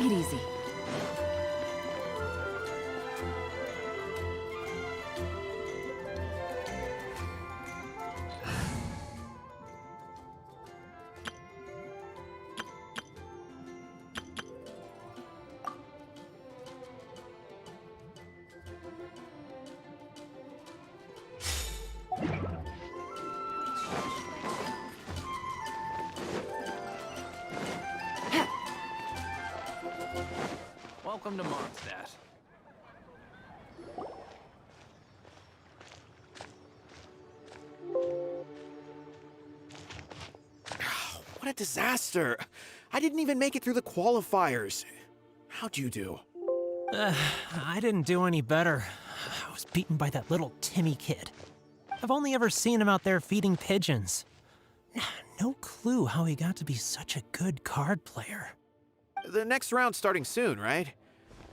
it easy. Welcome to Mondstadt. What a disaster! I didn't even make it through the qualifiers. How'd you do? I didn't do any better. I was beaten by that little Timmy kid. I've only ever seen him out there feeding pigeons. No clue how he got to be such a good card player. The next round's starting soon, right?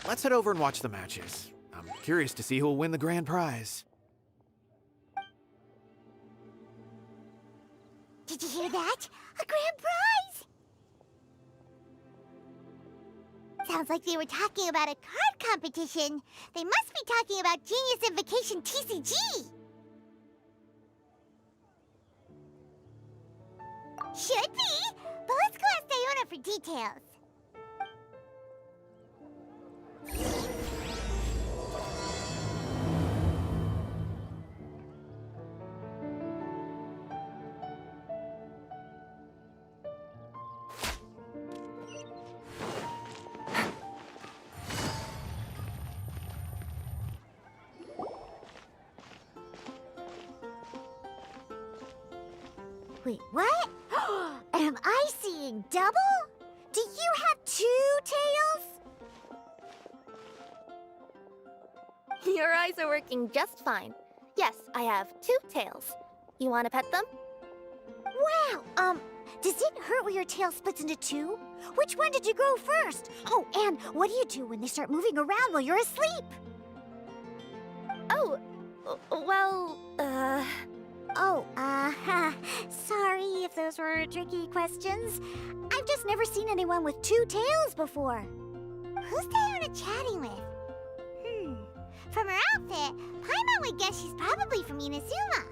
Let's head over and watch the matches. I'm curious to see who'll win the grand prize. Did you hear that? A grand prize! Sounds like they were talking about a card competition. They must be talking about Genius Invocation TCG. Should be, but let's go ask Diona for details. Wait, what? Am I seeing double? Do you have 2 tails? Your eyes are working just fine. Yes, I have 2 tails. You want to pet them? Wow, does it hurt when your tail splits into 2? Which one did you grow first? Oh, and what do you do when they start moving around while you're asleep? Oh, well, sorry if those were tricky questions. I've just never seen anyone with 2 tails before. Who's Diona chatting with? From her outfit, Paimon would guess she's probably from Inazuma.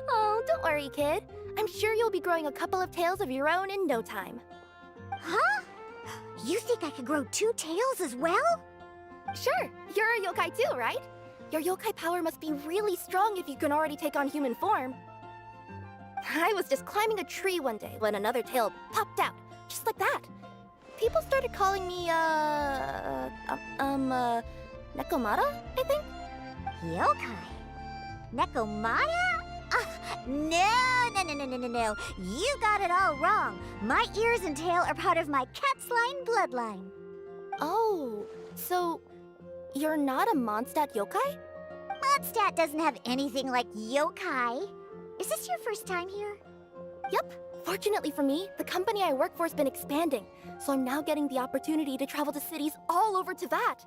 Oh, don't worry, kid. I'm sure you'll be growing a couple of tails of your own in no time. Huh? You think I could grow 2 tails as well? Sure, you're a yokai too, right? Your yokai power must be really strong if you can already take on human form. I was just climbing a tree one day when another tail popped out, just like that. People started calling me, Nekomata, I think? Yokai? Nekomata? No. You got it all wrong. My ears and tail are part of my cat's line bloodline. Oh, so you're not a Mondstadt yokai? Mondstadt doesn't have anything like yokai. Is this your first time here? Yep. Fortunately for me, the company I work for has been expanding, so I'm now getting the opportunity to travel to cities all over Teyvat.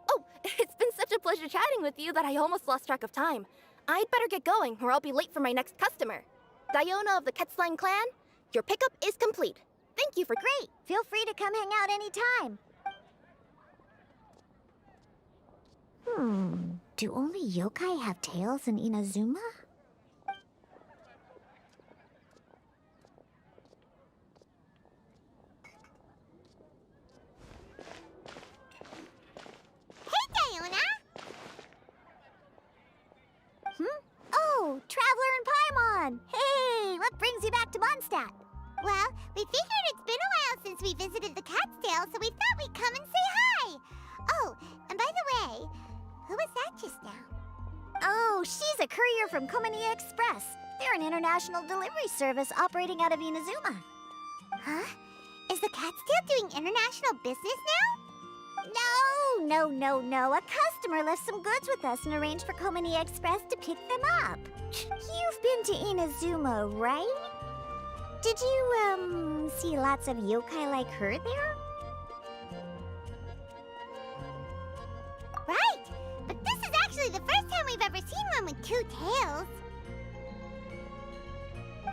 Oh, it's been such a pleasure chatting with you that I almost lost track of time. I'd better get going, or I'll be late for my next customer. Diona of the Quetzline clan, your pickup is complete. Thank you for— Great! Feel free to come hang out anytime. Do only yokai have tails in Inazuma? Hey, Diona! Oh, Traveler and Paimon! Hey, what brings you back to Mondstadt? Well, we figured it's been a while since we visited the Cat's Tail, so we thought we'd come and say hi! Oh, and by the way, who was that just now? Oh, she's a courier from Komani Express. They're an international delivery service operating out of Inazuma. Huh? Is the Cat's Tail doing international business now? No. A customer left some goods with us and arranged for Komani Express to pick them up. You've been to Inazuma, right? Did you, see lots of yokai like her there? Right! But this is actually the first time we've ever seen one with 2 tails.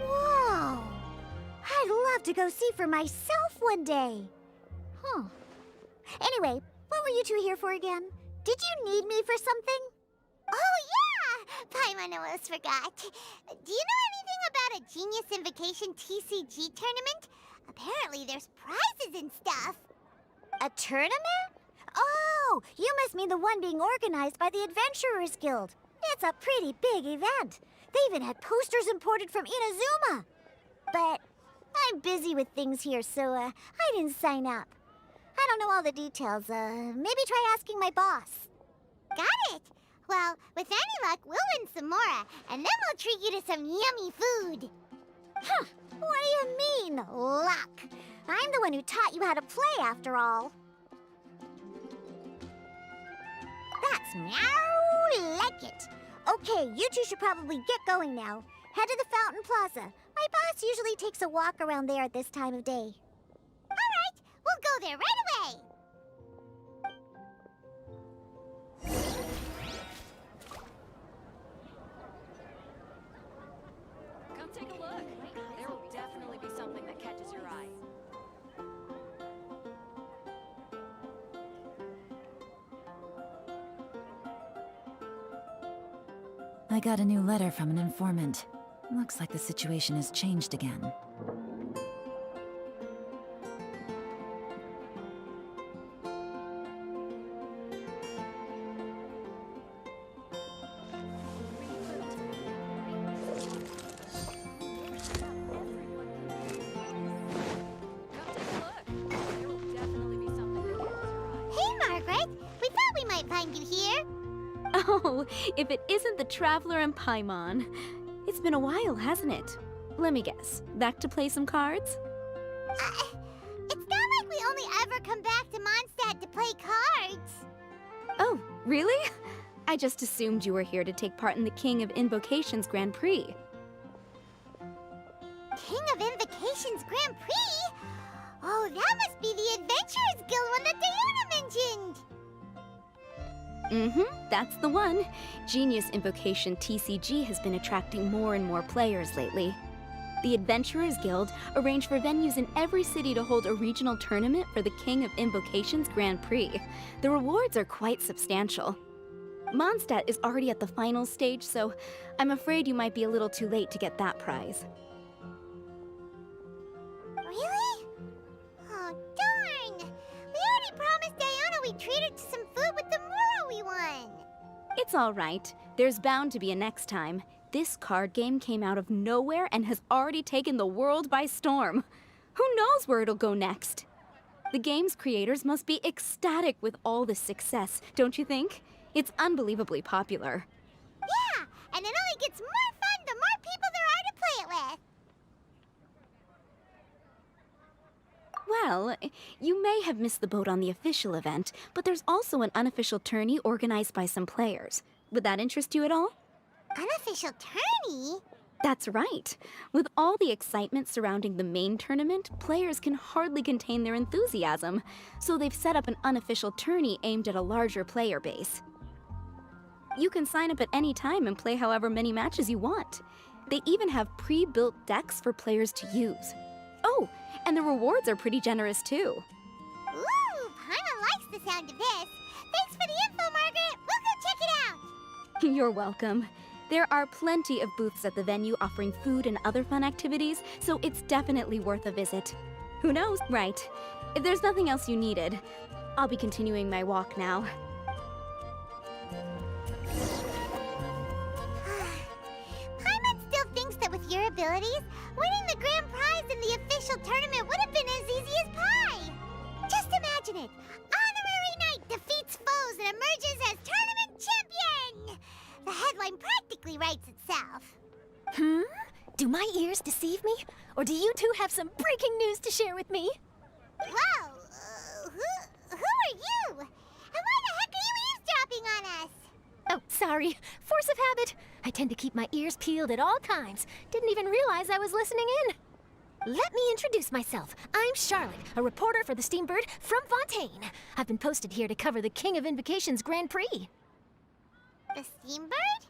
Whoa! I'd love to go see for myself one day. Huh. Anyway, what were you two here for again? Did you need me for something? Oh, yeah! Paimon almost forgot. Do you know anything about a Genius Invocation TCG tournament? Apparently there's prizes and stuff. A tournament? Oh, you must mean the one being organized by the Adventurers Guild. It's a pretty big event. They even had posters imported from Inazuma. But I'm busy with things here, so I didn't sign up. I don't know all the details. Maybe try asking my boss. Got it. Well, with any luck, we'll win some more, and then we'll treat you to some yummy food. Huh. What do you mean, luck? I'm the one who taught you how to play, after all. That's meow like it. Okay, you two should probably get going now. Head to the Fountain Plaza. My boss usually takes a walk around there at this time of day. All right, we'll go there right away. Come take a look. There will definitely be something that catches your eye. I got a new letter from an informant. Looks like the situation has changed again. Hey, Margaret. We thought we might find you here. Oh, if it isn't the Traveler and Paimon. It's been a while, hasn't it? Let me guess. Back to play some cards? It's not like we only ever come back to Mondstadt to play cards. Oh, really? I just assumed you were here to take part in the King of Invocations Grand Prix. King of Invocations Grand Prix? Oh, that must be the Adventurers Guild one that Diana mentioned. That's the one. Genius Invocation TCG has been attracting more and more players lately. The Adventurers Guild arranged for venues in every city to hold a regional tournament for the King of Invocations Grand Prix. The rewards are quite substantial. Mondstadt is already at the final stage, so I'm afraid you might be a little too late to get that prize. Really? Oh, darn! We already promised Diana we'd treat her to some food with the Muro we won. It's all right. There's bound to be a next time. This card game came out of nowhere and has already taken the world by storm. Who knows where it'll go next? The game's creators must be ecstatic with all this success, don't you think? It's unbelievably popular. Yeah, and it only gets more fun the more people there are to play it with. Well, you may have missed the boat on the official event, but there's also an unofficial tourney organized by some players. Would that interest you at all? Unofficial tourney? That's right. With all the excitement surrounding the main tournament, players can hardly contain their enthusiasm, so they've set up an unofficial tourney aimed at a larger player base. You can sign up at any time and play however many matches you want. They even have pre-built decks for players to use. Oh, and the rewards are pretty generous too. Ooh, Paimon likes the sound of this. Thanks for the info, Margaret. We'll go check it out. You're welcome. There are plenty of booths at the venue offering food and other fun activities, so it's definitely worth a visit. Who knows? Right. If there's nothing else you needed, I'll be continuing my walk now. Paimon still thinks that with your abilities, winning the grand prize in the official tournament would have been as easy as pie. Just imagine it. Honorary Knight defeats foes and emerges as tournament champion. The headline practically writes itself. Do my ears deceive me? Or do you two have some breaking news to share with me? Whoa, who are you? And why the heck are you eavesdropping on us? Oh, sorry. Force of habit. I tend to keep my ears peeled at all times. Didn't even realize I was listening in. Let me introduce myself. I'm Charlotte, a reporter for the Steambird from Fontaine. I've been posted here to cover the King of Invocations Grand Prix. The Steambird?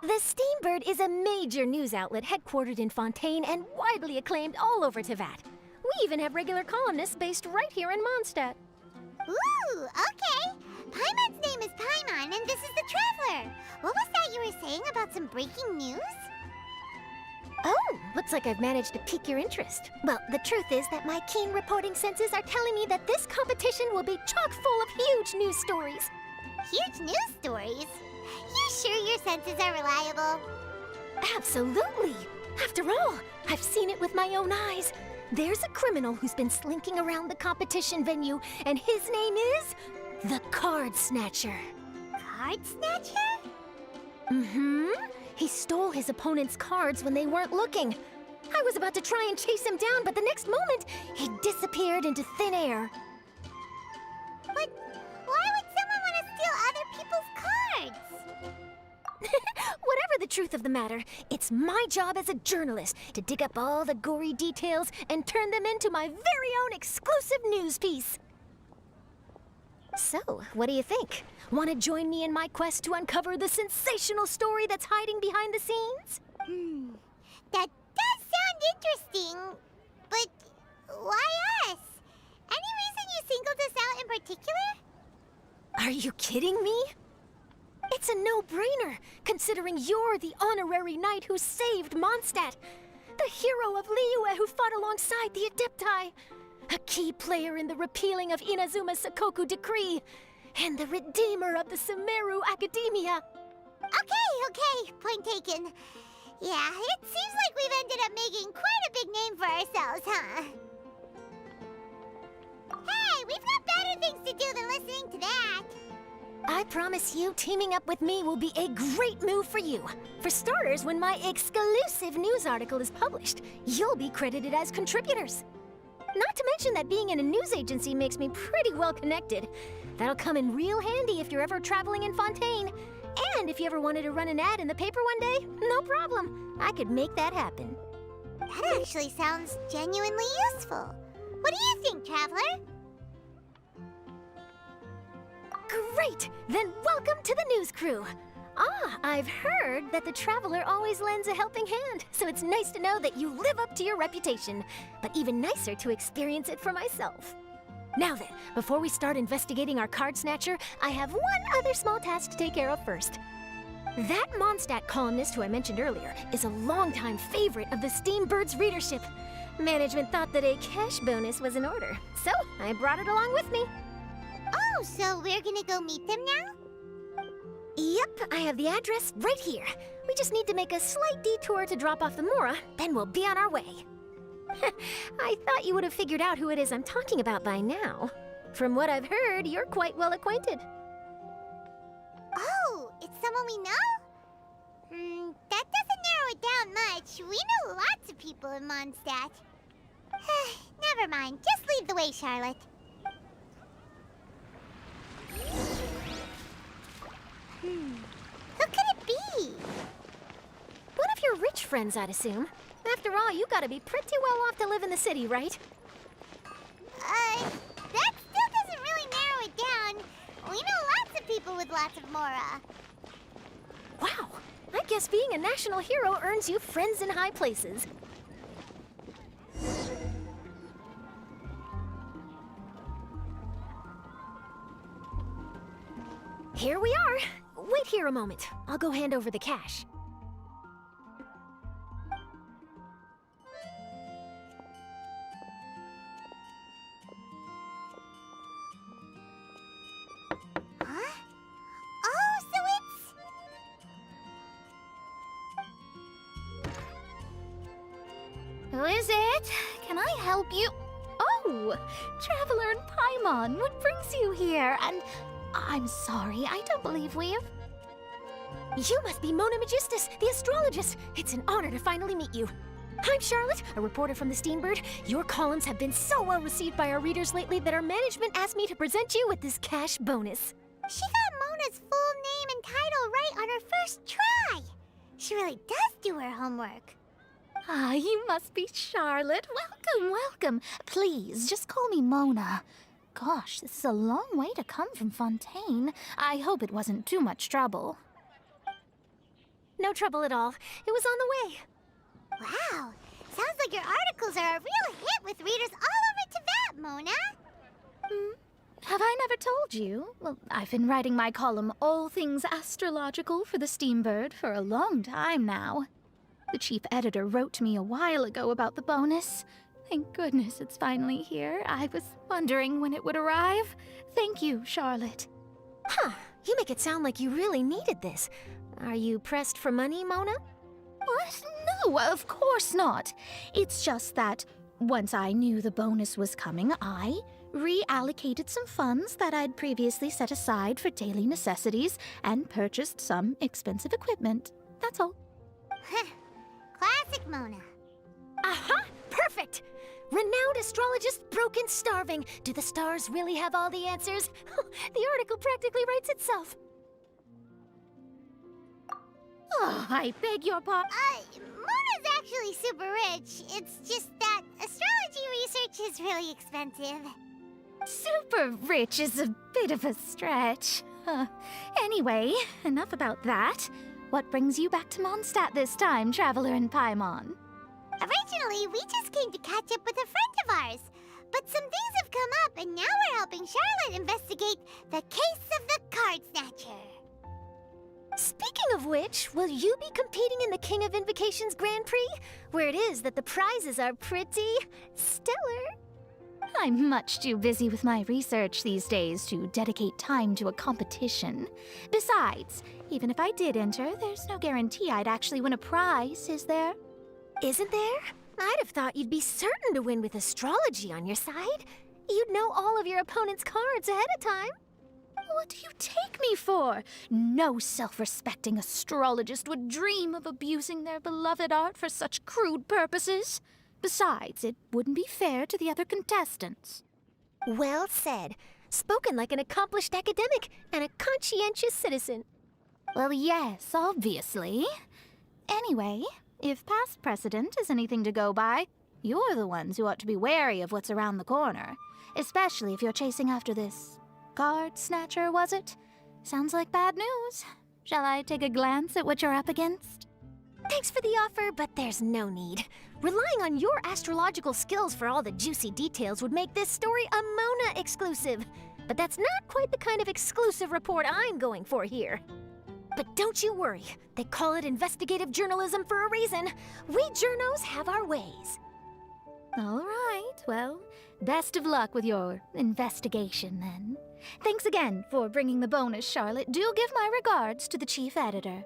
The Steambird is a major news outlet headquartered in Fontaine and widely acclaimed all over Teyvat. We even have regular columnists based right here in Mondstadt. Ooh, okay. Paimon's name is Paimon, and this is the Traveler. What was that you were saying about some breaking news? Oh, looks like I've managed to pique your interest. Well, the truth is that my keen reporting senses are telling me that this competition will be chock full of huge news stories. Huge news stories? You sure your senses are reliable? Absolutely! After all, I've seen it with my own eyes. There's a criminal who's been slinking around the competition venue, and his name is the Card Snatcher. Card Snatcher? Mm-hmm. He stole his opponent's cards when they weren't looking. I was about to try and chase him down, but the next moment, he disappeared into thin air. But why would someone want to steal other people's cards? Whatever the truth of the matter, it's my job as a journalist to dig up all the gory details and turn them into my very own exclusive news piece. So, what do you think? Want to join me in my quest to uncover the sensational story that's hiding behind the scenes? That does sound interesting, but why us? Any reason you singled us out in particular? Are you kidding me? It's a no-brainer, considering you're the honorary knight who saved Mondstadt, the hero of Liyue who fought alongside the Adepti, a key player in the repealing of Inazuma's Sakoku decree, and the redeemer of the Sumeru Academia. Okay, point taken. Yeah, it seems like we've ended up making quite a big name for ourselves, huh? Hey, we've got better things to do than listening to that. I promise you, teaming up with me will be a great move for you. For starters, when my exclusive news article is published, you'll be credited as contributors. Not to mention that being in a news agency makes me pretty well connected. That'll come in real handy if you're ever traveling in Fontaine. And if you ever wanted to run an ad in the paper one day, no problem. I could make that happen. That actually sounds genuinely useful. What do you think, Traveler? Great! Then welcome to the news crew. Ah, I've heard that the Traveler always lends a helping hand, so it's nice to know that you live up to your reputation, but even nicer to experience it for myself. Now then, before we start investigating our card snatcher, I have one other small task to take care of first. That Mondstadt columnist who I mentioned earlier is a longtime favorite of the Steambird's readership. Management thought that a cash bonus was in order, so I brought it along with me. Oh, so we're gonna go meet them now? Yep, I have the address right here. We just need to make a slight detour to drop off the Mora, then we'll be on our way. I thought you would have figured out who it is I'm talking about by now. From what I've heard, you're quite well acquainted. Oh, it's someone we know? That doesn't narrow it down much. We know lots of people in Mondstadt. Never mind, just lead the way, Charlotte. Who could it be? One of your rich friends, I'd assume. After all, you gotta be pretty well off to live in the city, right? That still doesn't really narrow it down. We know lots of people with lots of Mora. Wow, I guess being a national hero earns you friends in high places. Here we are. Wait here a moment. I'll go hand over the cash. Huh? Oh, so it's... Who is it? Can I help you? Oh, Traveler and Paimon, what brings you here? And I'm sorry, I don't believe we've... You must be Mona Magistus, the astrologist. It's an honor to finally meet you. I'm Charlotte, a reporter from the Steambird. Your columns have been so well received by our readers lately that our management asked me to present you with this cash bonus. She got Mona's full name and title right on her first try. She really does do her homework. Ah, you must be Charlotte. Welcome, welcome. Please, just call me Mona. Gosh, this is a long way to come from Fontaine. I hope it wasn't too much trouble. No trouble at all. It was on the way. Wow, Sounds like your articles are a real hit with readers all over Teyvat, Mona. Have I never told you? Well, I've been writing my column, All Things Astrological, for the Steambird for a long time now. The chief editor wrote to me a while ago about the bonus. Thank goodness it's finally here. I was wondering when it would arrive. Thank you, Charlotte. Huh, you make it sound like you really needed this. Are you pressed for money, Mona? What? No, of course not. It's just that once I knew the bonus was coming, I reallocated some funds that I'd previously set aside for daily necessities and purchased some expensive equipment. That's all. Classic Mona. Aha! Perfect! Renowned astrologist broken starving. Do the stars really have all the answers? The article practically writes itself. Oh, I beg your pardon. Mona's actually super rich. It's just that astrology research is really expensive. Super rich is a bit of a stretch. Anyway, enough about that. What brings you back to Mondstadt this time, Traveler in Paimon? Originally, we just came to catch up with a friend of ours. But some things have come up, and now we're helping Charlotte investigate the case of the Card Snatcher. Speaking of which, will you be competing in the King of Invocations Grand Prix? Where it is that the prizes are pretty stellar. I'm much too busy with my research these days to dedicate time to a competition. Besides, even if I did enter, there's no guarantee I'd actually win a prize, is there? Isn't there? I'd have thought you'd be certain to win with astrology on your side. You'd know all of your opponent's cards ahead of time. What do you take me for? No self-respecting astrologist would dream of abusing their beloved art for such crude purposes. Besides, it wouldn't be fair to the other contestants. Well said. Spoken like an accomplished academic and a conscientious citizen. Well, yes, obviously. Anyway, if past precedent is anything to go by, you're the ones who ought to be wary of what's around the corner. Especially if you're chasing after this card snatcher, was it? Sounds like bad news. Shall I take a glance at what you're up against? Thanks for the offer, but there's no need. Relying on your astrological skills for all the juicy details would make this story a Mona exclusive. But that's not quite the kind of exclusive report I'm going for here. But don't you worry. They call it investigative journalism for a reason. We journos have our ways. All right, well, best of luck with your investigation, then. Thanks again for bringing the bonus, Charlotte. Do give my regards to the chief editor.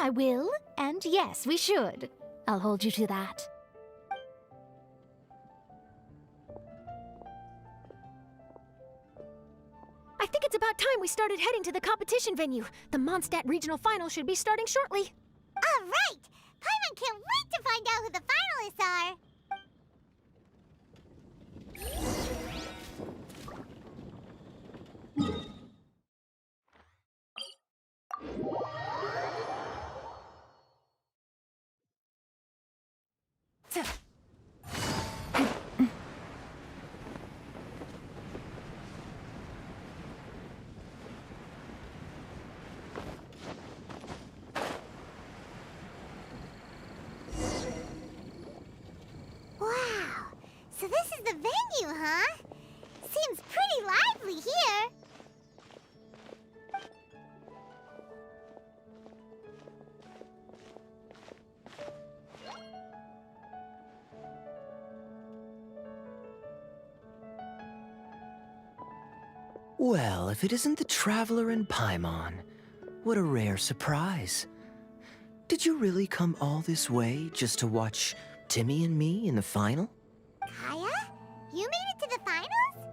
I will, and yes, we should. I'll hold you to that. I think it's about time we started heading to the competition venue. The Mondstadt Regional Final should be starting shortly. All right! Paimon can't wait to find out who the finalists are! Wow, so this is the venue, huh? Seems pretty lively here. Well, if it isn't the Traveler and Paimon, what a rare surprise. Did you really come all this way just to watch Timmy and me in the final? Kaya? You made it to the finals?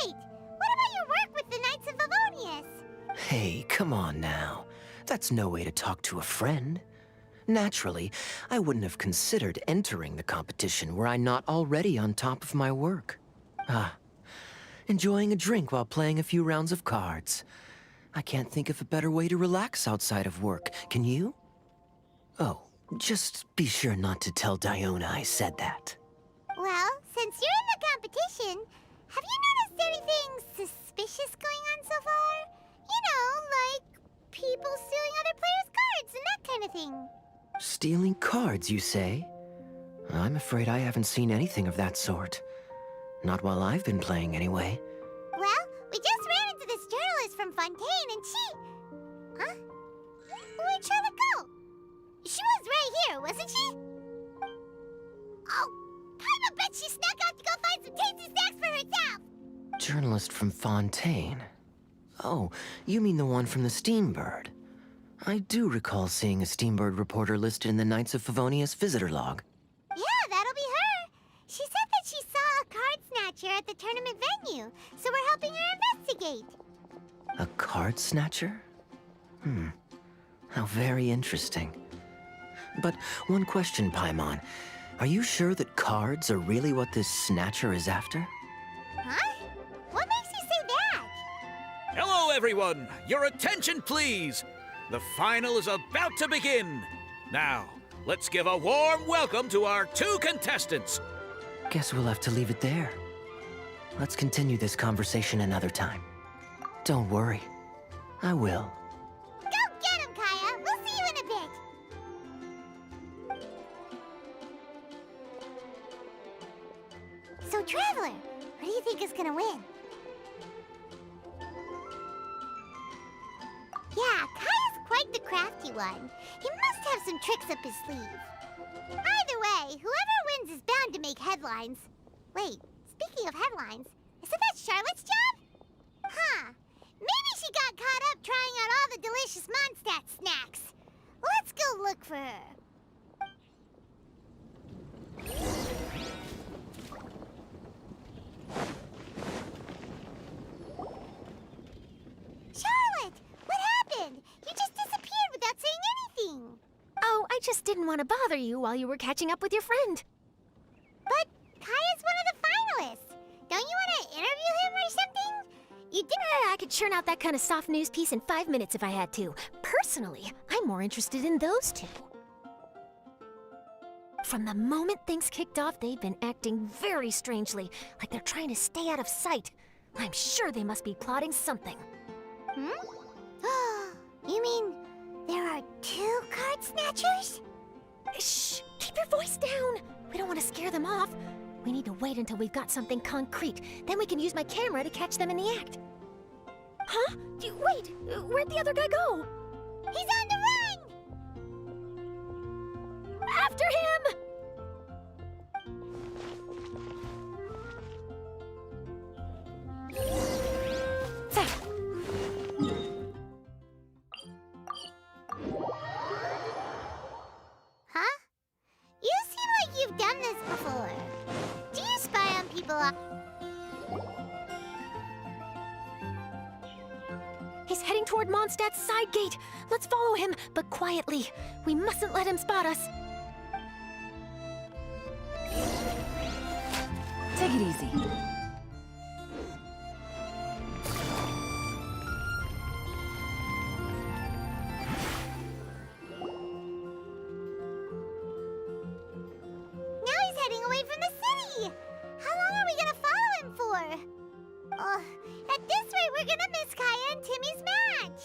Wait, what about your work with the Knights of Favonius? Hey, come on now. That's no way to talk to a friend. Naturally, I wouldn't have considered entering the competition were I not already on top of my work. Enjoying a drink while playing a few rounds of cards. I can't think of a better way to relax outside of work, can you? Oh, just be sure not to tell Diona I said that. Well, since you're in the competition, have you noticed anything suspicious going on so far? You know, like people stealing other players' cards and that kind of thing. Stealing cards, you say? I'm afraid I haven't seen anything of that sort. Not while I've been playing, anyway. Well, we just ran into this journalist from Fontaine and she... Huh? Where'd Charlotte go? She was right here, wasn't she? Oh, I bet she snuck out to go find some tasty snacks for herself! Journalist from Fontaine? Oh, you mean the one from the Steambird. I do recall seeing a Steambird reporter listed in the Knights of Favonius visitor log. Yeah, that'll be her. She said that she saw a card snatcher at the tournament venue, so we're helping her investigate. A card snatcher? How very interesting. But one question, Paimon. Are you sure that cards are really what this snatcher is after? Huh? What makes you say that? Hello, everyone! Your attention, please! The final is about to begin. Now, let's give a warm welcome to our two contestants. Guess we'll have to leave it there. Let's continue this conversation another time. Don't worry. I will. Go get him, Kaya! We'll see you in a bit! So, Traveler, what do you think is gonna win? Yeah, Kaya's quite the crafty one. He must have some tricks up his sleeve. Either way, whoever wins is bound to make headlines. Wait, speaking of headlines, isn't that Charlotte's job? Huh. Maybe she got caught up trying out all the delicious Mondstadt snacks. Let's go look for her. Charlotte! What happened? You just disappeared without saying anything. Oh, I just didn't want to bother you while you were catching up with your friend. But Kaya's one of the finalists. Don't you want to interview him or something? You did. I could churn out that kind of soft news piece in 5 minutes if I had to. Personally, I'm more interested in those two. From the moment things kicked off, they've been acting very strangely, like they're trying to stay out of sight. I'm sure they must be plotting something. You mean there are two card snatchers? Shh! Keep your voice down! We don't want to scare them off. We need to wait until we've got something concrete. Then we can use my camera to catch them in the act. Huh? Wait! Where'd the other guy go? He's on the run! After him! toward Mondstadt's side gate. Let's follow him, but quietly. We mustn't let him spot us. Take it easy. Now he's heading away from the city! How long are we gonna follow him for? At this rate, we're gonna miss Kaya and Timmy's match!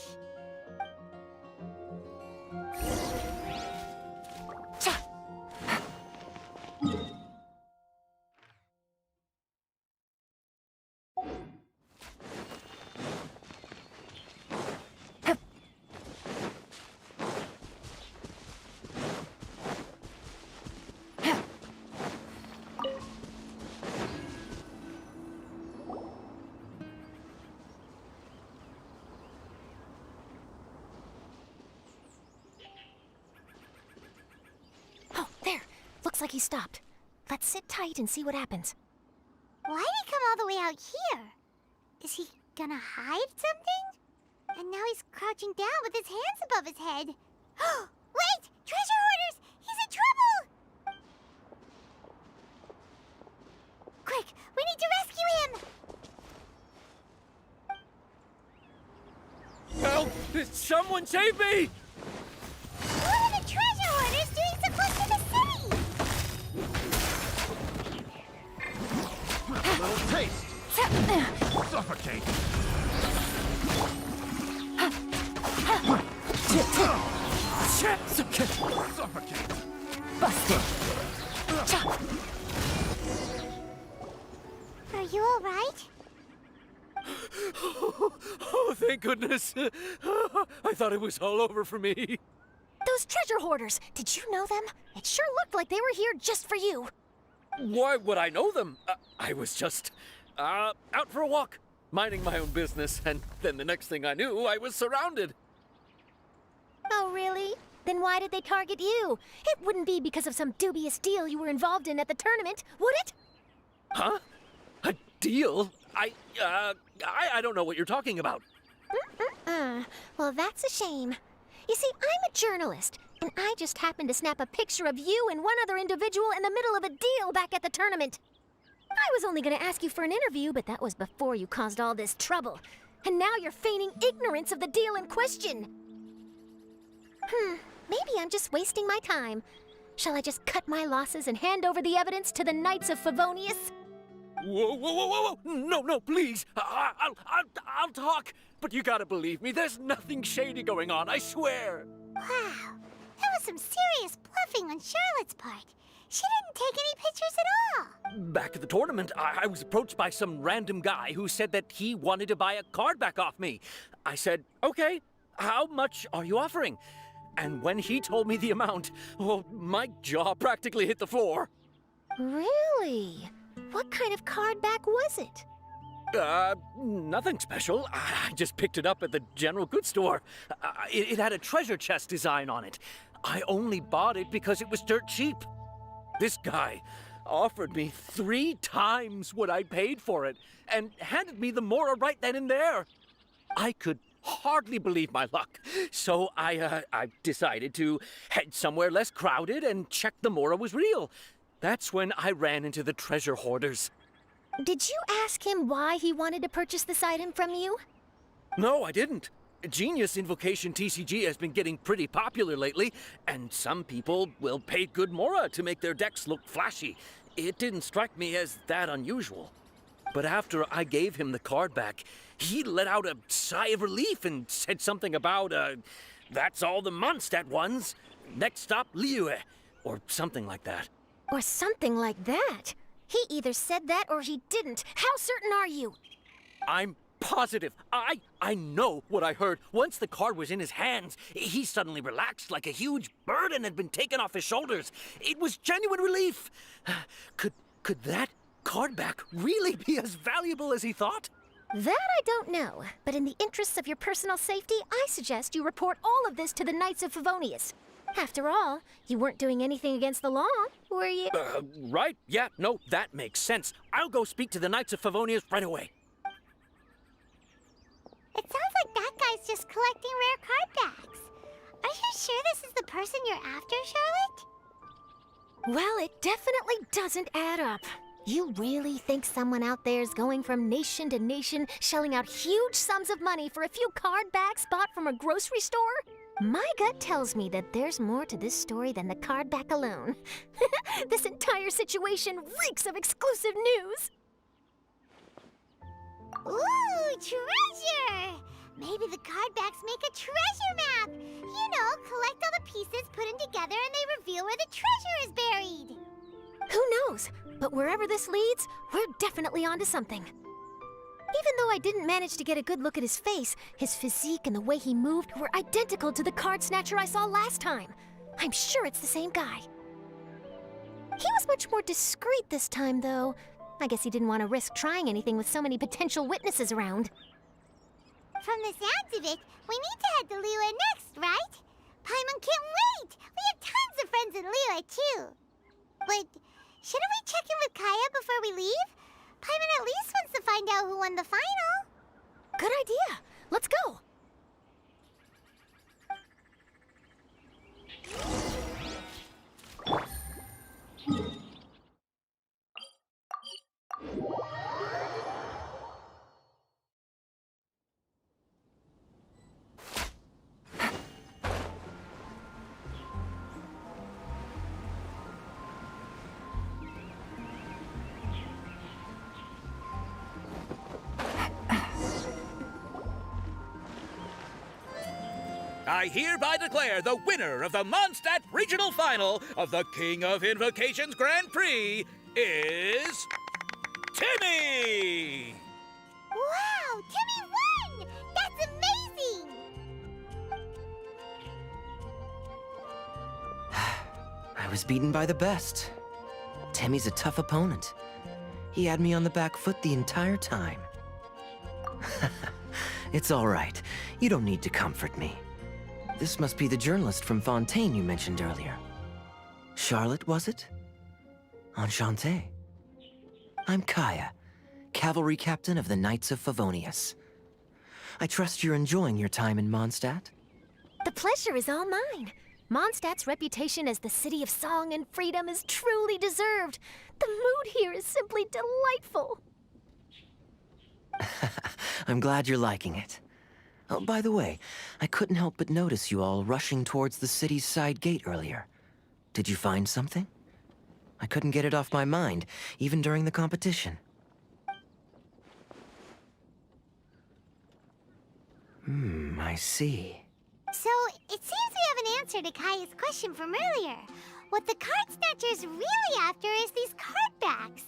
Oh, there. Looks like he stopped. Let's sit tight and see what happens. Why'd he come all the way out here? Is he gonna hide something? And now he's crouching down with his hands above his head. Wait! Treasure hoarders! He's in trouble! Quick! We need to rescue him! Help! Someone save me! What are the treasure hoarders doing so close to the city? A little taste. Suffocate. Suffocate. Busted. Are you alright? Oh, thank goodness. I thought it was all over for me. Those treasure hoarders, did you know them? It sure looked like they were here just for you. Why would I know them? I was just out for a walk, minding my own business, and then the next thing I knew, I was surrounded. Oh, really? Then why did they target you? It wouldn't be because of some dubious deal you were involved in at the tournament, would it? Huh? A deal? I don't know what you're talking about. Well, that's a shame. You see, I'm a journalist, and I just happened to snap a picture of you and one other individual in the middle of a deal back at the tournament. I was only going to ask you for an interview, but that was before you caused all this trouble. And now you're feigning ignorance of the deal in question. Maybe I'm just wasting my time. Shall I just cut my losses and hand over the evidence to the Knights of Favonius? Whoa. No, please. I'll talk. But you gotta believe me, there's nothing shady going on, I swear. Wow, that was some serious bluffing on Charlotte's part. She didn't take any pictures at all. Back at the tournament, I was approached by some random guy who said that he wanted to buy a card back off me. I said, okay, how much are you offering? And when he told me the amount, well, my jaw practically hit the floor. Really? What kind of card back was it? Nothing special. I just picked it up at the general goods store. It had a treasure chest design on it. I only bought it because it was dirt cheap. This guy offered me 3 times what I paid for it and handed me the Mora right then and there. I could hardly believe my luck, so I decided to head somewhere less crowded and check the Mora was real. That's when I ran into the treasure hoarders. Did you ask him why he wanted to purchase this item from you? No, I didn't. Genius Invocation TCG has been getting pretty popular lately, and some people will pay good Mora to make their decks look flashy. It didn't strike me as that unusual. But after I gave him the card back, he let out a sigh of relief and said something about, that's all the Mondstadt ones. Next stop, Liyue, or something like that. Or something like that? He either said that or he didn't. How certain are you? I'm positive. I know what I heard. Once the card was in his hands, he suddenly relaxed like a huge burden had been taken off his shoulders. It was genuine relief. Could that card back really be as valuable as he thought? That I don't know, but in the interests of your personal safety, I suggest you report all of this to the Knights of Favonius. After all, you weren't doing anything against the law, were you? Right. Yeah, no, that makes sense. I'll go speak to the Knights of Favonius right away. It sounds like that guy's just collecting rare card backs. Are you sure this is the person you're after, Charlotte? Well, it definitely doesn't add up. You really think someone out there is going from nation to nation, shelling out huge sums of money for a few card backs bought from a grocery store? My gut tells me that there's more to this story than the card back alone. This entire situation reeks of exclusive news! Ooh, treasure! Maybe the card backs make a treasure map! You know, collect all the pieces, put them together, and they reveal where the treasure is buried! Who knows? But wherever this leads, we're definitely onto something. Even though I didn't manage to get a good look at his face, his physique and the way he moved were identical to the card snatcher I saw last time. I'm sure it's the same guy. He was much more discreet this time, though. I guess he didn't want to risk trying anything with so many potential witnesses around. From the sounds of it, we need to head to Liyue next, right? Paimon can't wait! We have tons of friends in Liyue, too. But shouldn't we check in with Kaya before we leave? Paimon at least wants to find out who won the final. Good idea. Let's go. I hereby declare the winner of the Mondstadt Regional Final of the King of Invocations Grand Prix is Timmy! Wow, Timmy won! That's amazing! I was beaten by the best. Timmy's a tough opponent. He had me on the back foot the entire time. It's all right. You don't need to comfort me. This must be the journalist from Fontaine you mentioned earlier. Charlotte, was it? Enchanté. I'm Kaya, cavalry captain of the Knights of Favonius. I trust you're enjoying your time in Mondstadt? The pleasure is all mine. Mondstadt's reputation as the city of song and freedom is truly deserved. The mood here is simply delightful. I'm glad you're liking it. Oh, by the way, I couldn't help but notice you all rushing towards the city's side gate earlier. Did you find something? I couldn't get it off my mind, even during the competition. I see. So, it seems we have an answer to Kaya's question from earlier. What the card snatcher's really after is these card backs.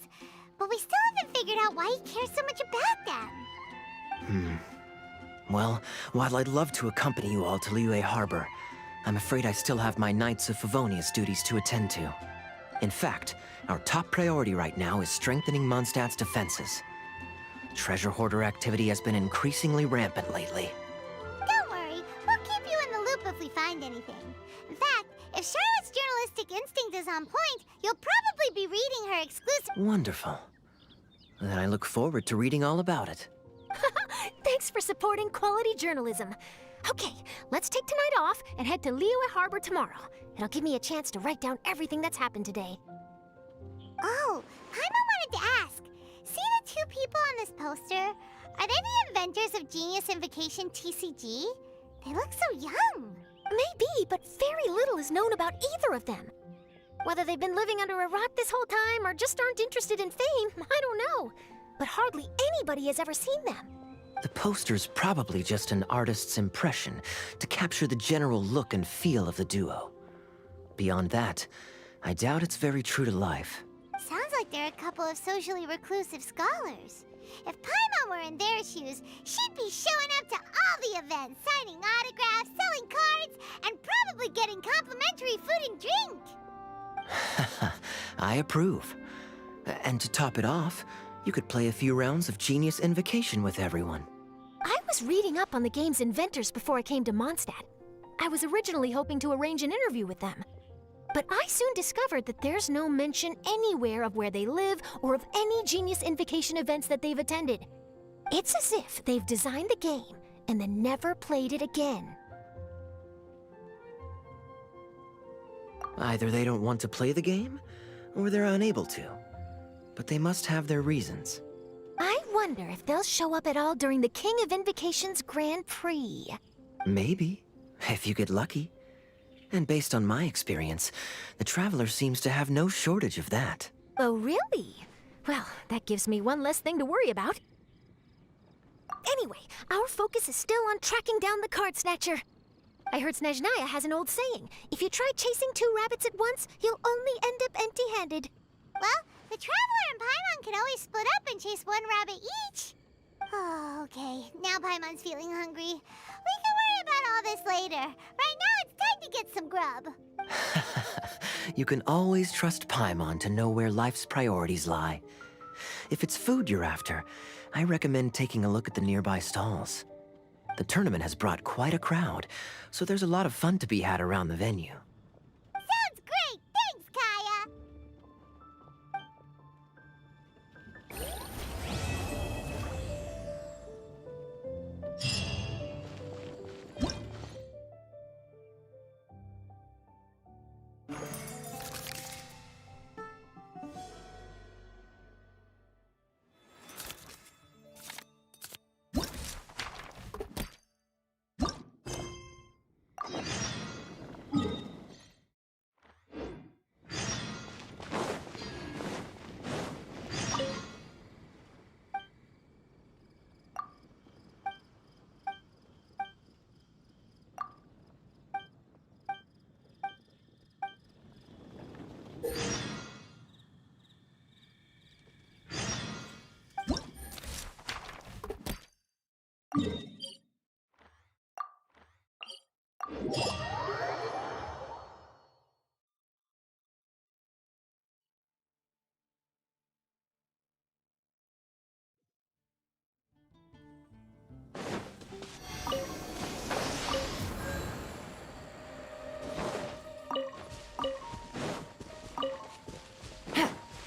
But we still haven't figured out why he cares so much about them. Well, while I'd love to accompany you all to Liyue Harbor, I'm afraid I still have my Knights of Favonius duties to attend to. In fact, our top priority right now is strengthening Mondstadt's defenses. Treasure hoarder activity has been increasingly rampant lately. Don't worry, we'll keep you in the loop if we find anything. In fact, if Charlotte's journalistic instinct is on point, you'll probably be reading her exclusive— Wonderful. Then I look forward to reading all about it. Thanks for supporting quality journalism. Okay, let's take tonight off and head to Liyue Harbor tomorrow. It'll give me a chance to write down everything that's happened today. Oh, Paimon wanted to ask. See the two people on this poster? Are they the inventors of Genius Invocation TCG? They look so young. Maybe, but very little is known about either of them. Whether they've been living under a rock this whole time or just aren't interested in fame, I don't know. But hardly anybody has ever seen them. The poster's probably just an artist's impression to capture the general look and feel of the duo. Beyond that, I doubt it's very true to life. Sounds like they're a couple of socially reclusive scholars. If Paimon were in their shoes, she'd be showing up to all the events, signing autographs, selling cards, and probably getting complimentary food and drink. I approve. And to top it off, you could play a few rounds of Genius Invocation with everyone. I was reading up on the game's inventors before I came to Mondstadt. I was originally hoping to arrange an interview with them. But I soon discovered that there's no mention anywhere of where they live or of any Genius Invocation events that they've attended. It's as if they've designed the game and then never played it again. Either they don't want to play the game, or they're unable to. But they must have their reasons. I wonder if they'll show up at all during the King of Invocation's Grand Prix. Maybe, if you get lucky. And based on my experience, the Traveler seems to have no shortage of that. Oh, really? Well, that gives me one less thing to worry about. Anyway, our focus is still on tracking down the card snatcher. I heard Snezhnaya has an old saying. If you try chasing 2 rabbits at once, you'll only end up empty-handed. Well, the Traveler and Paimon can always split up and chase 1 rabbit each. Oh, okay. Now Paimon's feeling hungry. We can worry about all this later. Right now, it's time to get some grub. You can always trust Paimon to know where life's priorities lie. If it's food you're after, I recommend taking a look at the nearby stalls. The tournament has brought quite a crowd, so there's a lot of fun to be had around the venue. Sounds great! Thanks, Kaya!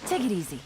Take it easy.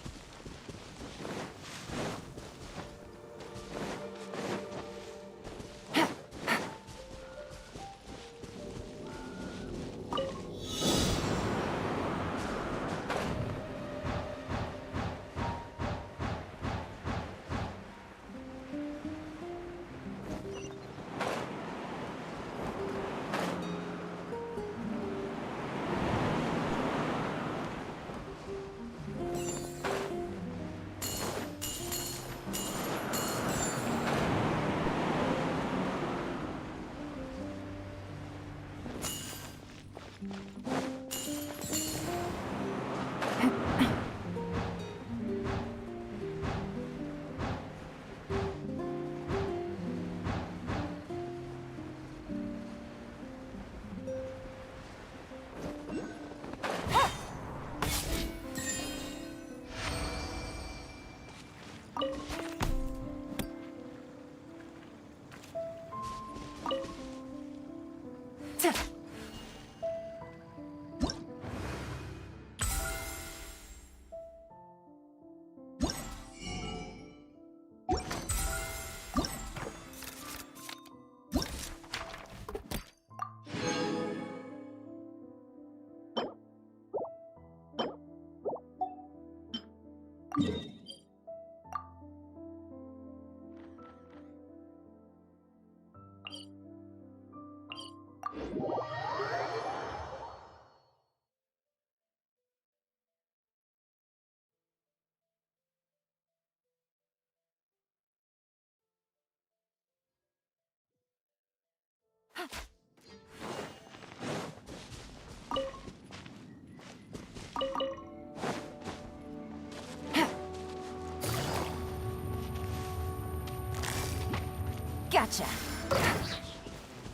Gotcha.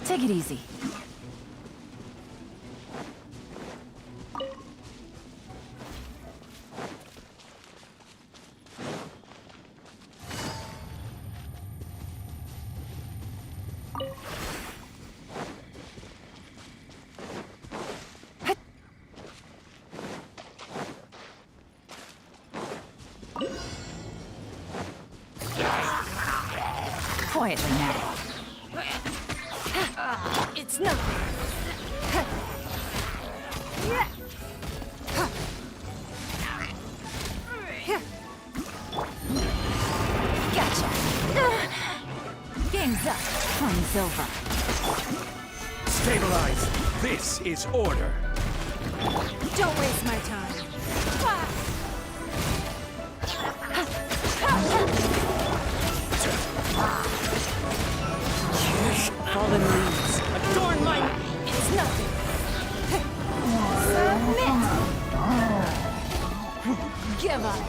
Take it easy. Quietly now. It's nothing. Gotcha. Game's up. Fun's over. Stabilize. This is order. Don't waste my time. Fallen leaves. Adorn my... It's nothing. Submit. Give up.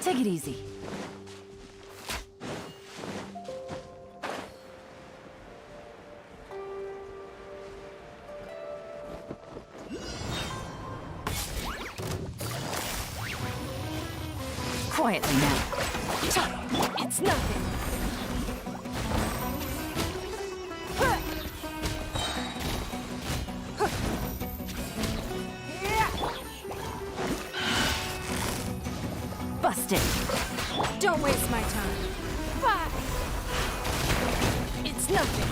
Take it easy. Quietly now. It's nothing. Busted. Don't waste my time. It's nothing.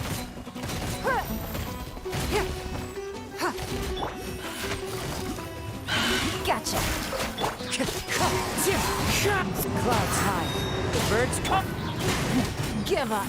Gotcha. Clouds high. give up.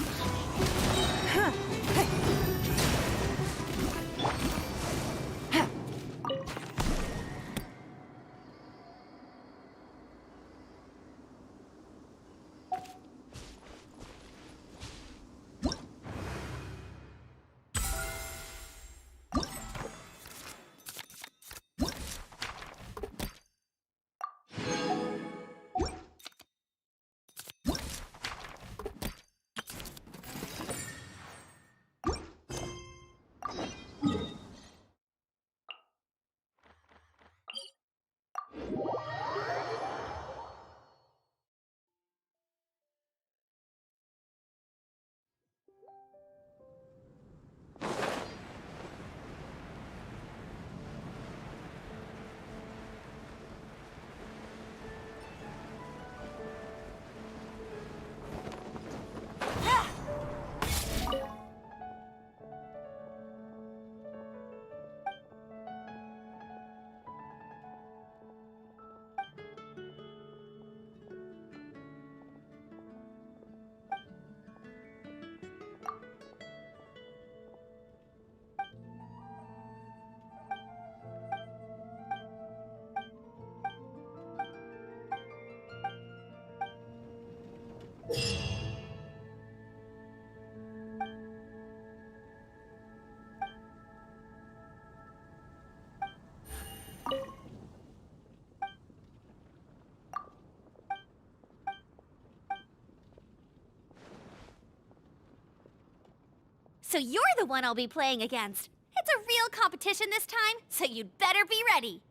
So you're the one I'll be playing against. It's a real competition this time, so you'd better be ready.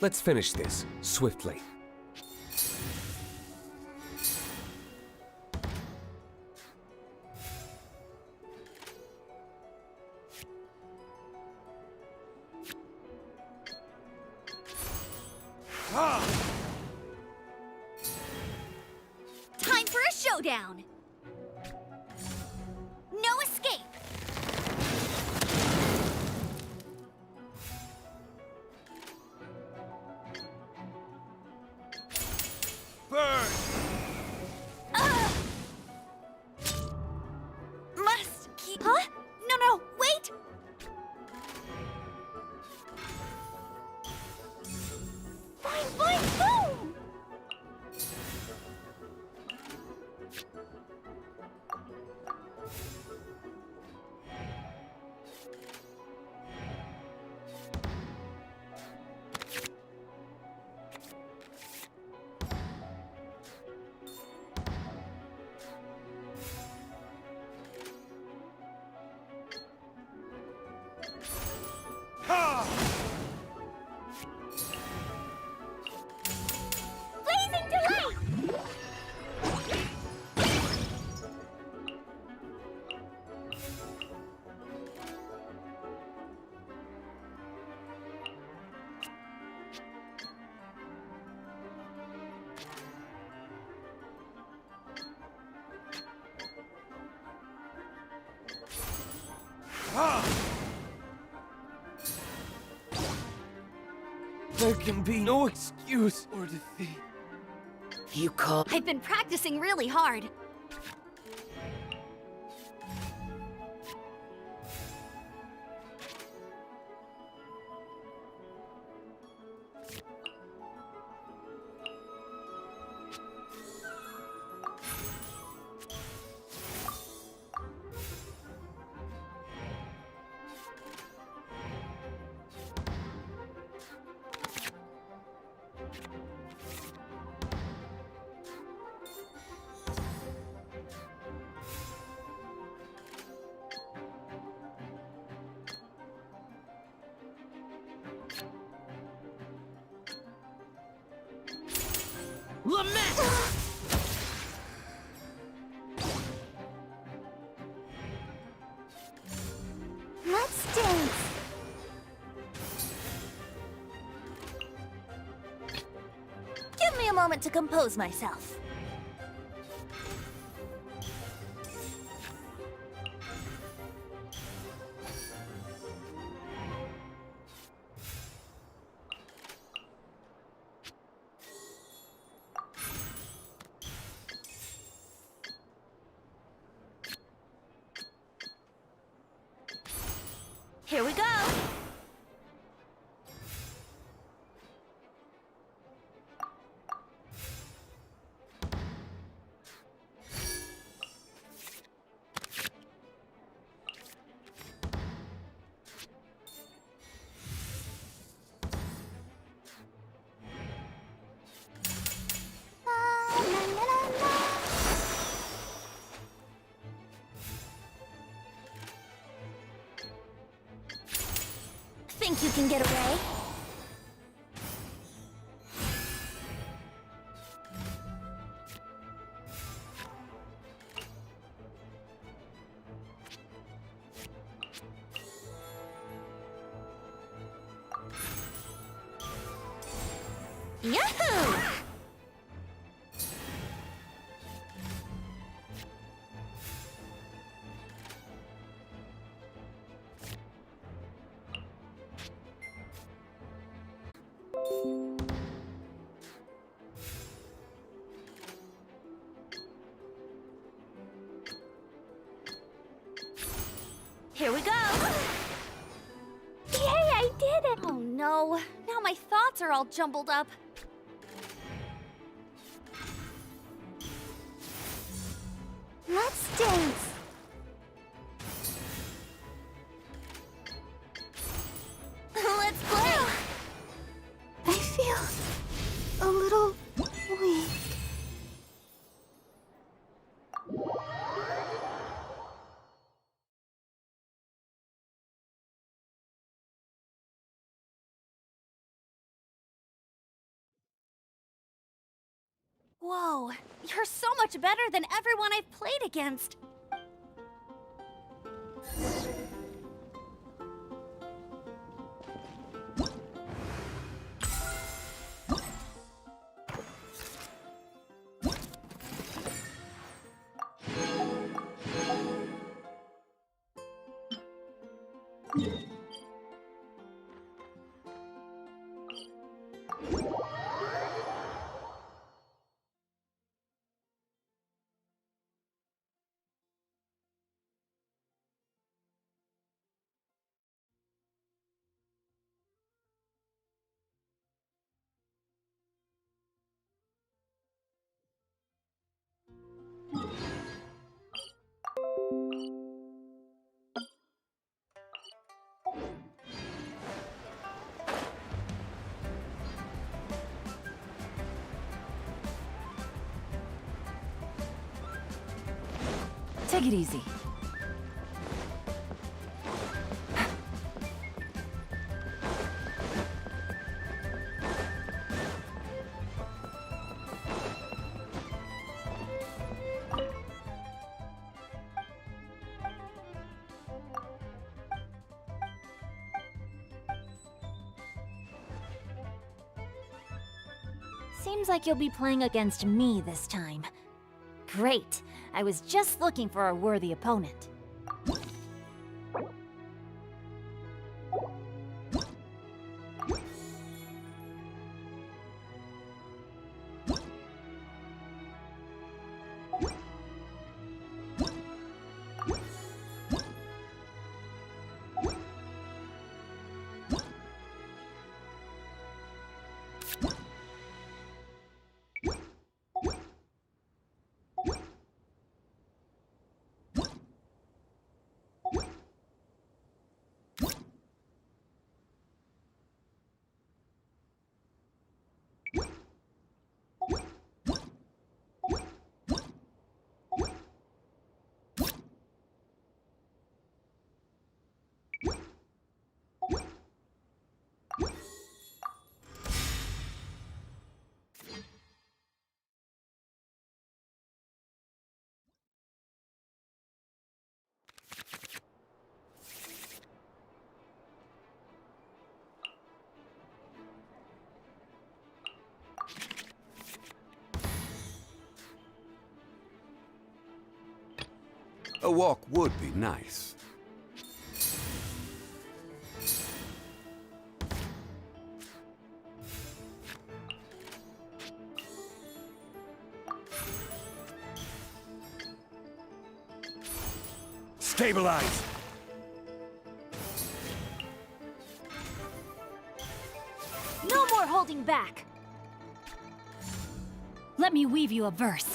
Let's finish this swiftly. Time for a showdown. No escape. Must keep. Huh? No, wait! Fine, boom! Blazing delight! There can be no excuse for defeat. You call... I've been practicing really hard. Let's dance. Give me a moment to compose myself. Here we go. Think you can get away? Yahoo! Here we go! Yay, I did it! Oh no, now my thoughts are all jumbled up. Let's dance! Let's play! I feel a little weak. Whoa, you're so much better than everyone I've played against. Take it easy. Seems like you'll be playing against me this time. Great. I was just looking for a worthy opponent. A walk would be nice. Stabilize! No more holding back! Let me weave you a verse.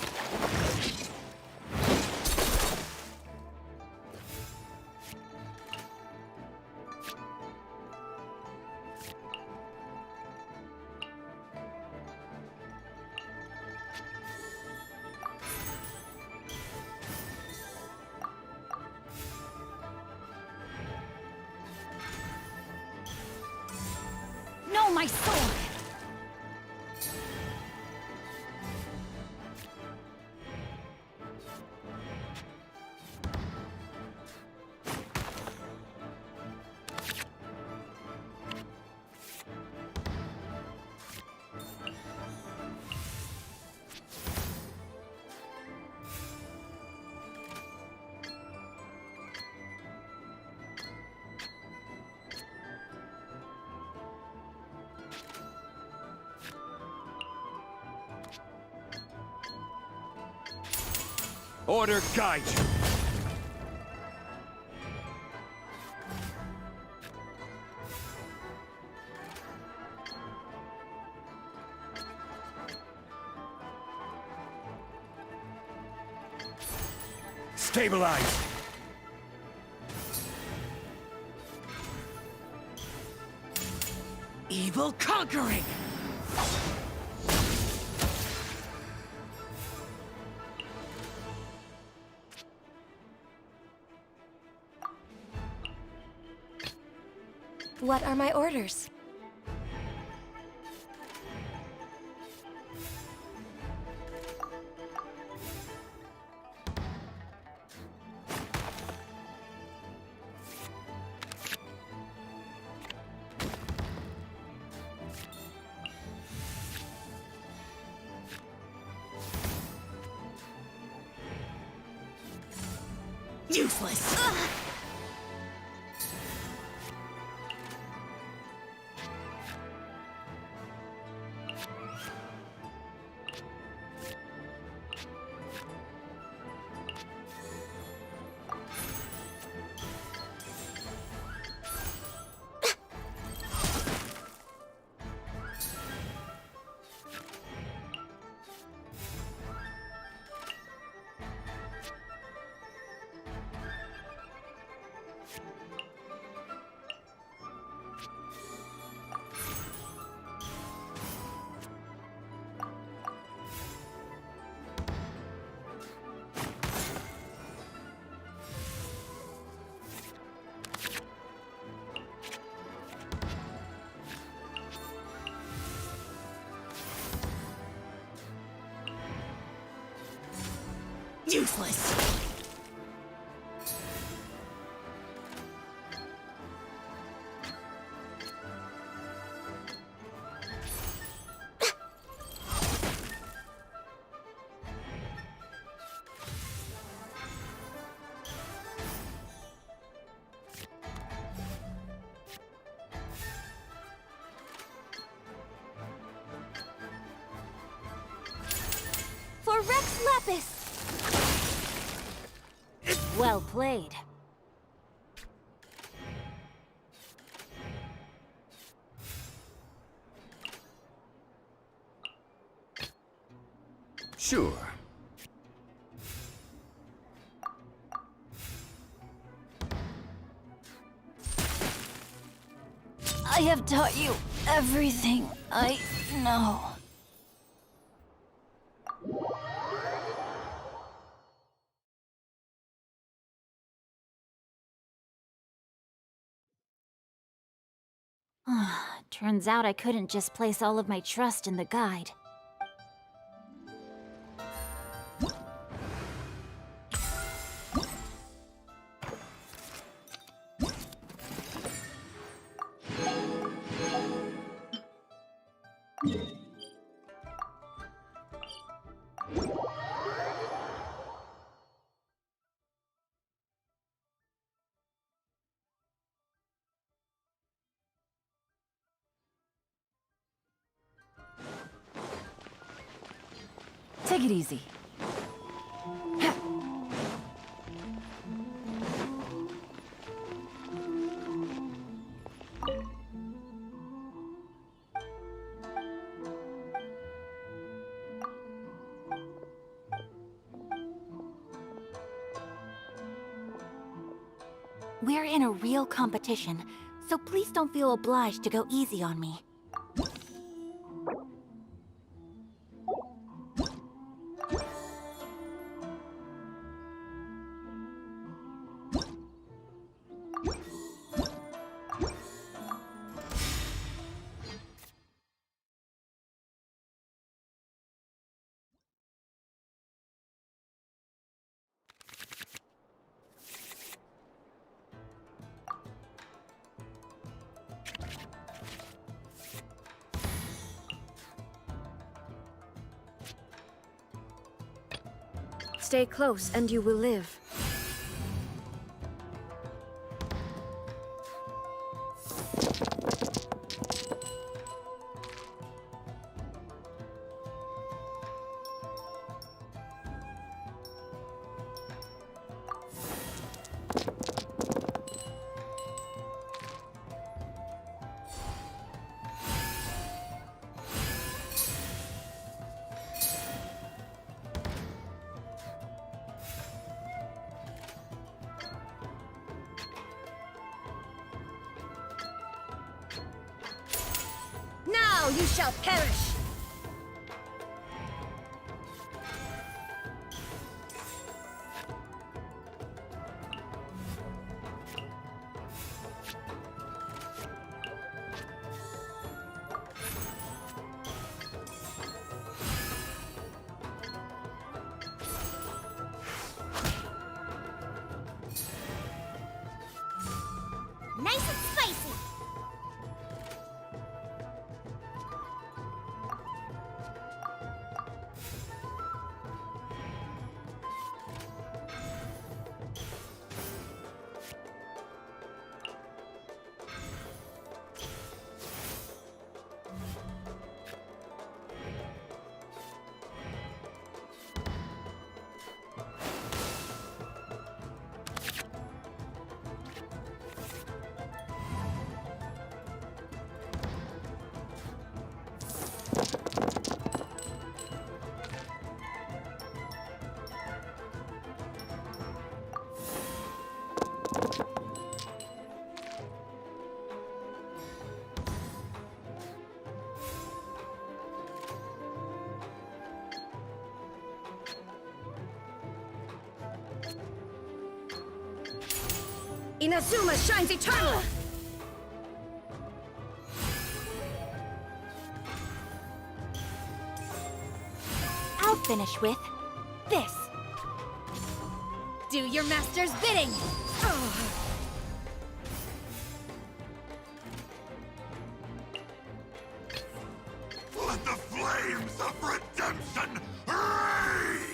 No, my sword! Order guide you! Stabilize! Evil conquering! What are my orders? Useless! Useless! For Rex Lapis! Well played. Sure. I have taught you everything I know. Turns out I couldn't just place all of my trust in the guide. Take it easy. We're in a real competition, so please don't feel obliged to go easy on me. Stay close and you will live. Now you shall perish! Nice and spicy! Inazuma shines eternal! I'll finish with this. Do your master's bidding! Let the flames of redemption rage!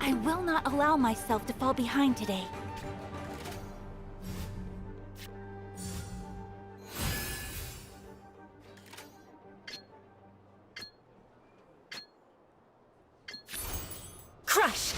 I will not allow myself to fall behind today. crush!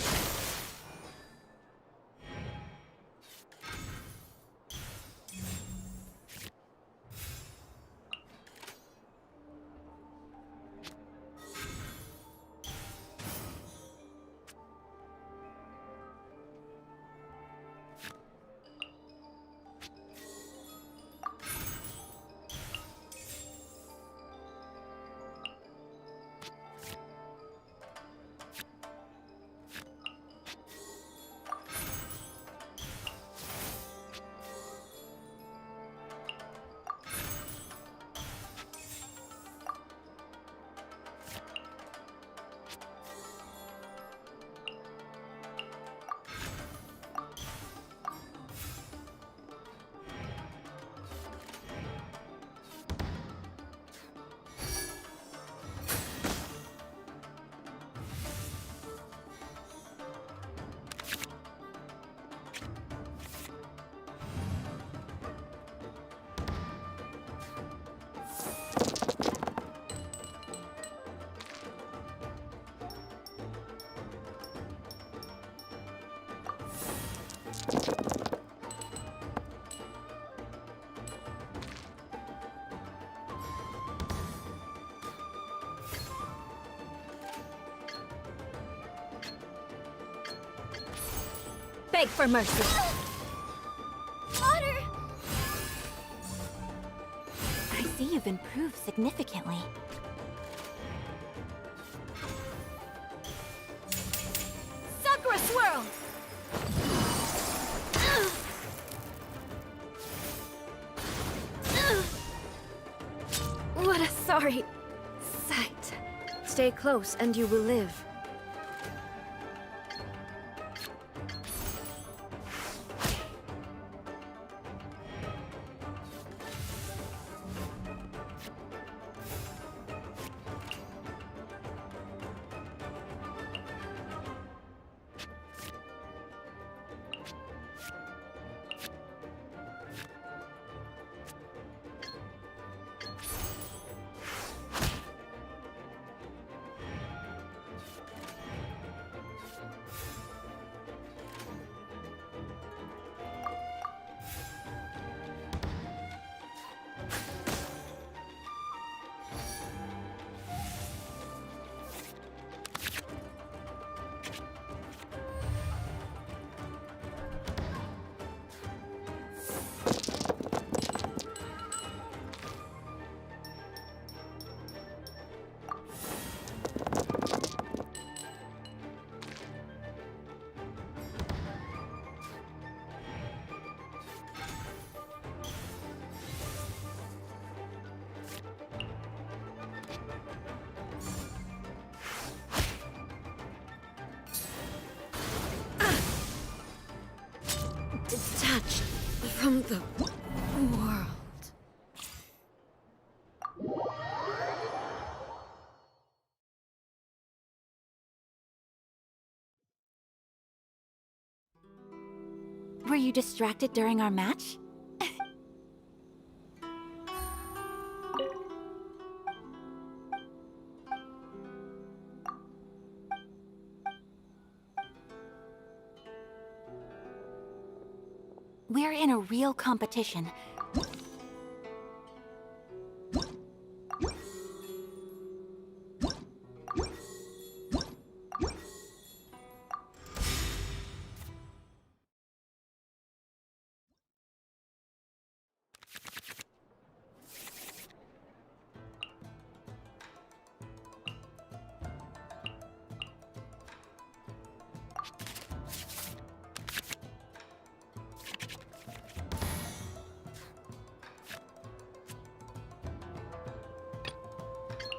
Beg for mercy. Water! I see you've improved significantly. Sakura swirl! What a sorry sight. Stay close and you will live. Detached from the world. Were you distracted during our match? We're in a real competition.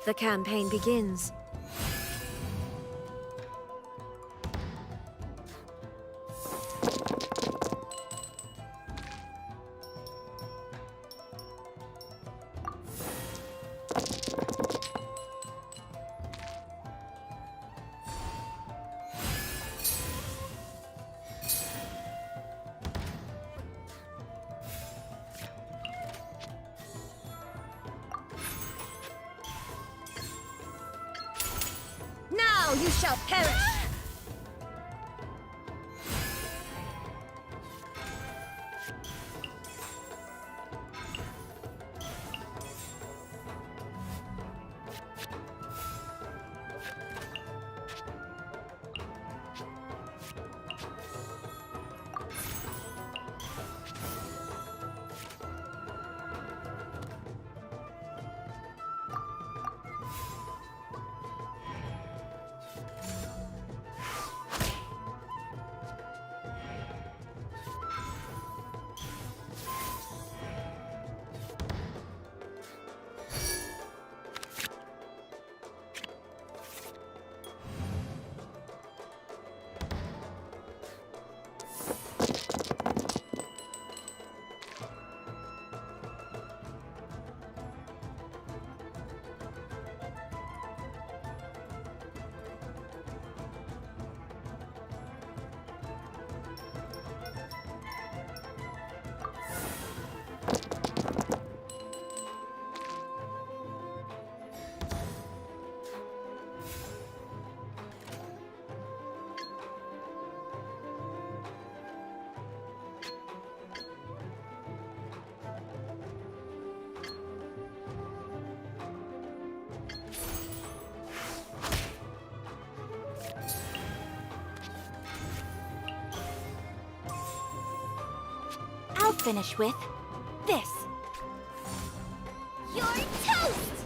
The campaign begins. Now you shall perish! finish with this. You're toast!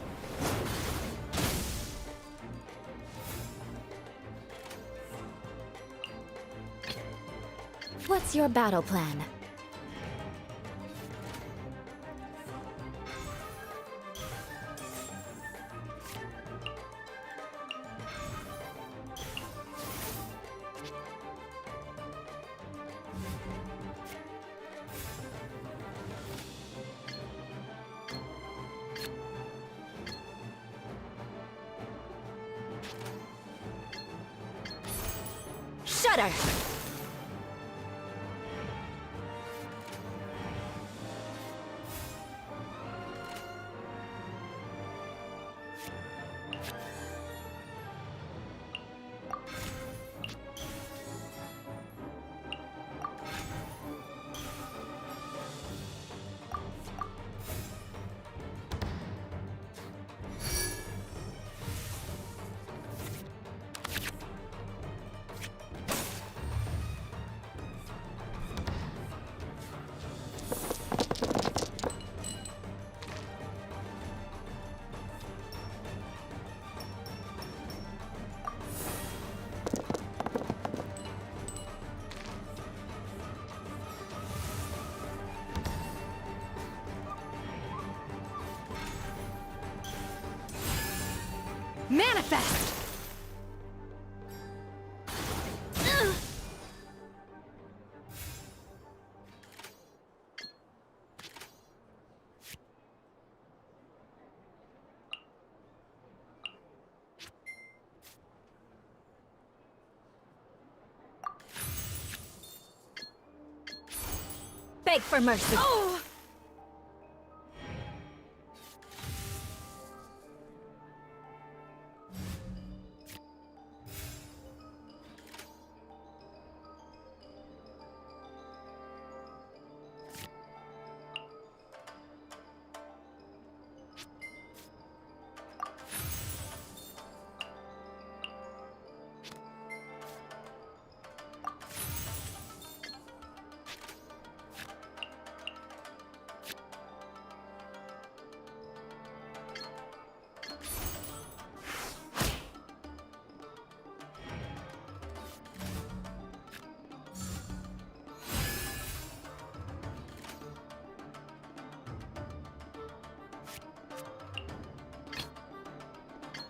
What's your battle plan? Shudder! Manifest! Beg for mercy. Oh!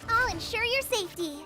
I'll ensure your safety.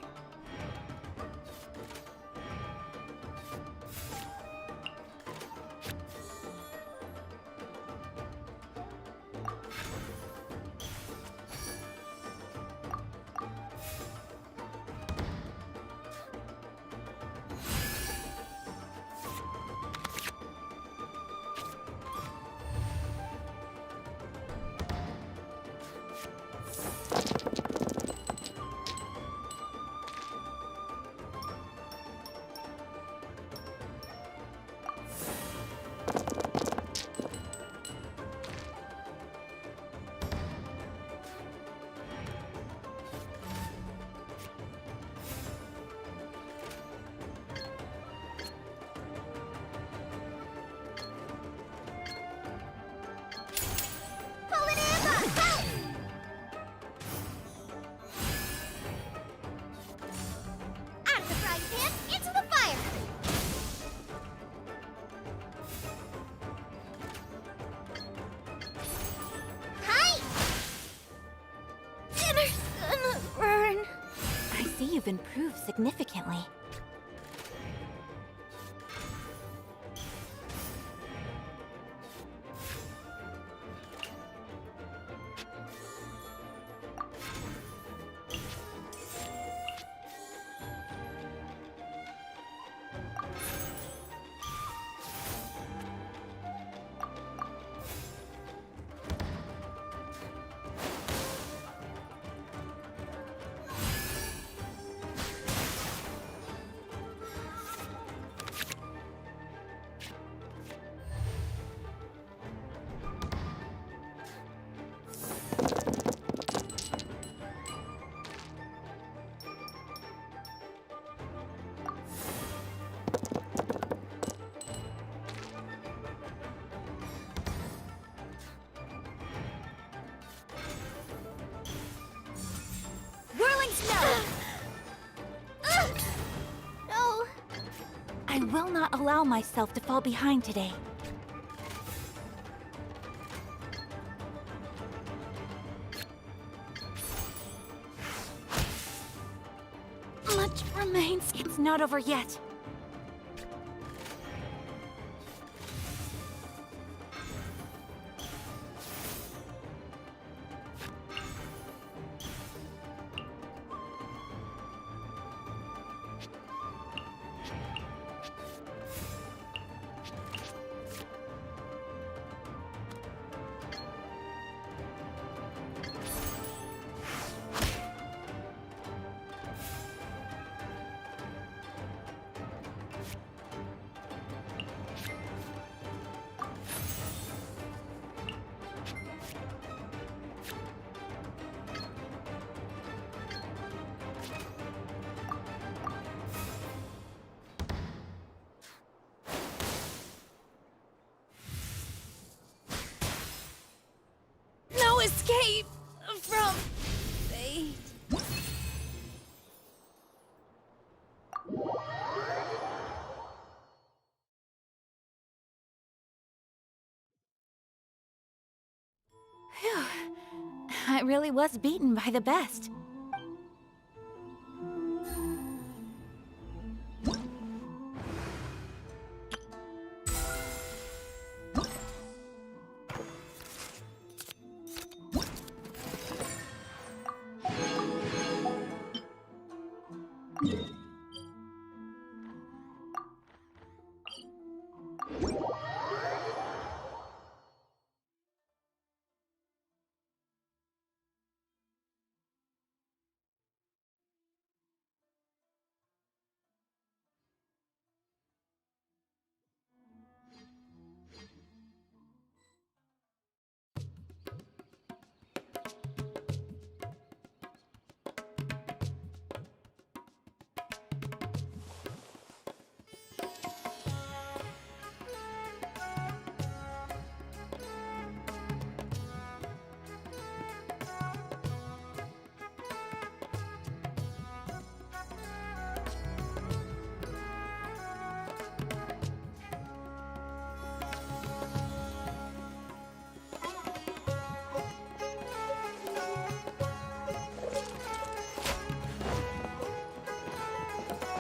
You've improved significantly. will not allow myself to fall behind today. Much remains. It's not over yet. No escape from fate. Phew. I really was beaten by the best.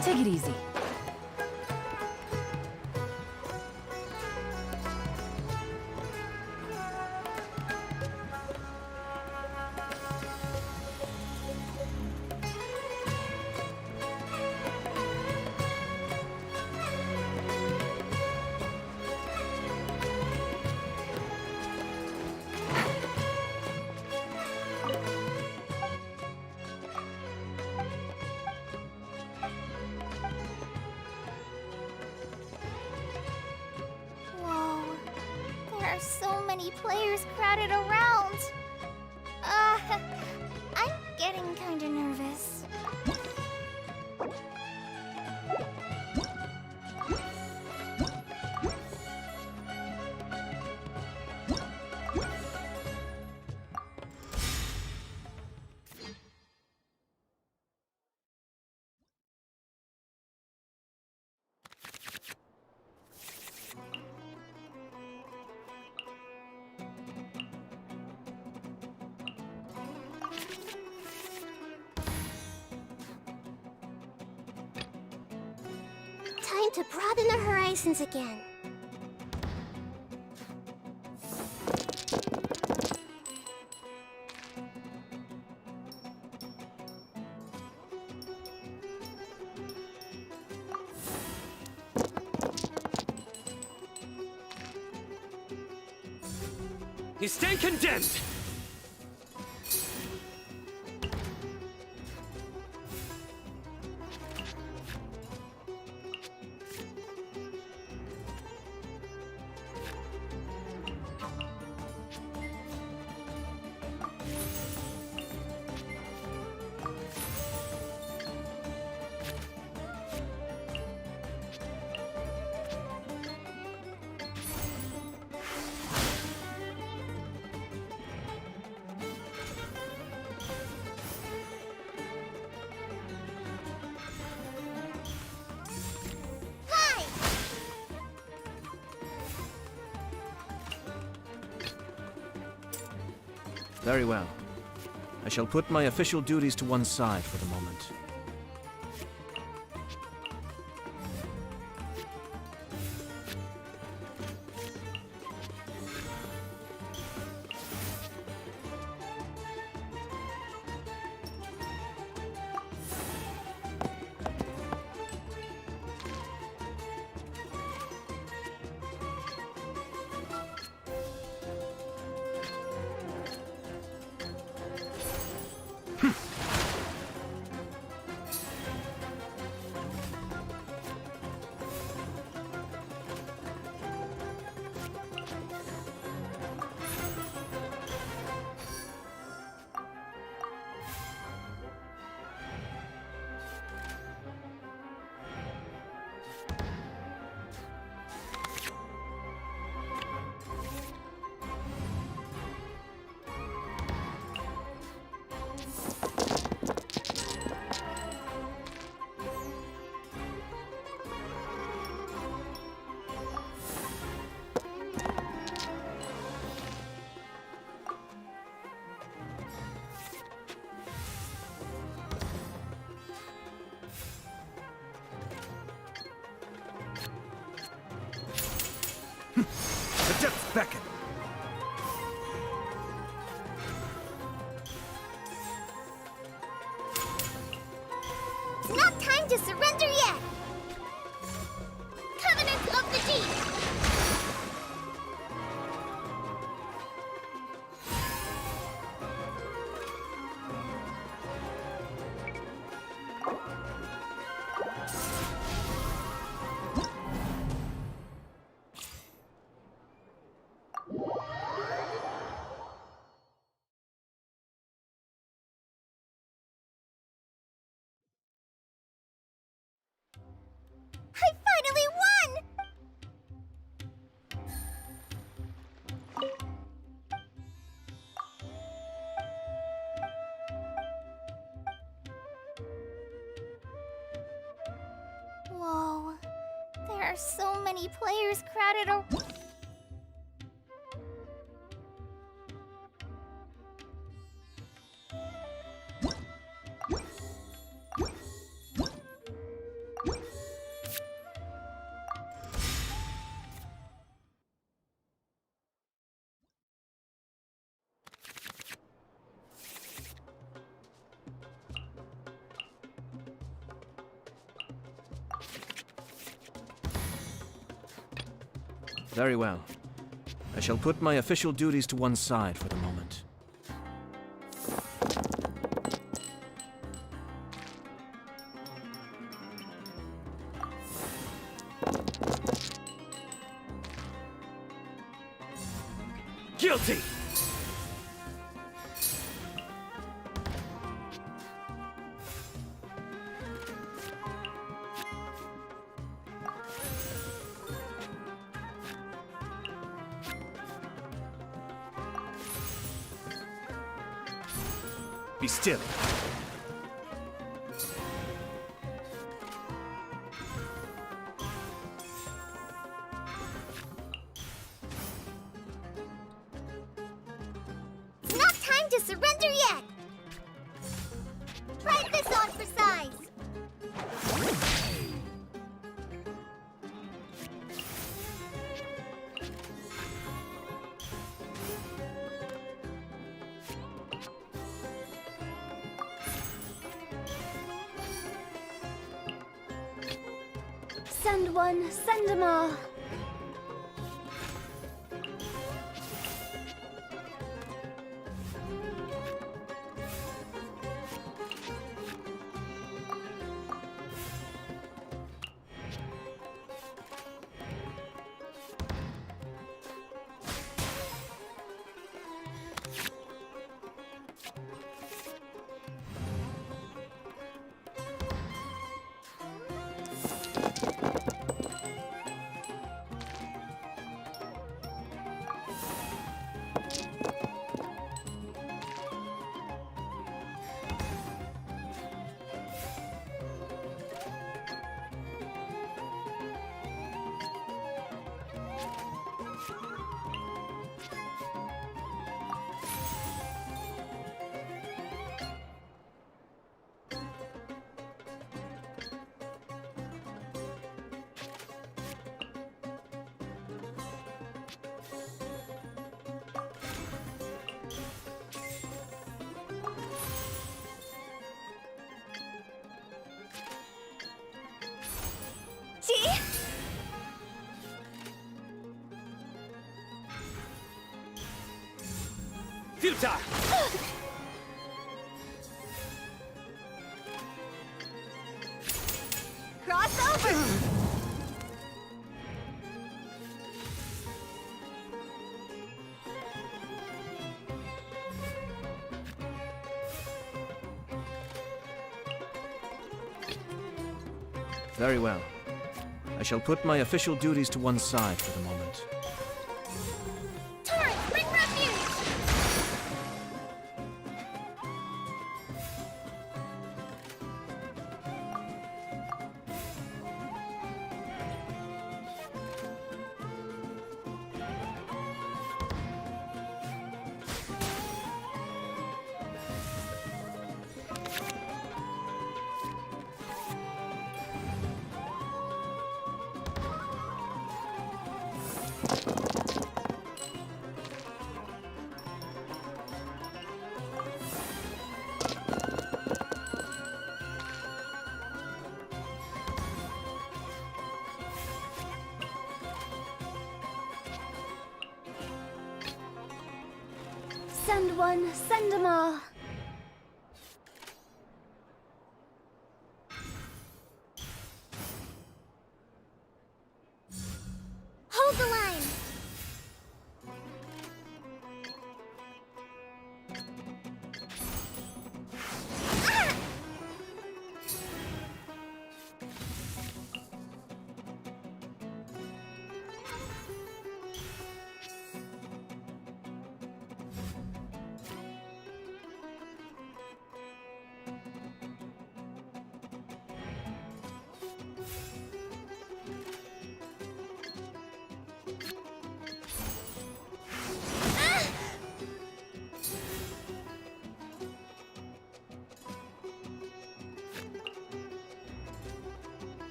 Take it easy. So many players crowded around. I'm getting kinda nervous. Time to broaden the horizons again. You stand condemned! Very well. I shall put my official duties to one side for the moment. The depths beckon. It's not time to surrender yet! Covenant of the Deep! I finally won! Whoa, there are so many players crowded around. Very well. I shall put my official duties to one side for the moment. Guilty! Be still. It's not time to surrender yet! Try this on for size! Send one, send 'em all. futile! Cross over! Very well. I shall put my official duties to one side for the moment. Torrent, bring refuge! Send one, send them all. Hold the line!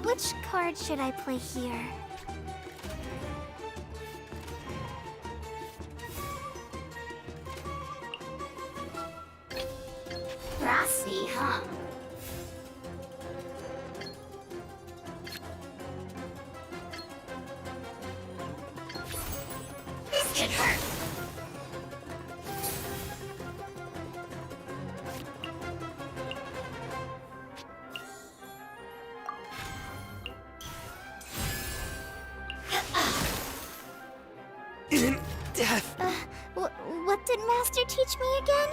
Which card should I play here? Frosty hum. This could hurt. Death! What did Master teach me again?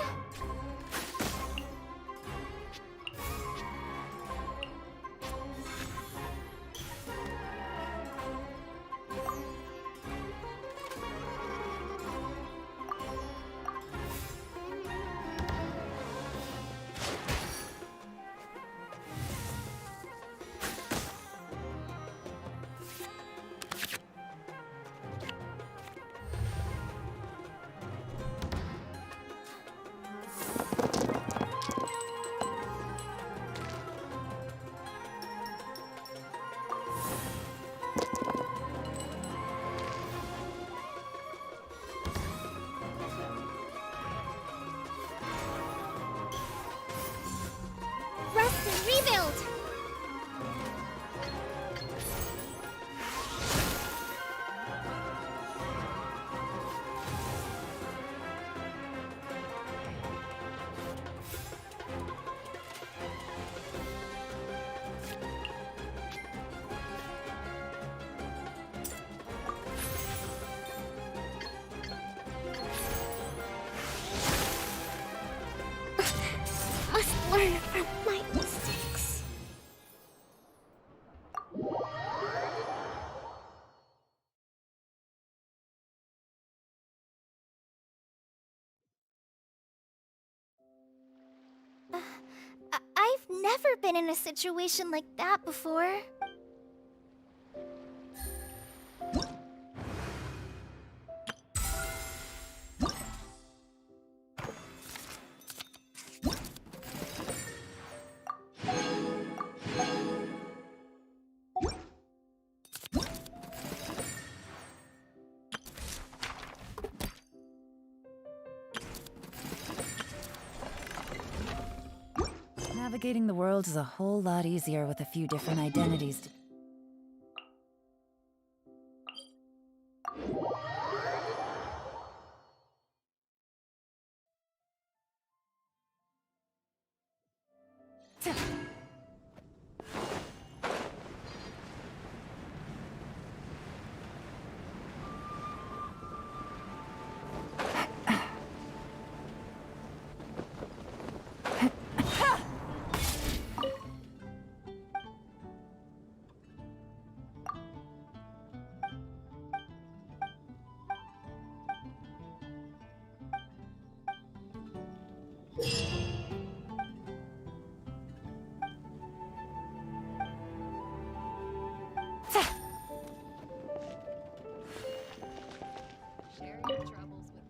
Rest and rebuild! never been in a situation like that before. Navigating the world is a whole lot easier with a few different identities. Share your troubles with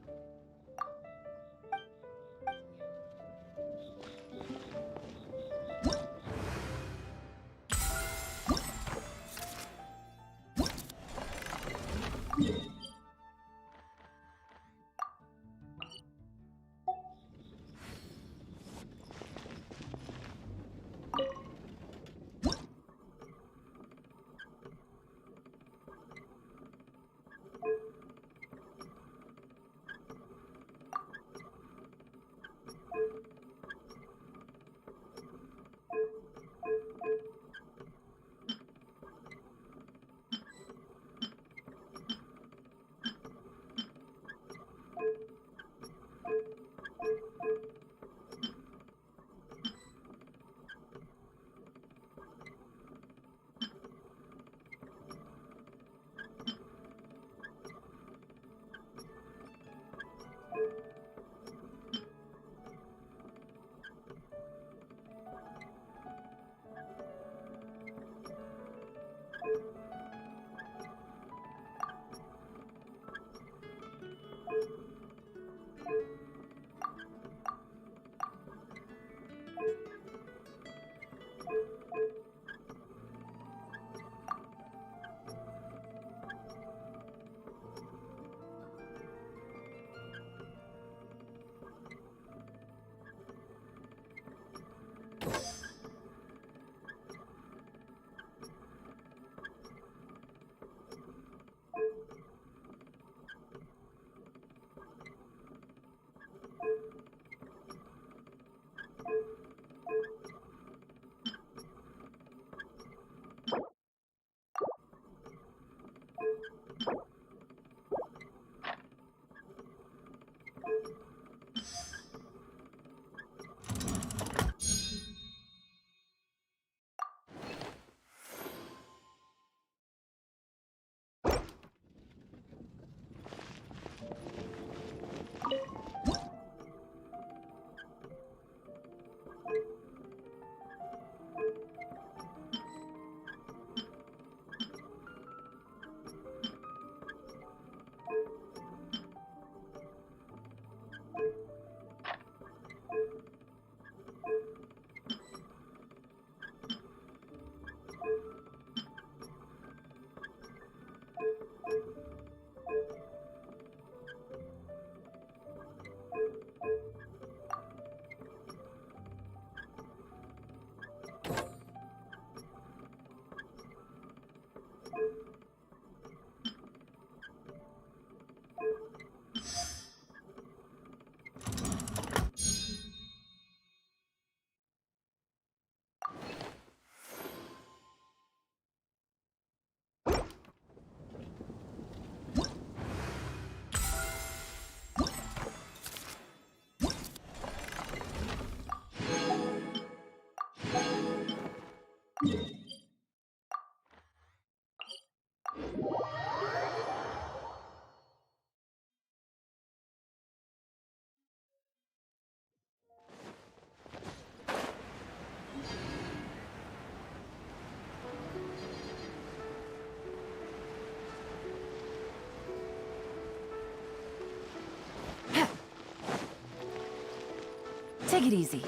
Take it easy.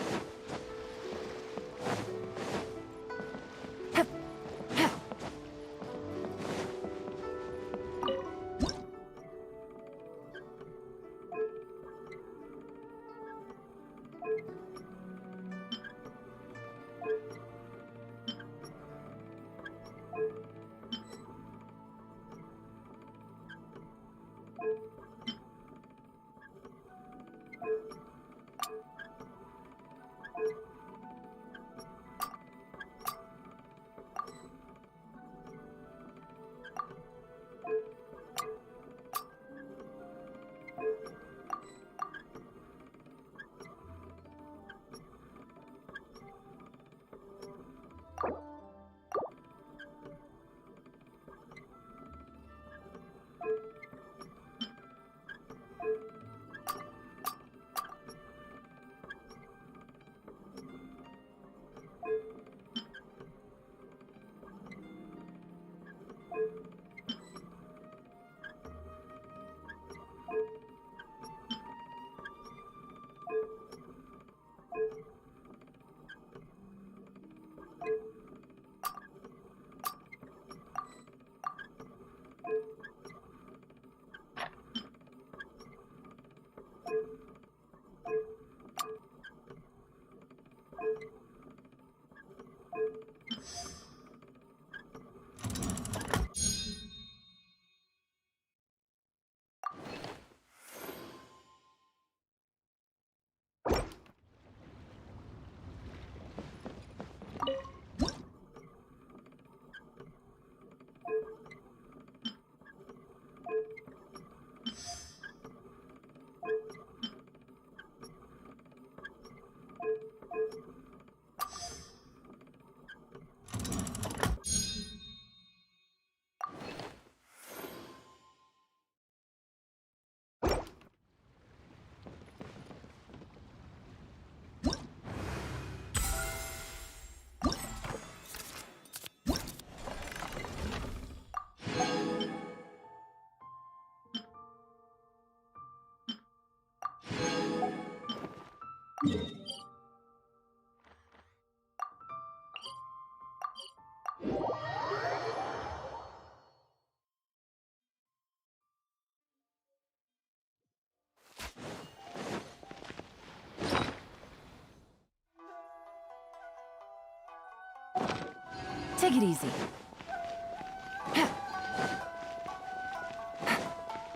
Take it easy.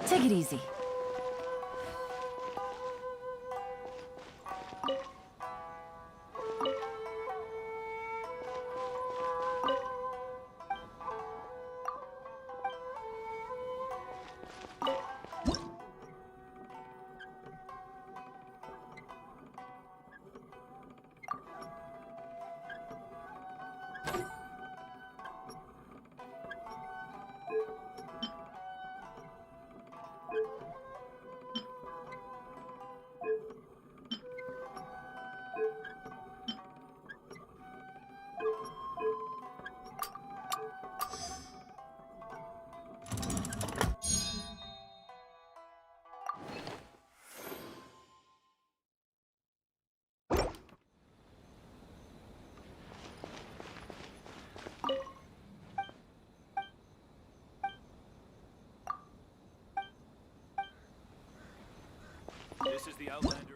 Take it easy. This is the Outlander.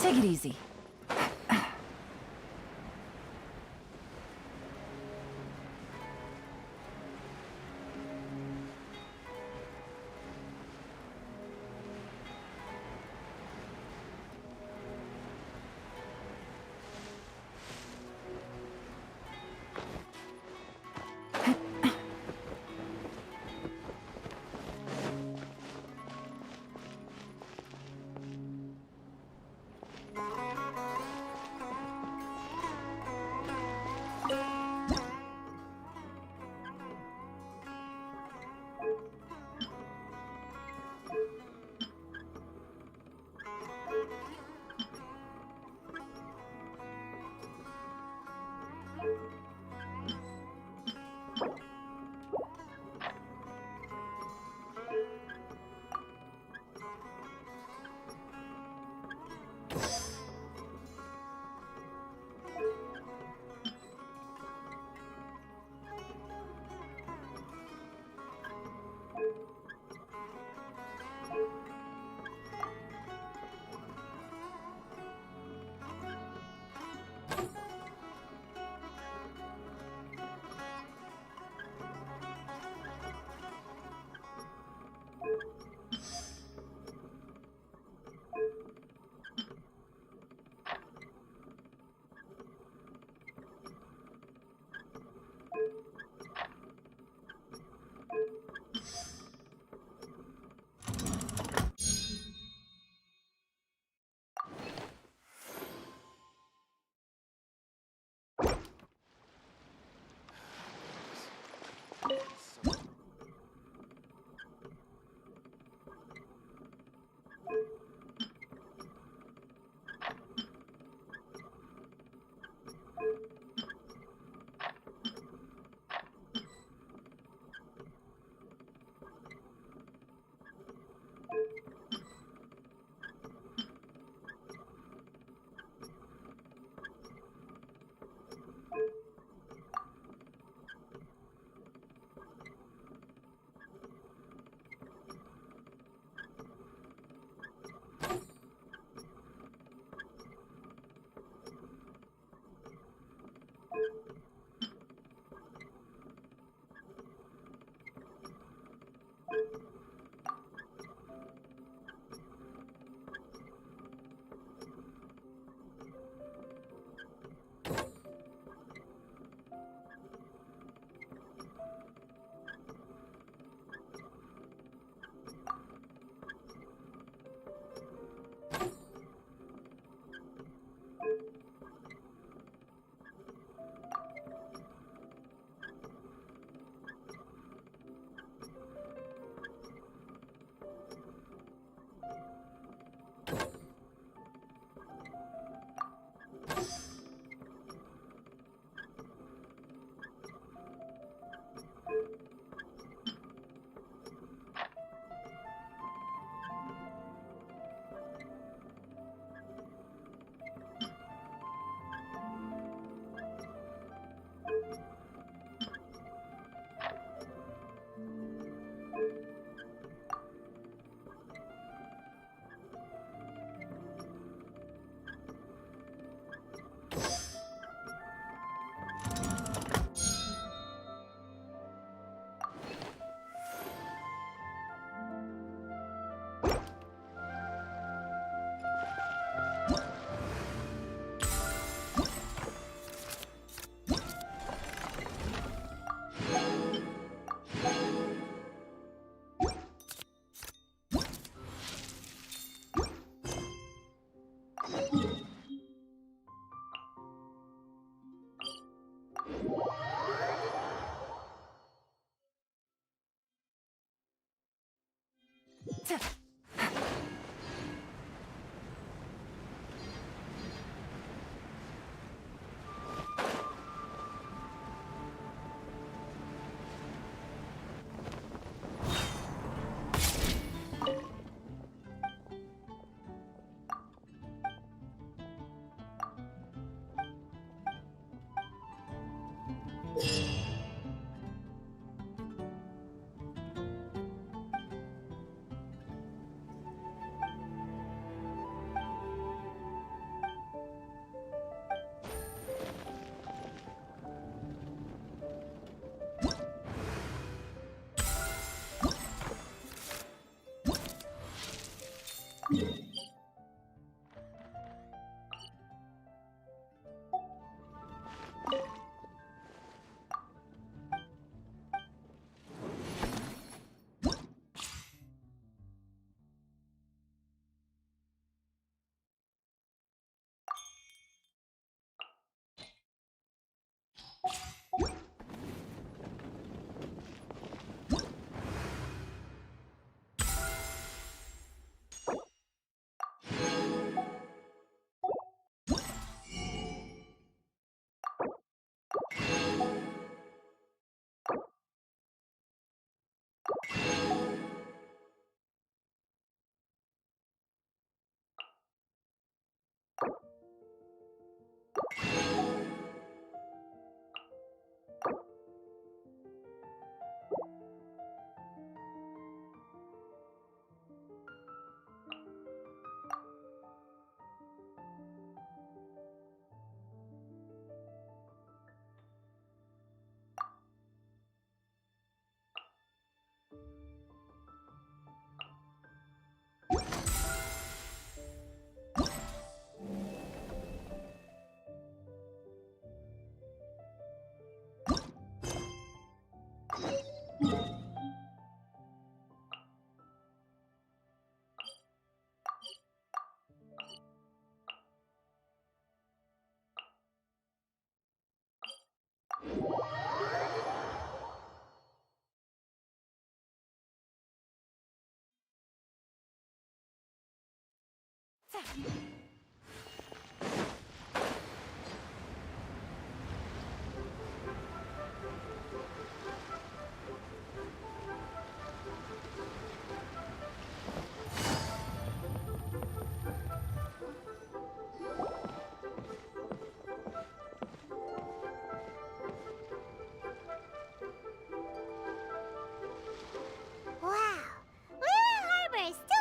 Take it easy.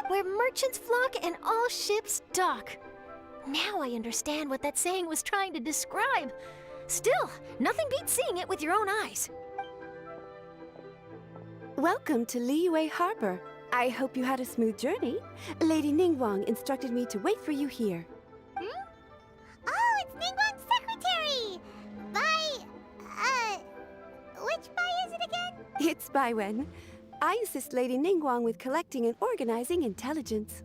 Where merchants flock and all ships dock. Now I understand what that saying was trying to describe. Still, nothing beats seeing it with your own eyes. Welcome to Liyue Harbor. I hope you had a smooth journey. Lady Ningguang instructed me to wait for you here. Hmm? Oh, it's Ningguang's secretary! Which Bai is it again? It's Baiwen. I assist Lady Ningguang with collecting and organizing intelligence.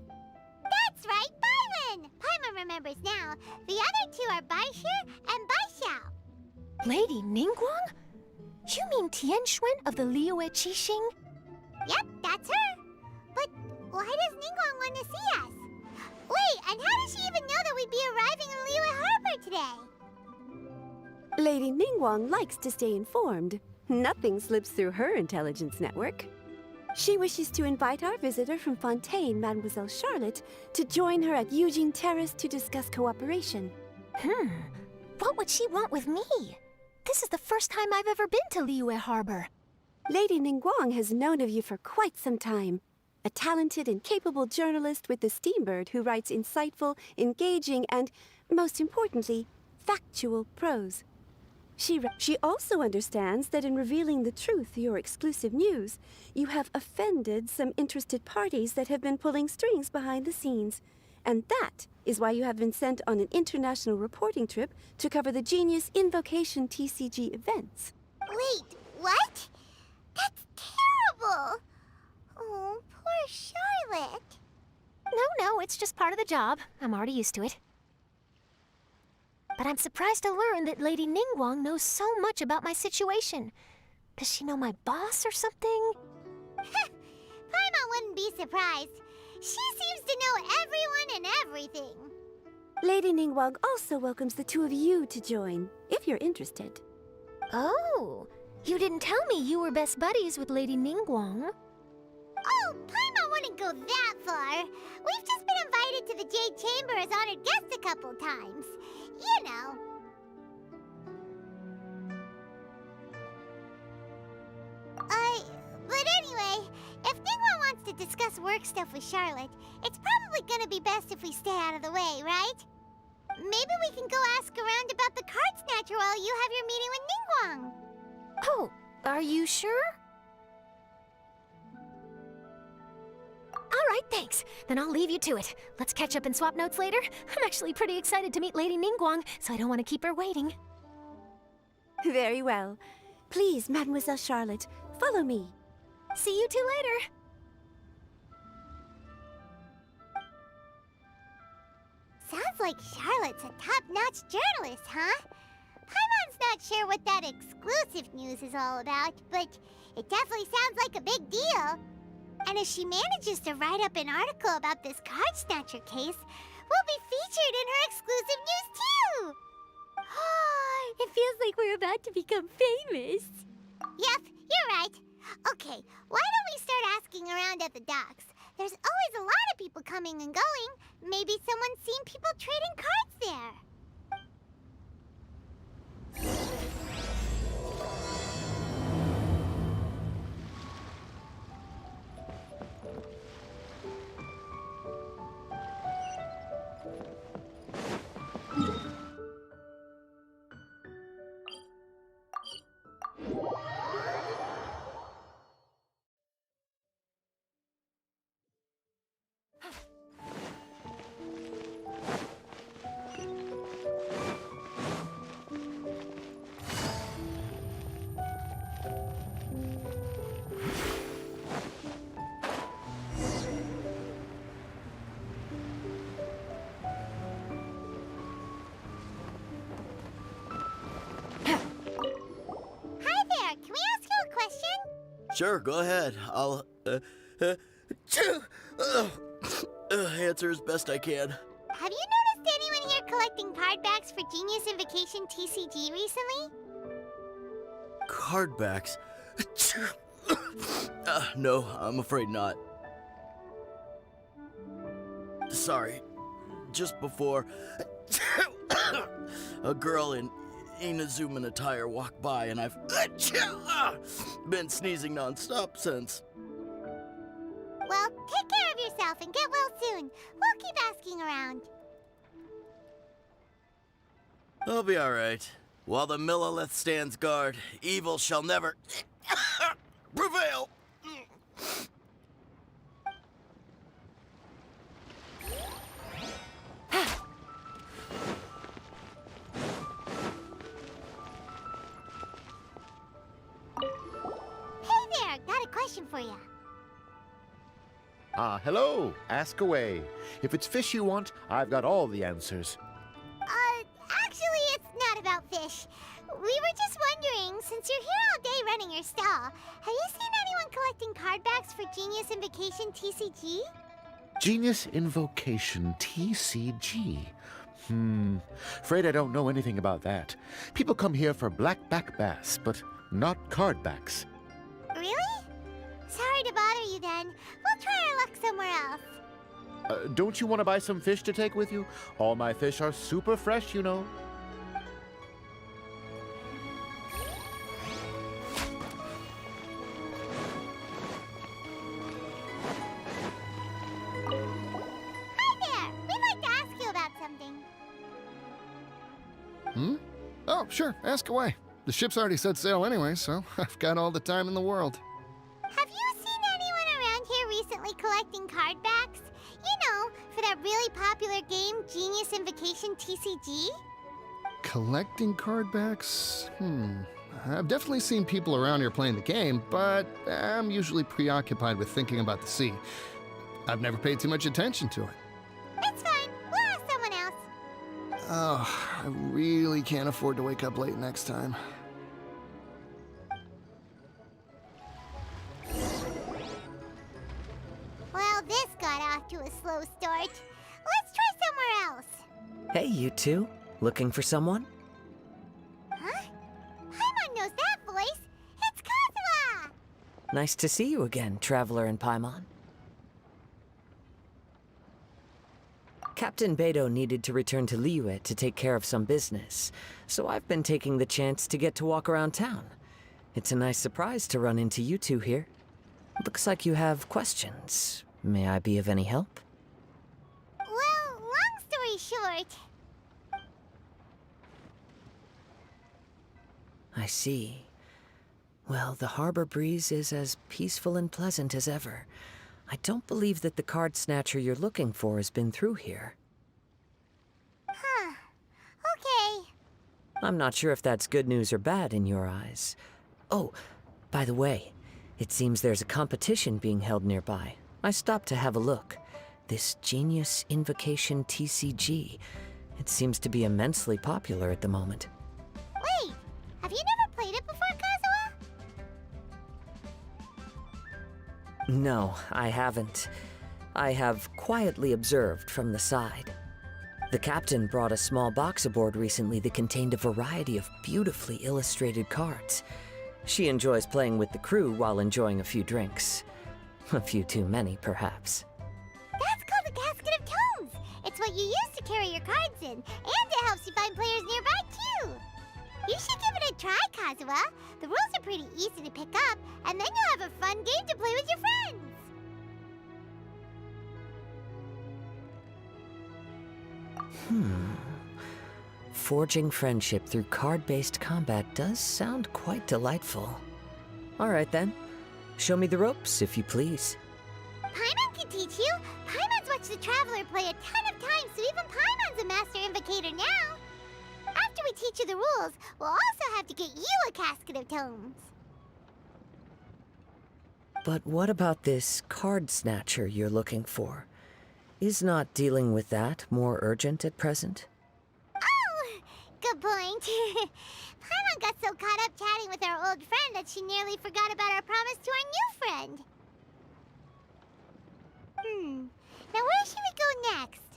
That's right, Baiwen! Paimon remembers now. The other two are Baishir and Baishao. Lady Ningguang? You mean Tianxuan of the Liyue Qixing? Yep, that's her. But why does Ningguang want to see us? Wait, and how does she even know that we'd be arriving in Liyue Harbor today? Lady Ningguang likes to stay informed. Nothing slips through her intelligence network. She wishes to invite our visitor from Fontaine, Mademoiselle Charlotte, to join her at Eugene Terrace to discuss cooperation. What would she want with me? This is the first time I've ever been to Liyue Harbor. Lady Ningguang has known of you for quite some time. A talented and capable journalist with the Steambird who writes insightful, engaging, and, most importantly, factual prose. She also understands that in revealing the truth, your exclusive news, you have offended some interested parties that have been pulling strings behind the scenes. And that is why you have been sent on an international reporting trip to cover the Genius Invocation TCG events. Wait, what? That's terrible! Oh, poor Charlotte. No, it's just part of the job. I'm already used to it. But I'm surprised to learn that Lady Ningguang knows so much about my situation. Does she know my boss or something? Paimon wouldn't be surprised. She seems to know everyone and everything. Lady Ningguang also welcomes the two of you to join, if you're interested. Oh, you didn't tell me you were best buddies with Lady Ningguang. Oh, Paimon wouldn't go that far. We've just been invited to the Jade Chamber as honored guests a couple times. You know. But anyway, if Ningguang wants to discuss work stuff with Charlotte, it's probably gonna be best if we stay out of the way, right? Maybe we can go ask around about the card snatcher while you have your meeting with Ningguang. Oh, are you sure? All right, thanks. Then I'll leave you to it. Let's catch up and swap notes later. I'm actually pretty excited to meet Lady Ningguang, so I don't want to keep her waiting. Very well. Please, Mademoiselle Charlotte, follow me. See you two later. Sounds like Charlotte's a top-notch journalist, huh? Paimon's not sure what that exclusive news is all about, but it definitely sounds like a big deal. And if she manages to write up an article about this card snatcher case, we'll be featured in her exclusive news too! It feels like we're about to become famous. Yep, you're right. Okay, why don't we start asking around at the docks? There's always a lot of people coming and going. Maybe someone's seen people trading cards there. Sure, go ahead. I'll, answer as best I can. Have you noticed anyone here collecting card backs for Genius Invocation TCG recently? Card backs? No, I'm afraid not. Sorry. Just before, a girl in Inazuman attire walked by, and I've been sneezing non-stop since. Well, take care of yourself and get well soon. We'll keep asking around. I'll be alright. While the Millilith stands guard, evil shall never prevail. For you. Hello. Ask away. If it's fish you want, I've got all the answers. Actually, it's not about fish. We were just wondering, since you're here all day running your stall, have you seen anyone collecting card backs for Genius Invocation TCG? Genius Invocation TCG? Afraid I don't know anything about that. People come here for blackback bass, but not card backs. Really? Sorry to bother you then. We'll try our luck somewhere else. Don't you want to buy some fish to take with you? All my fish are super fresh, you know. Hi there! We'd like to ask you about something. Oh, sure. Ask away. The ship's already set sail anyway, so I've got all the time in the world. Have you seen anyone around here recently collecting card backs? You know, for that really popular game, Genius Invocation TCG? Collecting card backs? I've definitely seen people around here playing the game, but I'm usually preoccupied with thinking about the sea. I've never paid too much attention to it. It's fine. We'll ask someone else. Oh, I really can't afford to wake up late next time. off to a slow start. Let's try somewhere else. Hey, you two. Looking for someone? Huh? Paimon knows that voice. It's Kazuha! Nice to see you again, Traveler and Paimon. Captain Beidou needed to return to Liyue to take care of some business, so I've been taking the chance to get to walk around town. It's a nice surprise to run into you two here. Looks like you have questions. May I be of any help? Well, long story short... I see. Well, the harbor breeze is as peaceful and pleasant as ever. I don't believe that the card snatcher you're looking for has been through here. Huh. Okay. I'm not sure if that's good news or bad in your eyes. Oh, by the way, it seems there's a competition being held nearby. I stopped to have a look. This Genius Invocation TCG. It seems to be immensely popular at the moment. Wait, have you never played it before, Kazuha? No, I haven't. I have quietly observed from the side. The captain brought a small box aboard recently that contained a variety of beautifully illustrated cards. She enjoys playing with the crew while enjoying a few drinks. A few too many, perhaps. That's called the Casket of Tomes. It's what you use to carry your cards in, and it helps you find players nearby, too. You should give it a try, Kazuha. The rules are pretty easy to pick up, and then you'll have a fun game to play with your friends. Forging friendship through card-based combat does sound quite delightful. All right, then. Show me the ropes, if you please. Paimon can teach you. Paimon's watched the Traveler play a ton of times, so even Paimon's a master invocator now. After we teach you the rules, we'll also have to get you a Casket of Tomes. But what about this card snatcher you're looking for? Is not dealing with that more urgent at present? Oh, good point. Paimon got so caught up chatting with our old friend that she nearly forgot about our promise to our new friend. Now where should we go next?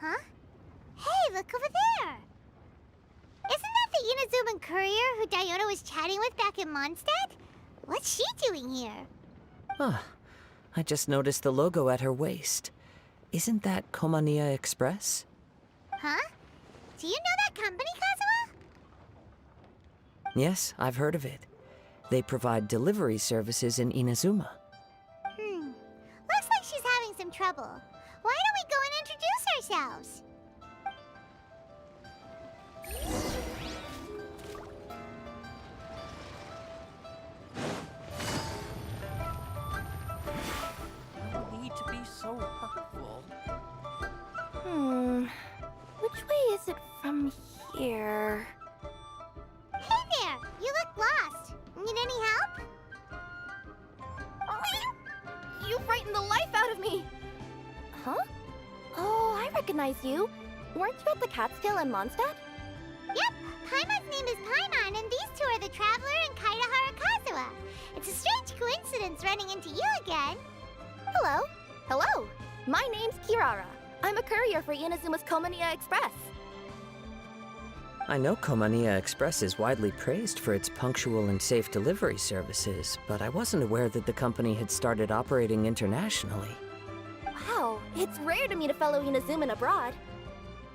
Huh? Hey, look over there! Isn't that the Inazuman courier who Diona was chatting with back in Mondstadt? What's she doing here? Huh. I just noticed the logo at her waist. Isn't that Komania Express? Huh? Do you know that company, Kazuha? Yes, I've heard of it. They provide delivery services in Inazuma. Looks like she's having some trouble. Why don't we go and introduce ourselves? Need to be so hurtful. Which way is it from here? Hey there! You look lost. Need any help? You frightened the life out of me! Huh? Oh, I recognize you. Weren't you at the Cat's Tail in Mondstadt? Yep, Paimon's name is Paimon, and these two are the Traveler and Kaitahara Kazuha. It's a strange coincidence running into you again. Hello. Hello. My name's Kirara. I'm a courier for Inazuma's Komania Express. I know Komania Express is widely praised for its punctual and safe delivery services, but I wasn't aware that the company had started operating internationally. Wow, it's rare to meet a fellow Inazuman abroad.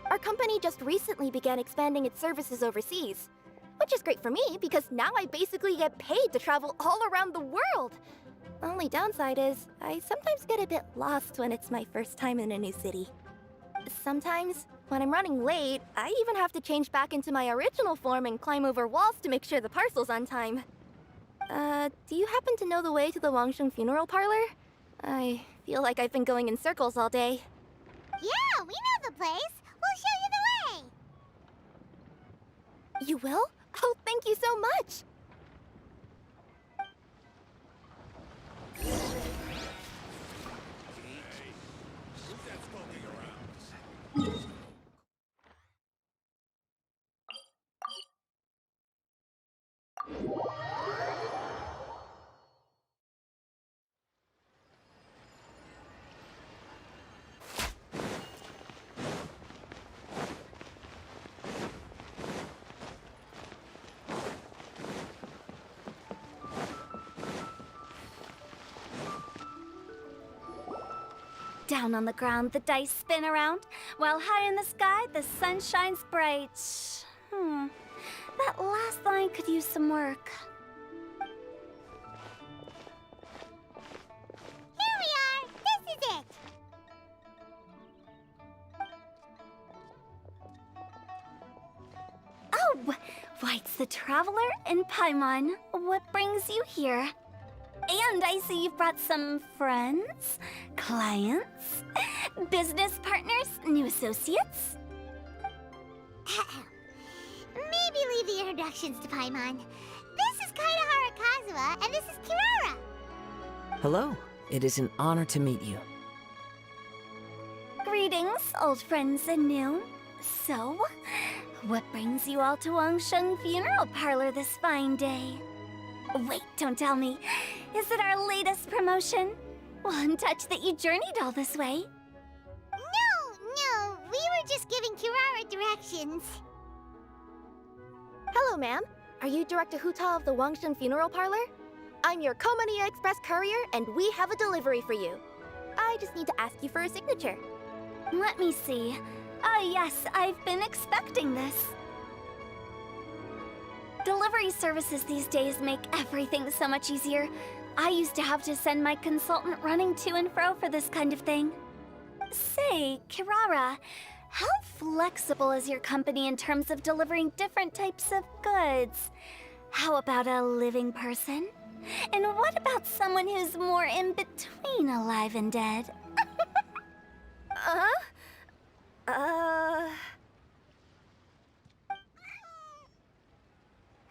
Our company just recently began expanding its services overseas, which is great for me because now I basically get paid to travel all around the world. Only downside is, I sometimes get a bit lost when it's my first time in a new city. Sometimes, when I'm running late, I even have to change back into my original form and climb over walls to make sure the parcel's on time. Do you happen to know the way to the Wangsheng funeral parlor? I feel like I've been going in circles all day. Yeah, we know the place. We'll show you the way. You will? Oh, thank you so much! Down on the ground, the dice spin around, while high in the sky, the sun shines bright. That last line could use some work. Here we are! This is it! Oh, why, it's the Traveler and Paimon. What brings you here? And I see you've brought some friends, clients, business partners, new associates. Maybe leave the introductions to Paimon. This is Kaedahara Kazuha, and this is Kirara. Hello. It is an honor to meet you. Greetings, old friends and new. So, what brings you all to Wangsheng Funeral Parlor this fine day? Wait, don't tell me. Is it our latest promotion? One touch that you journeyed all this way? No, we were just giving Kirara directions. Hello, ma'am. Are you Director Huta of the Wangshen Funeral Parlor? I'm your Komania Express courier, and we have a delivery for you. I just need to ask you for a signature. Let me see. Ah, yes, I've been expecting this. Delivery services these days make everything so much easier. I used to have to send my consultant running to and fro for this kind of thing. Say, Kirara, how flexible is your company in terms of delivering different types of goods? How about a living person? And what about someone who's more in between alive and dead?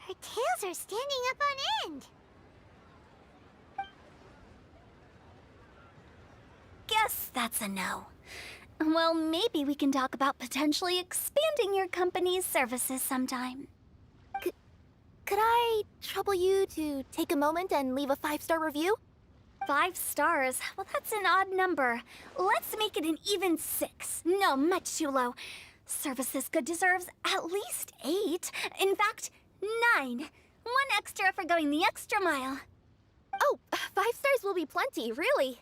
Her tails are standing up on end. Guess that's a no. Well, maybe we can talk about potentially expanding your company's services sometime. Could I trouble you to take a moment and leave a 5-star review? 5 stars? Well, that's an odd number. Let's make it an even 6. No, much too low. Service this good deserves at least 8. In fact, 9. 1 extra for going the extra mile. Oh, 5 stars will be plenty, really.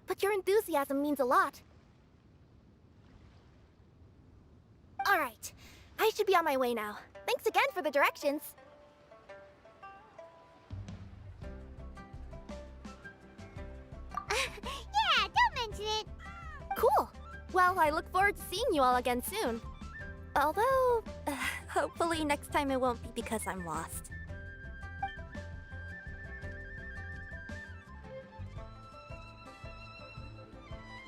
But your enthusiasm means a lot. All right, I should be on my way now. Thanks again for the directions. Yeah, don't mention it. Cool. Well, I look forward to seeing you all again soon. Although, hopefully next time it won't be because I'm lost.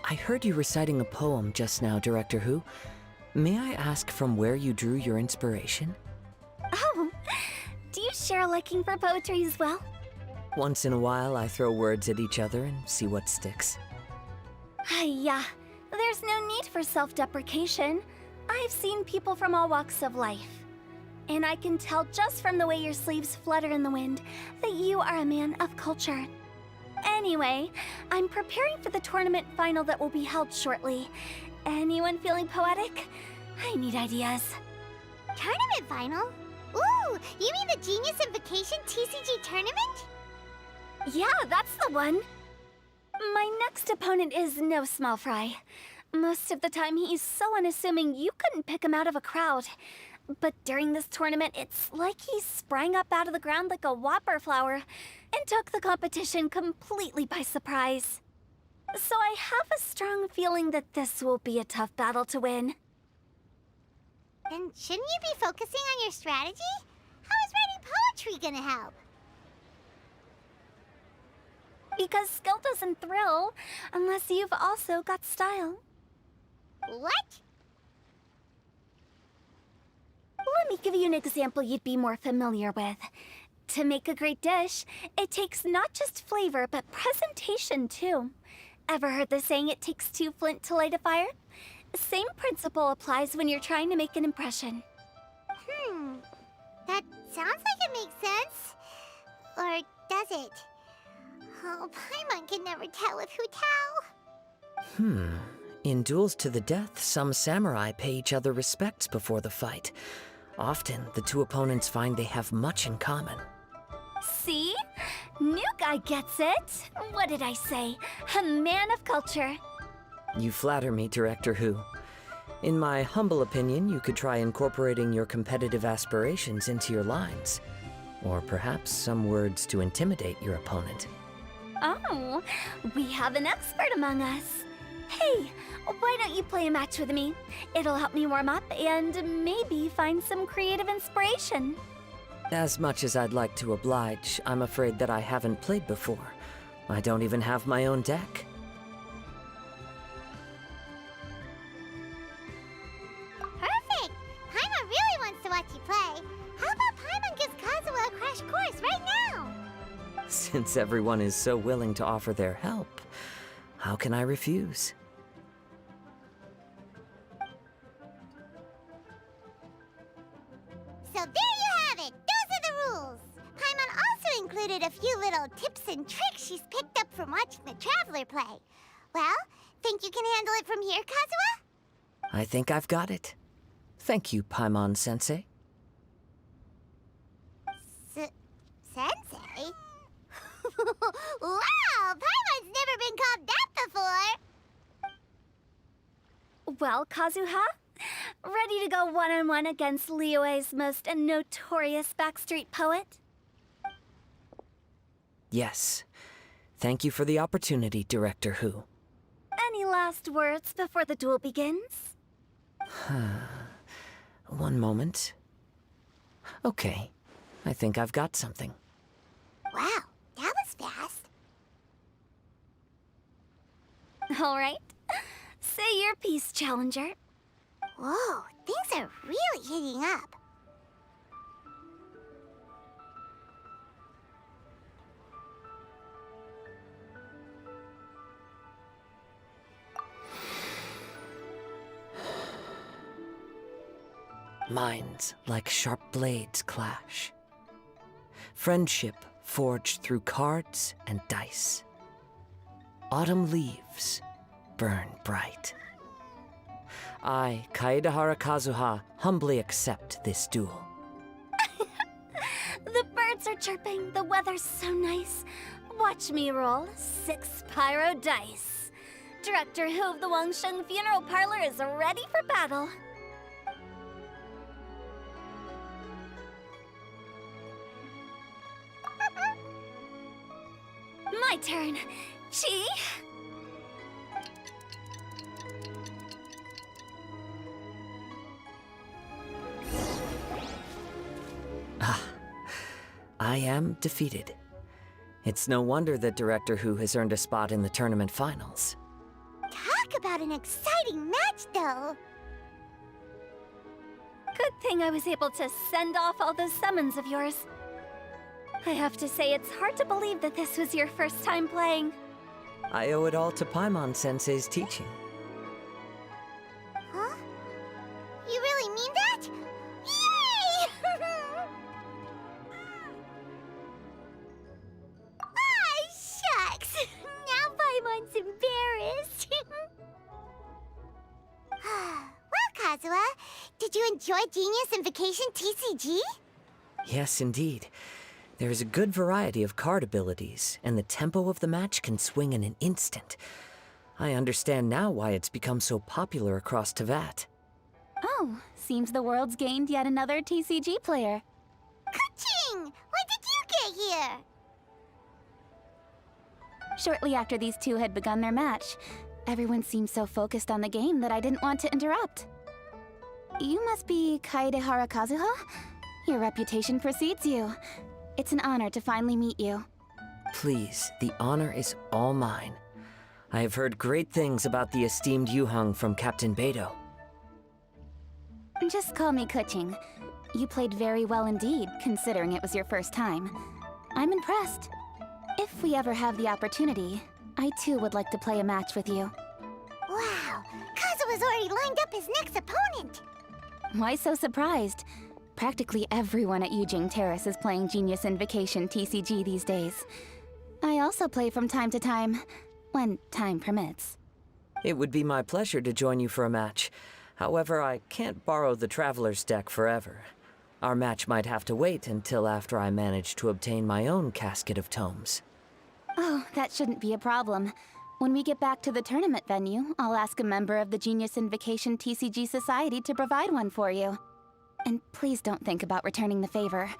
I heard you reciting a poem just now, Director Who. May I ask from where you drew your inspiration? Oh, do you share a liking for poetry as well? Once in a while, I throw words at each other and see what sticks. Yeah, there's no need for self-deprecation. I've seen people from all walks of life. And I can tell just from the way your sleeves flutter in the wind that you are a man of culture. Anyway, I'm preparing for the tournament final that will be held shortly. Anyone feeling poetic? I need ideas. Tournament final? Ooh, you mean the Genius Invocation TCG tournament? Yeah, that's the one. My next opponent is no small fry. Most of the time he's so unassuming you couldn't pick him out of a crowd. But during this tournament, it's like he sprang up out of the ground like a whopper flower and took the competition completely by surprise. So I have a strong feeling that this will be a tough battle to win. Then shouldn't you be focusing on your strategy? How is writing poetry gonna help? Because skill doesn't thrill unless you've also got style. What? Let me give you an example you'd be more familiar with. To make a great dish, it takes not just flavor, but presentation too. Ever heard the saying, it takes 2 flint to light a fire? Same principle applies when you're trying to make an impression. That sounds like it makes sense. Or does it? Oh, Paimon can never tell with Hutao. In duels to the death, some samurai pay each other respects before the fight. Often, the 2 opponents find they have much in common. See? New guy gets it. What did I say? A man of culture. You flatter me, Director Who. In my humble opinion, you could try incorporating your competitive aspirations into your lines. Or perhaps some words to intimidate your opponent. Oh, we have an expert among us. Hey, why don't you play a match with me? It'll help me warm up and maybe find some creative inspiration. As much as I'd like to oblige, I'm afraid that I haven't played before. I don't even have my own deck. Perfect! Paimon really wants to watch you play. How about Paimon gives Kazuha a crash course right now? Since everyone is so willing to offer their help, how can I refuse? So there you have it! Those are the rules! Paimon also included a few little tips and tricks she's picked up from watching the Traveler play. Well, think you can handle it from here, Kazuha? I think I've got it. Thank you, Paimon-sensei. Sensei? Wow! Paimon's never been called that before! Well, Kazuha? Ready to go one-on-one against Liyue's most notorious backstreet poet? Yes. Thank you for the opportunity, Director Who. Any last words before the duel begins? One moment. Okay. I think I've got something. Wow, that was fast. All right. Say your piece, Challenger. Whoa, things are really heating up. Minds like sharp blades clash. Friendship forged through cards and dice. Autumn leaves burn bright. I, Kaedehara Kazuha, humbly accept this duel. The birds are chirping, the weather's so nice. Watch me roll 6 pyro dice. Director Who of the Wangsheng Funeral Parlor is ready for battle. My turn. Chi? I am defeated. It's no wonder that Director Who has earned a spot in the tournament finals. Talk about an exciting match, though. Good thing I was able to send off all those summons of yours. I have to say, it's hard to believe that this was your first time playing. I owe it all to Paimon-sensei's teaching. Huh? You really mean that? Yay! Ah, shucks! Now Paimon's embarrassed. Well, Kazuha, did you enjoy Genius Invocation TCG? Yes, indeed. There is a good variety of card abilities, and the tempo of the match can swing in an instant. I understand now why it's become so popular across Teyvat. Oh, seems the world's gained yet another TCG player. Ka-ching! When did you get here? Shortly after these two had begun their match, everyone seemed so focused on the game that I didn't want to interrupt. You must be Kaedehara Kazuha? Your reputation precedes you. It's an honor to finally meet you. Please, the honor is all mine. I have heard great things about the esteemed Yuheng from Captain Beidou. Just call me Kuching. You played very well indeed, considering it was your first time. I'm impressed. If we ever have the opportunity, I too would like to play a match with you. Wow, Kazuha's already lined up his next opponent. Why so surprised? Practically everyone at Yujing Terrace is playing Genius Invocation TCG these days. I also play from time to time, when time permits. It would be my pleasure to join you for a match. However, I can't borrow the Traveler's deck forever. Our match might have to wait until after I manage to obtain my own casket of tomes. Oh, that shouldn't be a problem. When we get back to the tournament venue, I'll ask a member of the Genius Invocation TCG Society to provide one for you. And please don't think about returning the favor.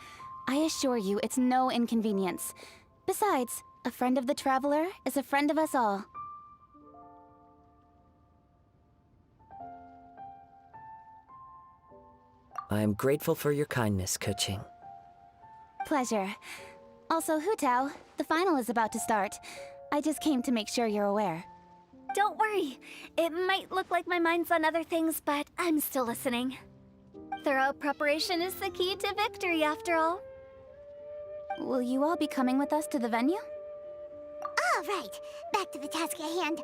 I assure you it's no inconvenience. Besides, a friend of the Traveler is a friend of us all. I am grateful for your kindness, Keqing. Pleasure. Also, Hu Tao, the final is about to start. I just came to make sure you're aware. Don't worry. It might look like my mind's on other things, but I'm still listening. Thorough preparation is the key to victory, after all. Will you all be coming with us to the venue? All right, back to the task at hand.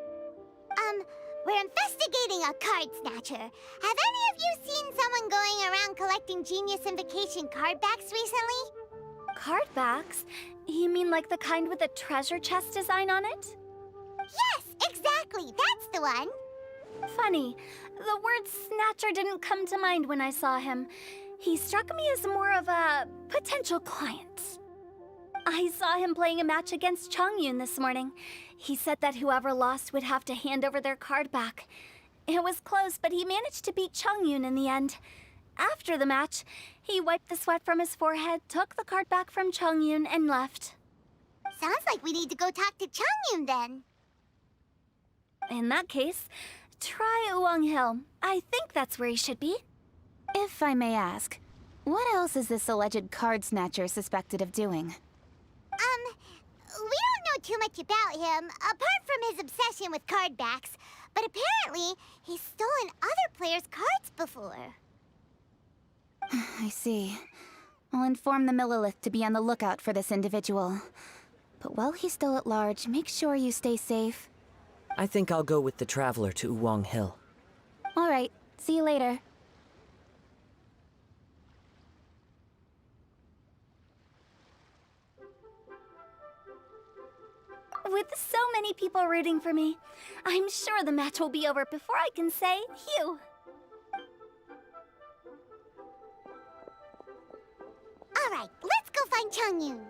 We're investigating a card snatcher. Have any of you seen someone going around collecting Genius Invocation card backs recently? Card backs? You mean like the kind with the treasure chest design on it? Yes, exactly, that's the one. Funny, the word snatcher didn't come to mind when I saw him. He struck me as more of a potential client. I saw him playing a match against Chongyun this morning. He said that whoever lost would have to hand over their card back. It was close, but he managed to beat Chongyun in the end. After the match, he wiped the sweat from his forehead, took the card back from Chongyun, and left. Sounds like we need to go talk to Chongyun then. In that case, try Uwang Hill. I think that's where he should be. If I may ask, what else is this alleged card snatcher suspected of doing? We don't know too much about him, apart from his obsession with card backs. But apparently, he's stolen other players' cards before. I see. I'll inform the Millilith to be on the lookout for this individual. But while he's still at large, make sure you stay safe. I think I'll go with the Traveler to Uwang Hill. All right, see you later. With so many people rooting for me, I'm sure the match will be over before I can say phew. All right, let's go find Chongyun.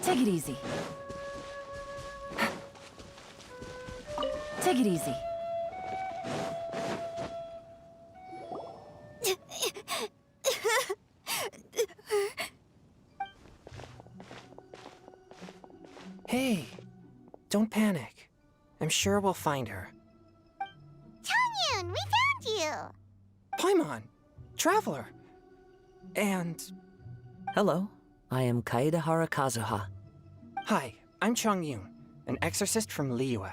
Take it easy. Take it easy. Hey, don't panic. I'm sure we'll find her. Chongyun, we found you! Paimon, Traveler, and... Hello, I am Kaedehara Kazuha. Hi, I'm Chongyun, an exorcist from Liyue.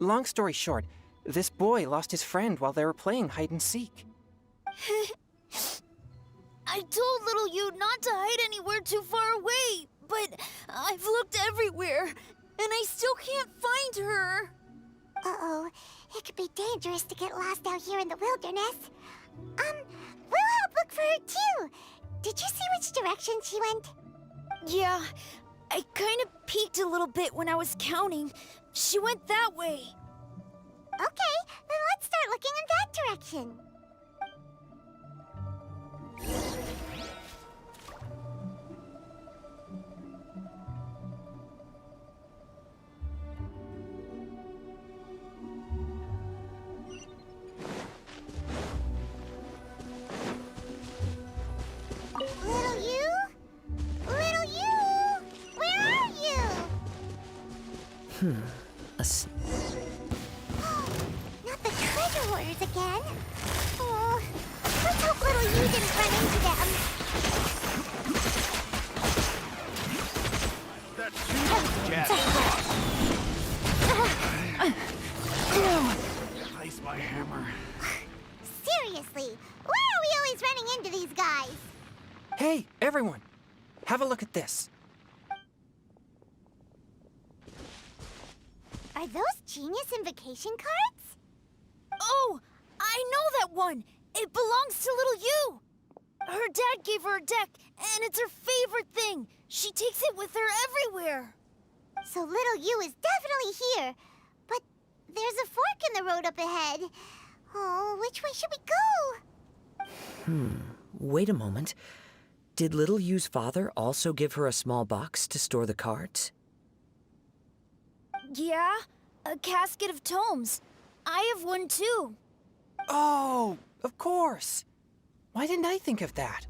Long story short, this boy lost his friend while they were playing hide-and-seek. I told little you not to hide anywhere too far away, but I've looked everywhere, and I still can't find her. Uh-oh, it could be dangerous to get lost out here in the wilderness. We'll help look for her too. Did you see which direction she went? Yeah, I kind of peeked a little bit when I was counting. She went that way. Okay, then let's start looking in that direction. Little you? Little you? Where are you? Not the treasure hoarders again. Oh, let's hope little you didn't run into them. Place my hammer. Seriously, why are we always running into these guys? Hey, everyone! have a look at this. Are those Genius Invocation cards? Oh, I know that one! It belongs to little you! Her dad gave her a deck, and it's her favorite thing. She takes it with her everywhere. So little you is definitely here. But there's a fork in the road up ahead. Oh, which way should we go? Wait a moment. Did little Yu's father also give her a small box to store the cards? Yeah, a casket of tomes. I have one too. Oh, of course. Why didn't I think of that?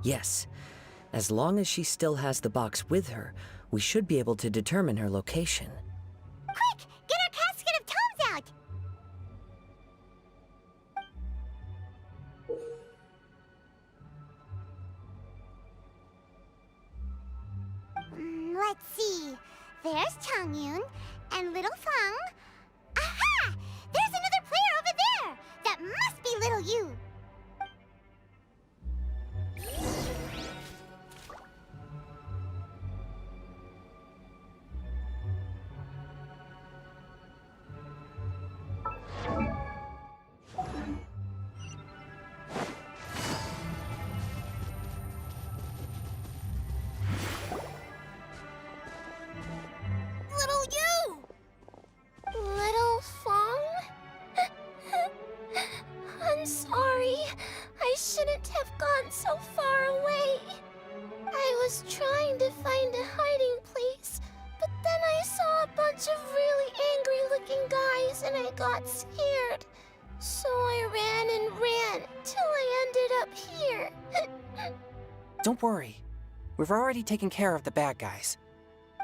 Yes. As long as she still has the box with her, we should be able to determine her location. Quick! Get our casket of tomes out! Let's see. There's Changyun and little Feng. Aha! There's another player over there! That must be little you! Little you! Little Feng? I'm sorry. I shouldn't have gone so far away. I was trying to find a hiding place, but then I saw a bunch of really angry-looking guys and I got scared. So I ran and ran till I ended up here. Don't worry. We've already taken care of the bad guys.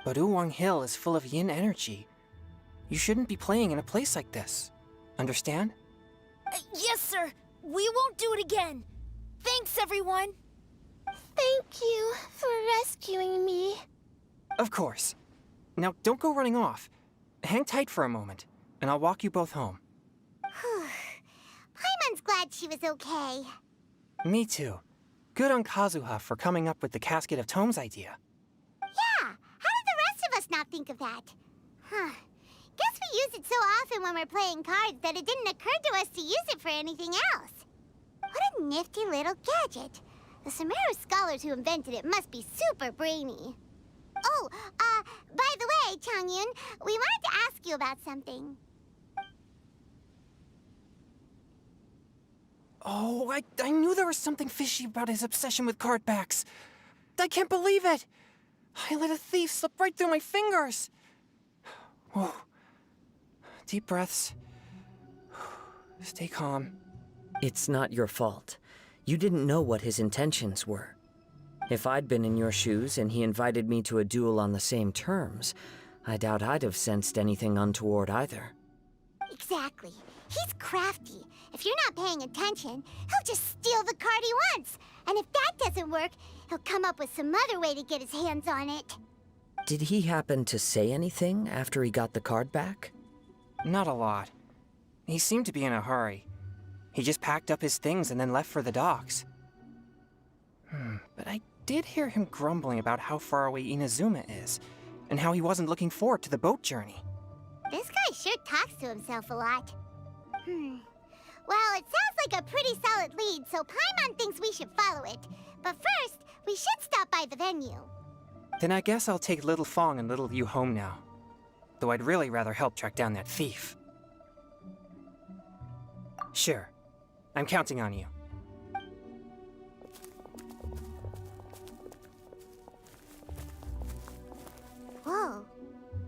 But Uwang Hill is full of yin energy. You shouldn't be playing in a place like this. Understand? Yes, sir. We won't do it again. Thanks, everyone. Thank you for rescuing me. Of course. Now, don't go running off. Hang tight for a moment, and I'll walk you both home. Paimon's glad she was okay. Me too. Good on Kazuha for coming up with the Casket of Tomes idea. Yeah, how did the rest of us not think of that? Huh. Guess we use it so often when we're playing cards that it didn't occur to us to use it for anything else. What a nifty little gadget. The Sumeru scholars who invented it must be super brainy. Oh, by the way, Changyun, we wanted to ask you about something. Oh, I knew there was something fishy about his obsession with card backs. I can't believe it! I let a thief slip right through my fingers! Whoa. Deep breaths. Stay calm. It's not your fault. You didn't know what his intentions were. If I'd been in your shoes and he invited me to a duel on the same terms, I doubt I'd have sensed anything untoward either. Exactly. He's crafty. If you're not paying attention, he'll just steal the card he wants. And if that doesn't work, he'll come up with some other way to get his hands on it. Did he happen to say anything after he got the card back? Not a lot. He seemed to be in a hurry. He just packed up his things and then left for the docks. But I did hear him grumbling about how far away Inazuma is, and how he wasn't looking forward to the boat journey. This guy sure talks to himself a lot. Well, it sounds like a pretty solid lead, so Paimon thinks we should follow it. But first, we should stop by the venue. Then I guess I'll take Little Fong and Little Yu home now. Though I'd really rather help track down that thief. Sure. I'm counting on you. Whoa.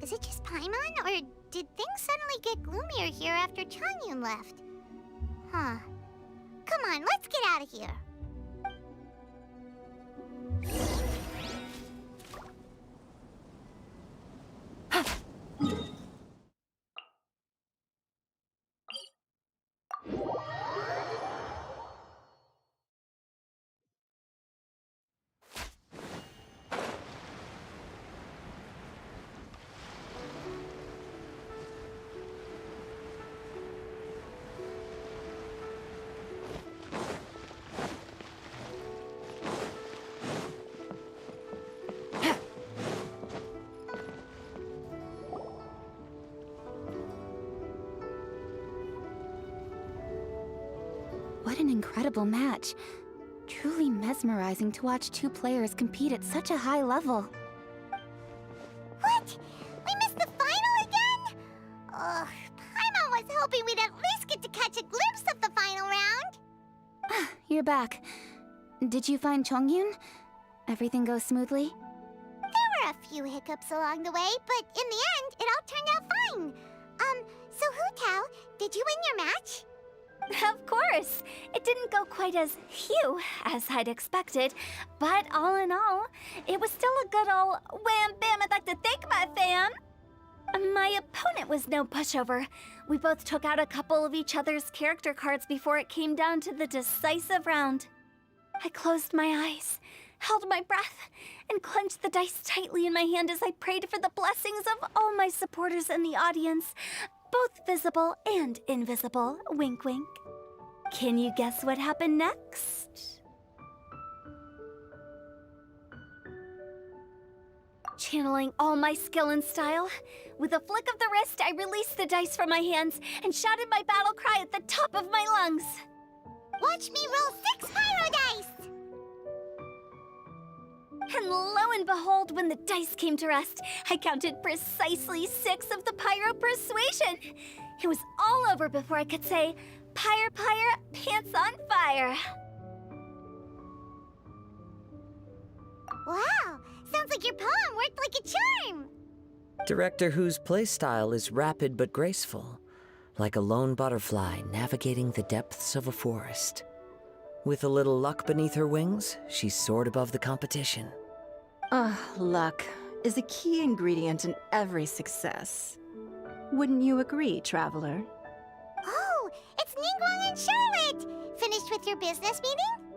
Is it just Paimon, or did things suddenly get gloomier here after Changyun left? Huh. Come on, let's get out of here. What an incredible match. Truly mesmerizing to watch two players compete at such a high level. What? We missed the final again? Ugh, Paimon was hoping we'd at least get to catch a glimpse of the final round. You're back. Did you find Chongyun? Everything go smoothly? There were a few hiccups along the way, but in the end, it all turned out fine. So Hu Tao, did you win your match? Of course! It didn't go quite as phew as I'd expected, but all in all, it was still a good ol' wham bam I'd like to thank my fam! My opponent was no pushover. We both took out a couple of each other's character cards before it came down to the decisive round. I closed my eyes, held my breath, and clenched the dice tightly in my hand as I prayed for the blessings of all my supporters in the audience, both visible and invisible, wink wink. Can you guess what happened next? Channeling all my skill and style, with a flick of the wrist, I released the dice from my hands and shouted my battle cry at the top of my lungs. Watch me roll 6 pyro dice! And lo and behold, when the dice came to rest, I counted precisely 6 of the pyro persuasion. It was all over before I could say, Pyre, pyre, pants on fire. Wow, sounds like your poem worked like a charm. Director Who's playstyle is rapid but graceful, like a lone butterfly navigating the depths of a forest. With a little luck beneath her wings, she soared above the competition. Luck is a key ingredient in every success. Wouldn't you agree, Traveler? Oh, it's Ningguang and Charlotte! Finished with your business meeting?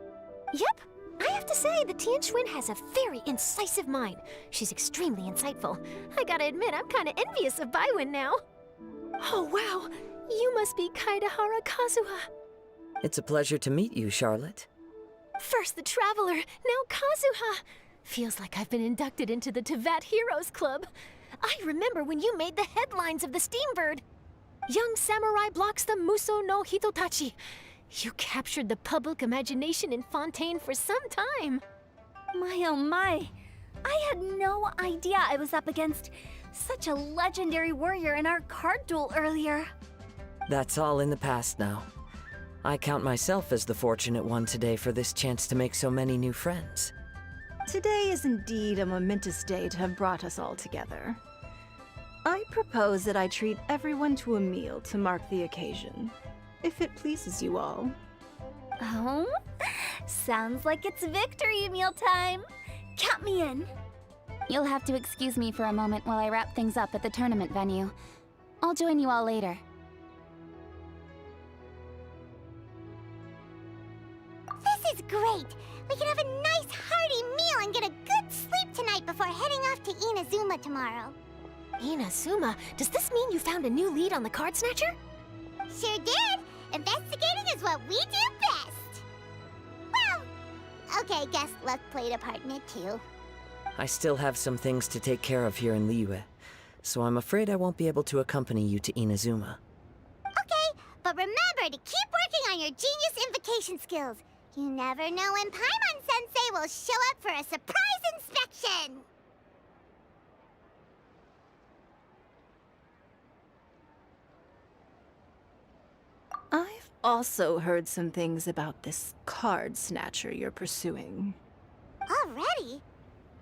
Yep. I have to say, the Tianquan has a very incisive mind. She's extremely insightful. I gotta admit, I'm kinda envious of Baiwen now. Oh, wow. You must be Kaidahara Kazuha. It's a pleasure to meet you, Charlotte. First the Traveler, now Kazuha. Feels like I've been inducted into the Tevat Heroes Club. I remember when you made the headlines of the Steambird. Young samurai blocks the Muso no Hitotachi. You captured the public imagination in Fontaine for some time. My oh my. I had no idea I was up against such a legendary warrior in our card duel earlier. That's all in the past now. I count myself as the fortunate one today for this chance to make so many new friends. Today is indeed a momentous day to have brought us all together. I propose that I treat everyone to a meal to mark the occasion, if it pleases you all. Oh? Sounds like it's victory meal time. Count me in. You'll have to excuse me for a moment while I wrap things up at the tournament venue. I'll join you all later. This is great! We can have a nice hearty meal and get a good sleep tonight before heading off to Inazuma tomorrow. Inazuma? Does this mean you found a new lead on the Card Snatcher? Sure did! Investigating is what we do best! Well, okay, guess luck played a part in it too. I still have some things to take care of here in Liyue, so I'm afraid I won't be able to accompany you to Inazuma. Okay, but remember to keep working on your genius invocation skills. You never know when Paimon-sensei will show up for a surprise inspection! I've also heard some things about this card snatcher you're pursuing. Already?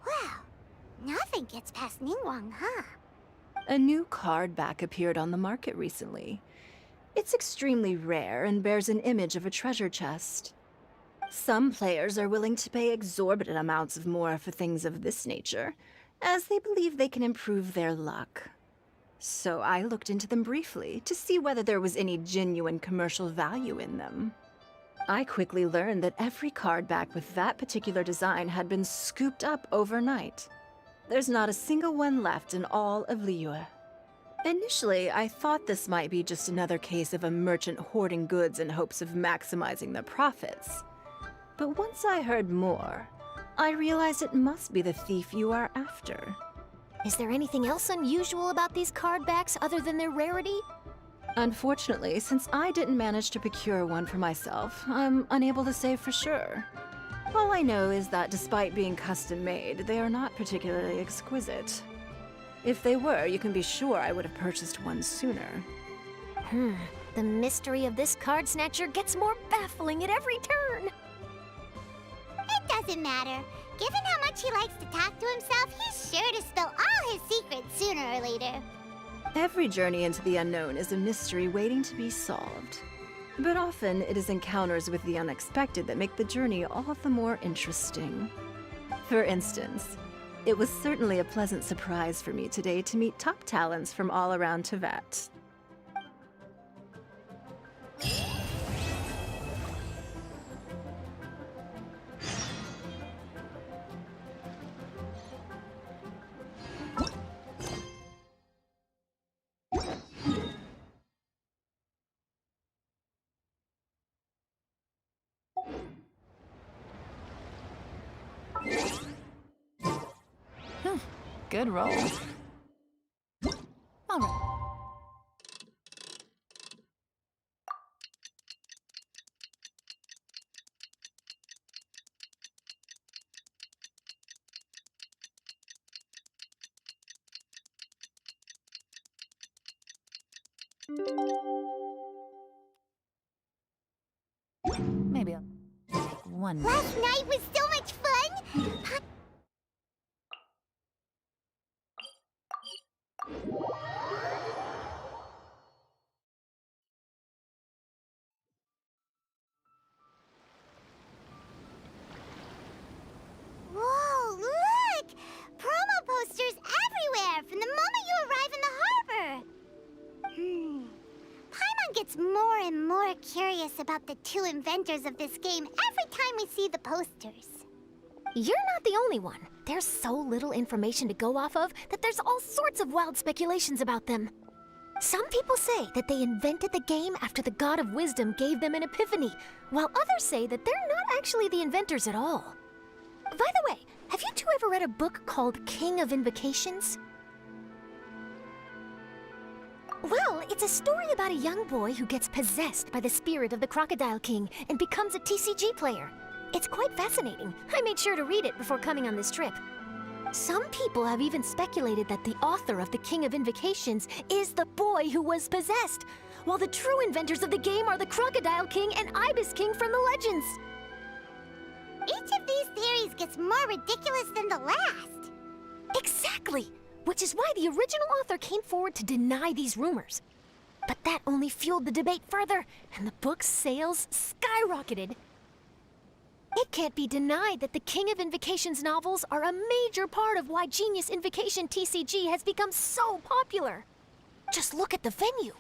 Well, nothing gets past Ningguang, huh? A new card back appeared on the market recently. It's extremely rare and bears an image of a treasure chest. Some players are willing to pay exorbitant amounts of more for things of this nature, as they believe they can improve their luck. So I looked into them briefly to see whether there was any genuine commercial value in them. I quickly learned that every card back with that particular design had been scooped up overnight. There's not a single one left in all of Liyue. Initially, I thought this might be just another case of a merchant hoarding goods in hopes of maximizing their profits. But once I heard more, I realized it must be the thief you are after. Is there anything else unusual about these card backs other than their rarity? Unfortunately, since I didn't manage to procure one for myself, I'm unable to say for sure. All I know is that despite being custom-made, they are not particularly exquisite. If they were, you can be sure I would have purchased one sooner. The mystery of this card snatcher gets more baffling at every turn. It doesn't matter. Given how much he likes to talk to himself, he's sure to spill all his secrets sooner or later. Every journey into the unknown is a mystery waiting to be solved. But often, it is encounters with the unexpected that make the journey all the more interesting. For instance, it was certainly a pleasant surprise for me today to meet top talents from all around Tevat. Good roll. All right. Maybe I'll take one. Last night was so much fun! Whoa, look! Promo posters everywhere from the moment you arrive in the harbor! Paimon gets more and more curious about the two inventors of this game every time we see the posters. You're not the only one. There's so little information to go off of that there's all sorts of wild speculations about them. Some people say that they invented the game after the God of Wisdom gave them an epiphany, while others say that they're not actually the inventors at all. By the way, have you two ever read a book called King of Invocations? Well, it's a story about a young boy who gets possessed by the spirit of the Crocodile King and becomes a TCG player. It's quite fascinating. I made sure to read it before coming on this trip. Some people have even speculated that the author of the King of Invocations is the boy who was possessed, while the true inventors of the game are the Crocodile King and Ibis King from the legends. Each of these theories gets more ridiculous than the last. Exactly! Which is why the original author came forward to deny these rumors. But that only fueled the debate further, and the book's sales skyrocketed. It can't be denied that the King of Invocations novels are a major part of why Genius Invocation TCG has become so popular. Just look at the venue.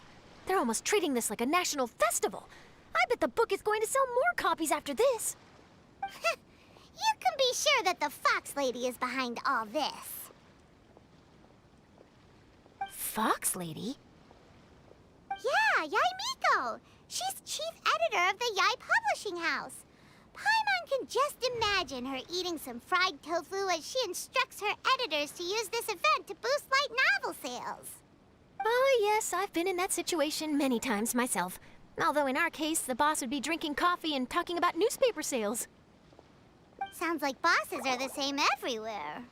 They're almost treating this like a national festival. I bet the book is going to sell more copies after this. You can be sure that the Fox Lady is behind all this. Fox Lady? Yeah, Yai Miko. She's chief editor of the Yai Publishing House. Paimon can just imagine her eating some fried tofu as she instructs her editors to use this event to boost light novel sales. Oh, yes, I've been in that situation many times myself. Although in our case, the boss would be drinking coffee and talking about newspaper sales. Sounds like bosses are the same everywhere.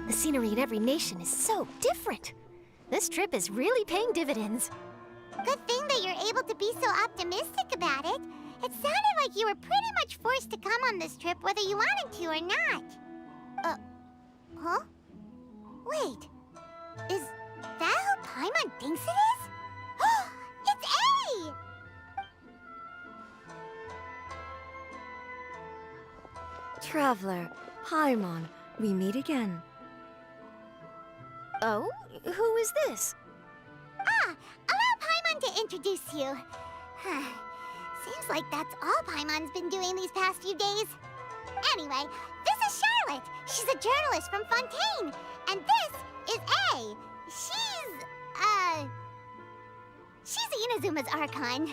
The scenery in every nation is so different. This trip is really paying dividends. Good thing that you're able to be so optimistic about it. It sounded like you were pretty much forced to come on this trip whether you wanted to or not. Huh? Wait, Traveler, Paimon, we meet again. Oh? Who is this? Allow Paimon to introduce you. Seems like that's all Paimon's been doing these past few days. Anyway, this is Charlotte. She's a journalist from Fontaine. And this is A. She's Inazuma's Archon.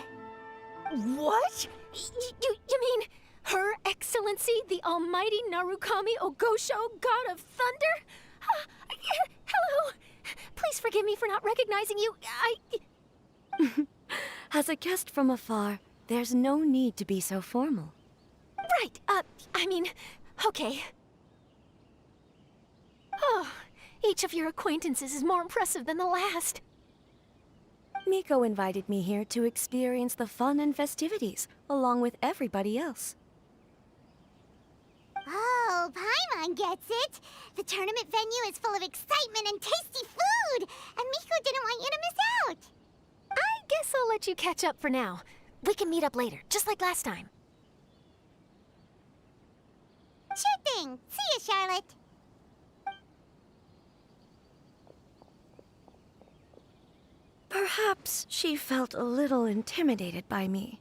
What? You mean Her Excellency, the Almighty Narukami Ogosho, God of Thunder? Hello. Please forgive me for not recognizing you. As a guest from afar, there's no need to be so formal. Right, okay. Oh, each of your acquaintances is more impressive than the last. Miko invited me here to experience the fun and festivities, along with everybody else. Oh, Paimon gets it. The tournament venue is full of excitement and tasty food, and Miko didn't want you to miss out. I guess I'll let you catch up for now. We can meet up later, just like last time. Sure thing. See you, Charlotte. Perhaps she felt a little intimidated by me.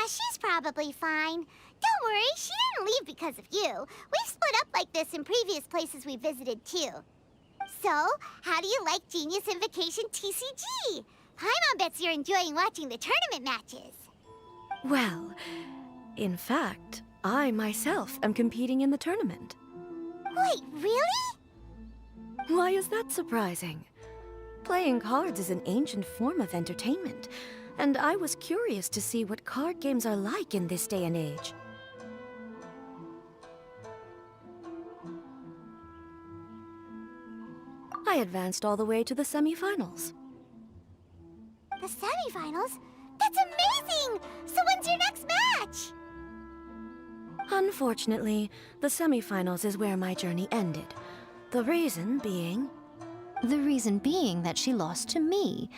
She's probably fine. Don't worry, she didn't leave because of you. We've split up like this in previous places we visited, too. So, how do you like Genius Invocation TCG? Paimon bets you're enjoying watching the tournament matches. Well, in fact, I myself am competing in the tournament. Wait, really? Why is that surprising? Playing cards is an ancient form of entertainment, and I was curious to see what card games are like in this day and age. I advanced all the way to the semifinals. The semifinals? That's amazing! So when's your next match? Unfortunately, the semifinals is where my journey ended. The reason being... The reason being that she lost to me.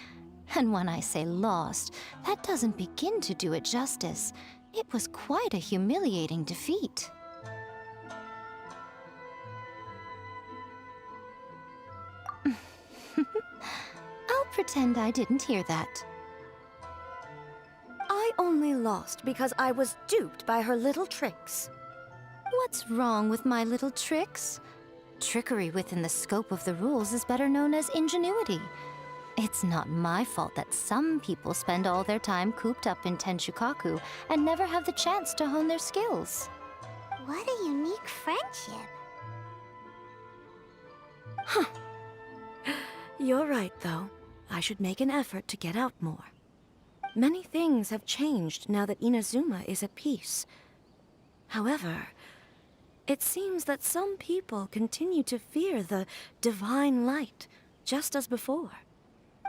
And when I say lost, that doesn't begin to do it justice. It was quite a humiliating defeat. I'll pretend I didn't hear that. I only lost because I was duped by her little tricks. What's wrong with my little tricks? Trickery within the scope of the rules is better known as ingenuity. It's not my fault that some people spend all their time cooped up in Tenshukaku and never have the chance to hone their skills. What a unique friendship. Huh. You're right, though. I should make an effort to get out more. Many things have changed now that Inazuma is at peace. However, it seems that some people continue to fear the divine light, just as before.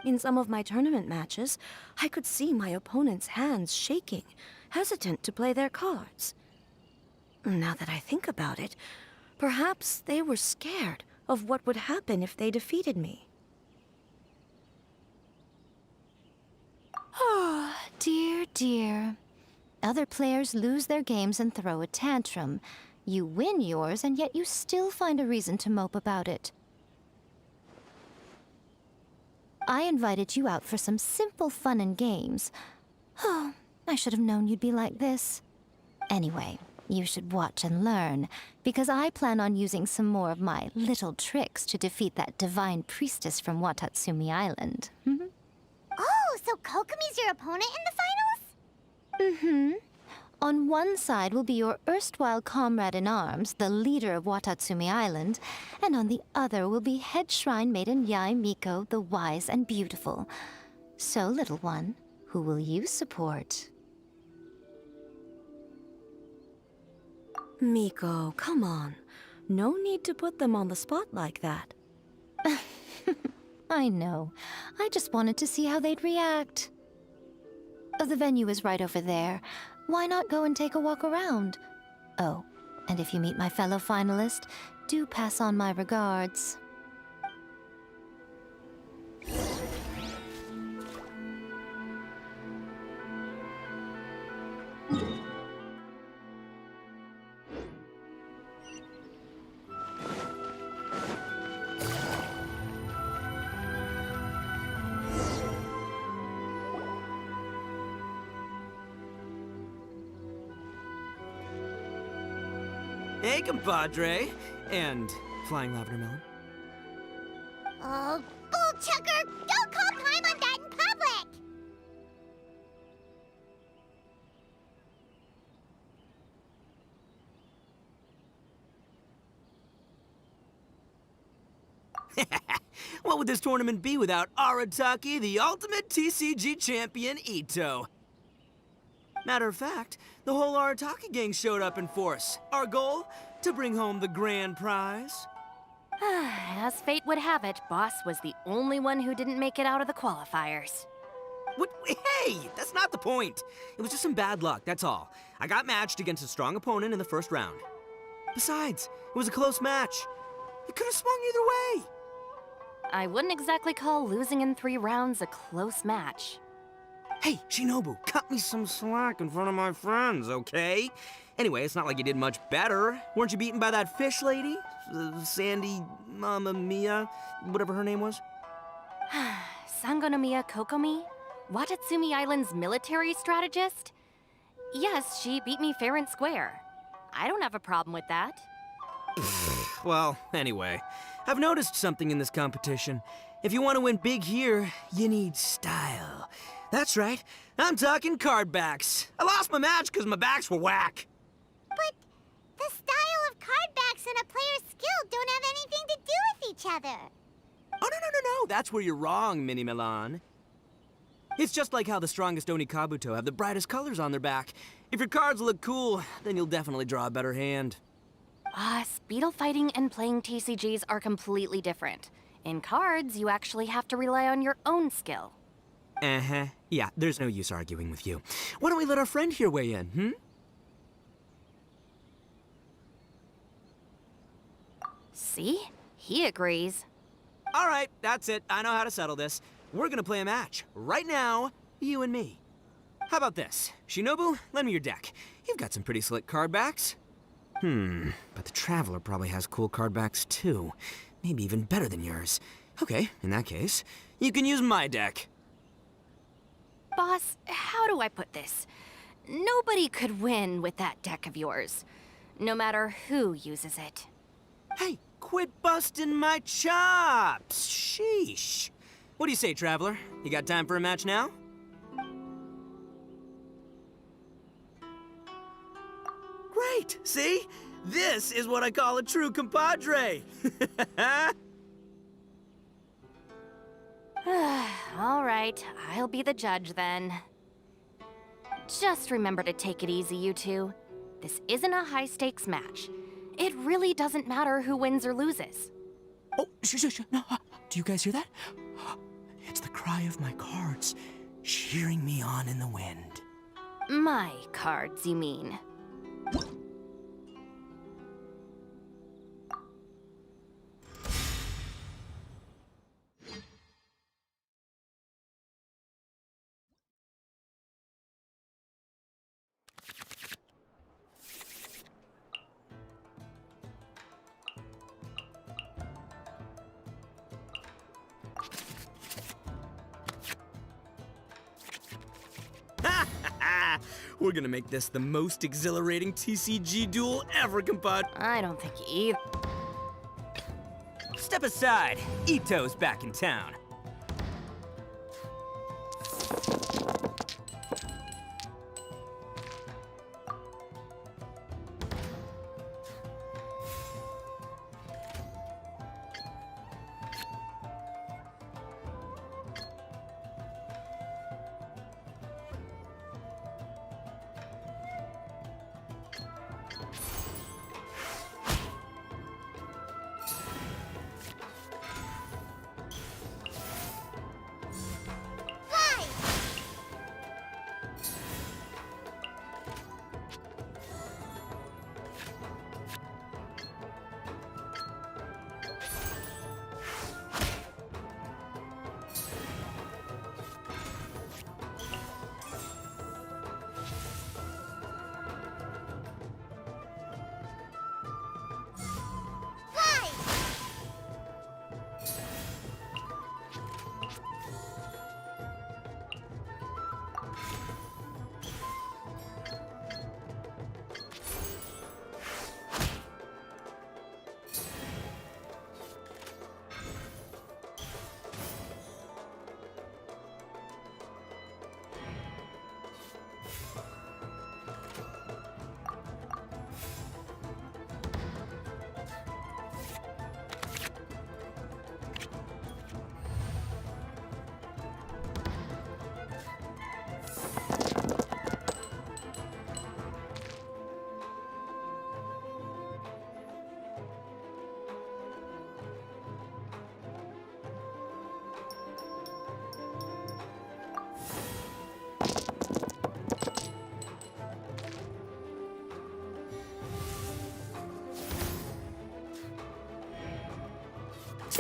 In some of my tournament matches, I could see my opponent's hands shaking, hesitant to play their cards. Now that I think about it, perhaps they were scared of what would happen if they defeated me. Oh, dear, dear. Other players lose their games and throw a tantrum. You win yours, and yet you still find a reason to mope about it. I invited you out for some simple fun and games. Oh, I should have known you'd be like this. Anyway, you should watch and learn, because I plan on using some more of my little tricks to defeat that divine priestess from Watatsumi Island. Oh, so Kokomi's your opponent in the finals? Mm-hmm. On one side will be your erstwhile comrade in arms, the leader of Watatsumi Island, and on the other will be head shrine maiden Yae Miko, the wise and beautiful. So, little one, who will you support? Miko, come on. No need to put them on the spot like that. I know. I just wanted to see how they'd react. The venue is right over there. Why not go and take a walk around? Oh, and if you meet my fellow finalist, do pass on my regards. Hey, compadre. And flying lavender melon. Oh, bullchucker! Don't call Paimon that in public! What would this tournament be without Arataki, the ultimate TCG champion, Ito? Matter of fact, the whole Arataki gang showed up in force. Our goal? To bring home the grand prize. As fate would have it, Boss was the only one who didn't make it out of the qualifiers. What? Hey, that's not the point. It was just some bad luck, that's all. I got matched against a strong opponent in the first round. Besides, it was a close match. It could have swung either way. I wouldn't exactly call losing in 3 rounds a close match. Hey, Shinobu, cut me some slack in front of my friends, okay? Anyway, it's not like you did much better. Weren't you beaten by that fish lady? Sandy Mamma Mia, whatever her name was? Sangonomiya Kokomi? Watatsumi Island's military strategist? Yes, she beat me fair and square. I don't have a problem with that. Well, anyway, I've noticed something in this competition. If you want to win big here, you need style. That's right, I'm talking card backs. I lost my match because my backs were whack. But the style of card backs and a player's skill don't have anything to do with each other. Oh, no, that's where you're wrong, Mini Milan. It's just like how the strongest Oni Kabuto have the brightest colors on their back. If your cards look cool, then you'll definitely draw a better hand. Speedle fighting and playing TCGs are completely different. In cards, you actually have to rely on your own skill. Uh-huh. Yeah, there's no use arguing with you. Why don't we let our friend here weigh in, See? He agrees. All right, that's it. I know how to settle this. We're gonna play a match. Right now, you and me. How about this? Shinobu, lend me your deck. You've got some pretty slick card backs. But the Traveler probably has cool card backs too. Maybe even better than yours. Okay, in that case, you can use my deck. Boss, how do I put this? Nobody could win with that deck of yours, no matter who uses it. Hey, quit busting my chops! Sheesh. What do you say, Traveler? You got time for a match now? Great! See? This is what I call a true compadre! All right, I'll be the judge then. Just remember to take it easy, you two. This isn't a high-stakes match. It really doesn't matter who wins or loses. Oh, shush. No, do you guys hear that? It's the cry of my cards, cheering me on in the wind. My cards, you mean? We're gonna make this the most exhilarating TCG duel ever, compadre. I don't think either. Step aside. Ito's back in town.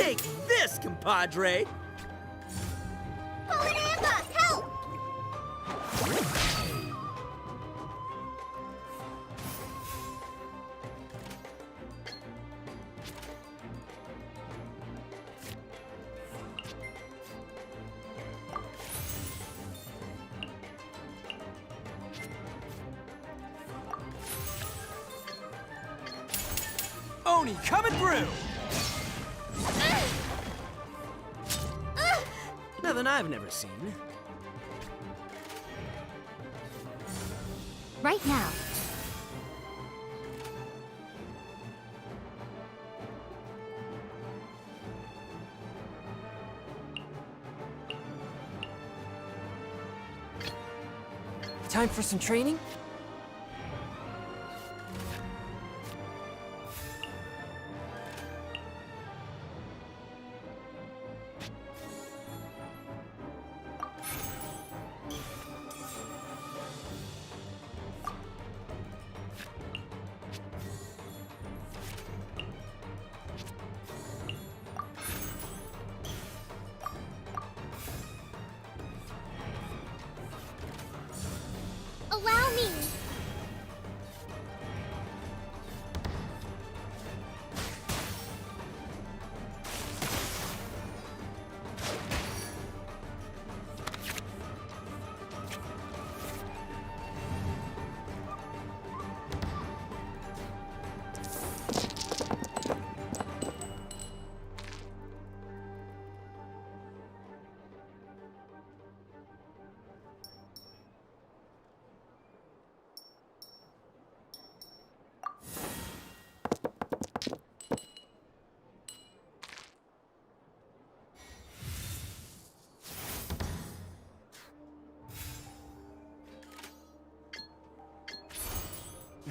Take this, compadre! Holy Ambush, help! Oni coming through! Nothing I've never seen. Right now. Time for some training? Allow me!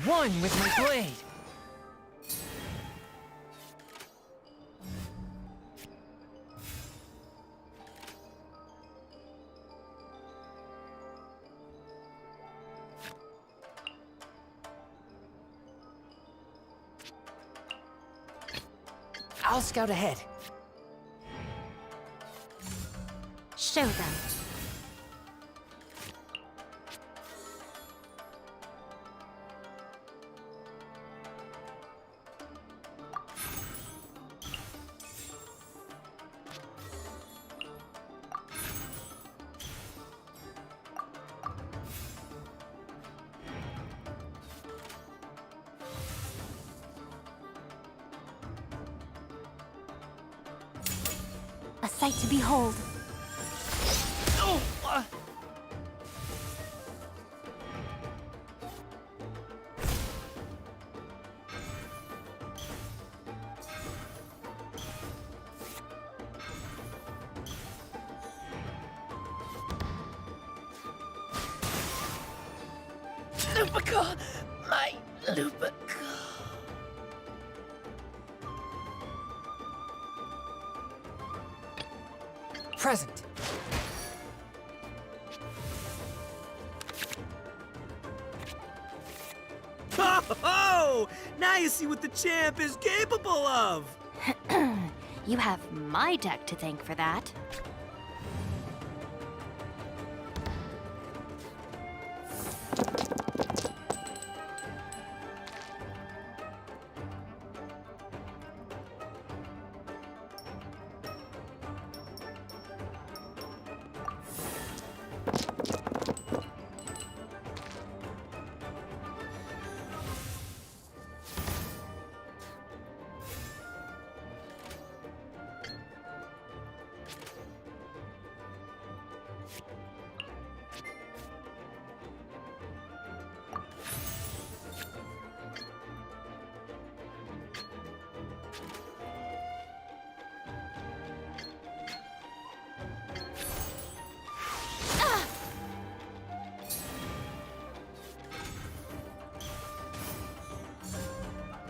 One with my blade! I'll scout ahead. Show them. A sight to behold. Lupica! My Lupica! Present. Oh! Now you see what the champ is capable of! You have my deck to thank for that.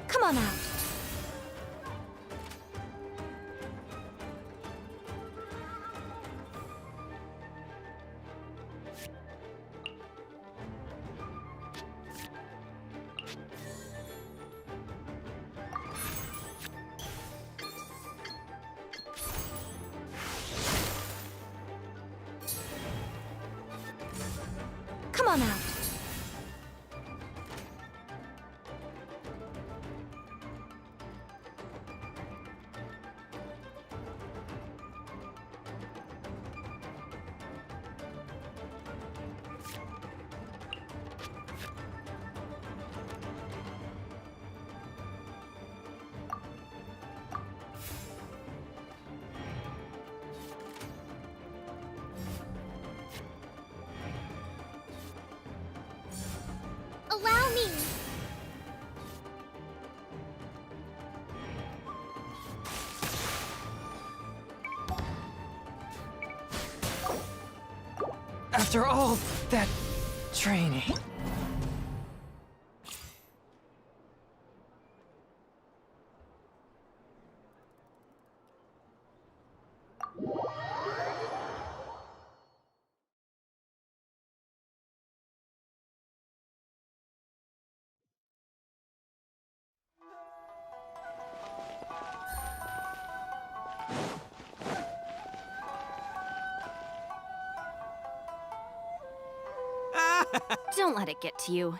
Come on out. on out. Allow me. After all that training. Don't let it get to you.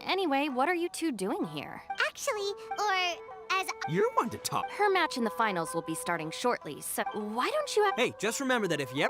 Anyway, what are you two doing here? Actually, or as You're one to talk. Her match in the finals will be starting shortly, so why don't you Hey, just remember that if you...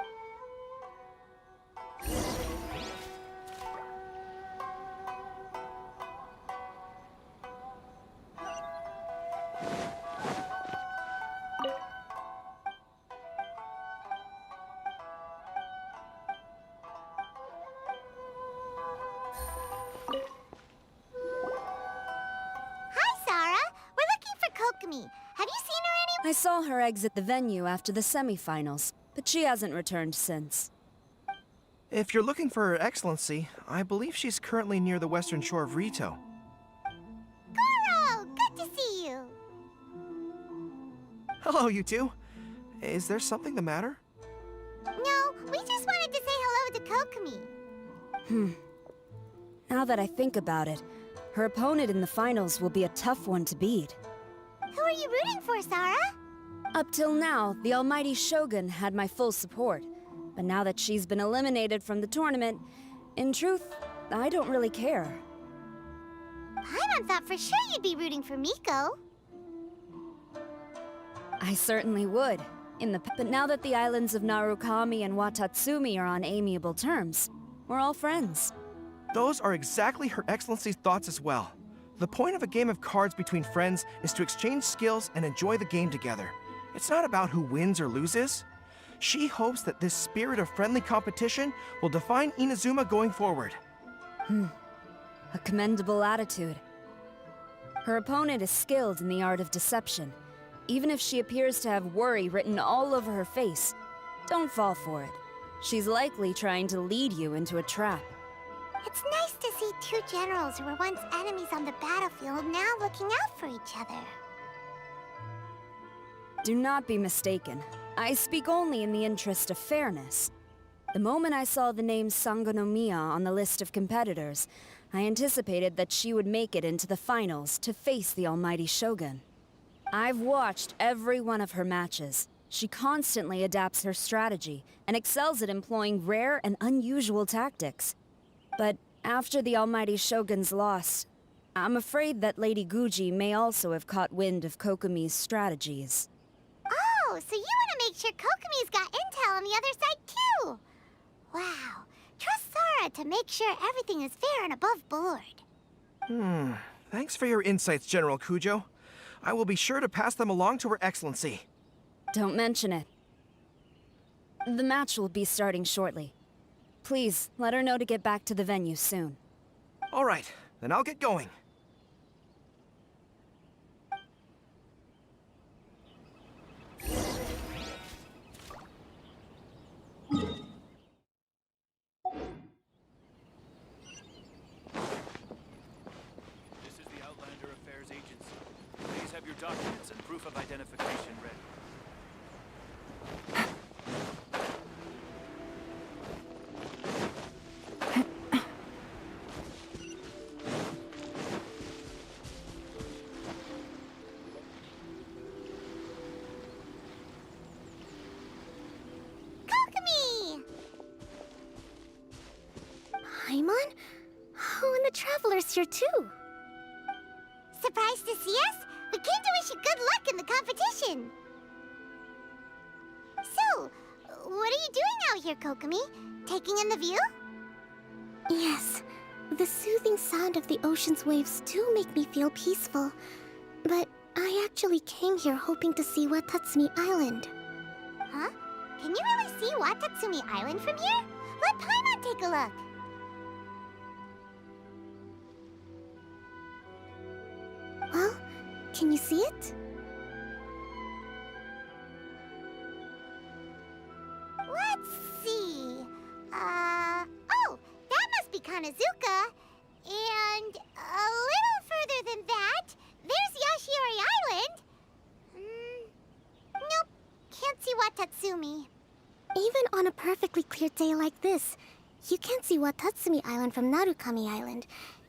Hi, Sarah. We're looking for Kokomi. Have you seen her I saw her exit the venue after the semifinals, but she hasn't returned since. If you're looking for Her Excellency, I believe she's currently near the western shore of Rito. Goro, good to see you. Hello, you two. Is there something the matter? No, we just wanted to say hello to Kokomi. Now that I think about it, her opponent in the finals will be a tough one to beat. Who are you rooting for, Sarah? Up till now, the almighty Shogun had my full support. But now that she's been eliminated from the tournament, in truth, I don't really care. Paimon thought for sure you'd be rooting for Miko. I certainly would. But now that the islands of Narukami and Watatsumi are on amiable terms, we're all friends. Those are exactly Her Excellency's thoughts as well. The point of a game of cards between friends is to exchange skills and enjoy the game together. It's not about who wins or loses. She hopes that this spirit of friendly competition will define Inazuma going forward. A commendable attitude. Her opponent is skilled in the art of deception. Even if she appears to have worry written all over her face, don't fall for it. She's likely trying to lead you into a trap. It's nice to see two generals who were once enemies on the battlefield now looking out for each other. Do not be mistaken. I speak only in the interest of fairness. The moment I saw the name Sangonomiya on the list of competitors, I anticipated that she would make it into the finals to face the almighty Shogun. I've watched every one of her matches. She constantly adapts her strategy and excels at employing rare and unusual tactics. But after the almighty Shogun's loss, I'm afraid that Lady Guji may also have caught wind of Kokomi's strategies. Oh, so you want to make sure Kokomi's got intel on the other side too? Wow. Trust Sarah to make sure everything is fair and above board. Thanks for your insights, General Kujo. I will be sure to pass them along to Her Excellency. Don't mention it. The match will be starting shortly. Please, let her know to get back to the venue soon. All right, then I'll get going. This is the Outlander Affairs Agency. Please have your documents and proof of identification ready. Kokomi! the Travelers here too. Surprised to see us? We came to wish you good luck in the competition. So, what are you doing out here, Kokomi? Taking in the view? Yes, the soothing sound of the ocean's waves do make me feel peaceful. But I actually came here hoping to see Watatsumi Island. Huh? Can you really see Watatsumi Island from here? Let Paimon take a look. Well, can you see it? Let's see. Oh, that must be Kanazuka. And a little further than that, there's Yashiori Island. Nope, can't see Watatsumi. Even on a perfectly clear day like this, you can't see Watatsumi Island from Narukami Island.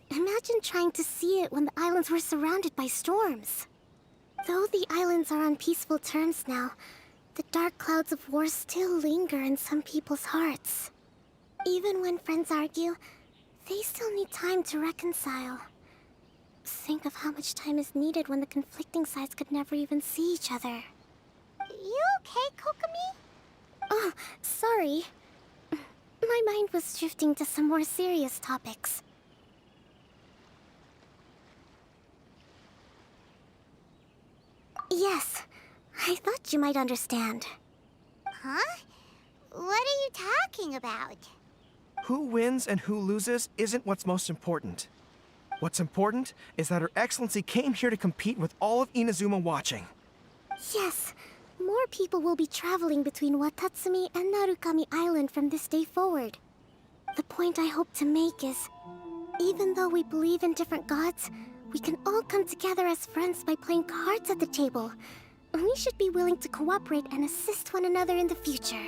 Imagine trying to see it when the islands were surrounded by storms. Though the islands are on peaceful terms now, the dark clouds of war still linger in some people's hearts. Even when friends argue, they still need time to reconcile. Think of how much time is needed when the conflicting sides could never even see each other. You okay, Kokomi? Oh, sorry. My mind was drifting to some more serious topics. Yes, I thought you might understand. Huh? What are you talking about? Who wins and who loses isn't what's most important. What's important is that Her Excellency came here to compete with all of Inazuma watching. Yes, more people will be traveling between Watatsumi and Narukami Island from this day forward. The point I hope to make is, even though we believe in different gods, we can all come together as friends by playing cards at the table. We should be willing to cooperate and assist one another in the future.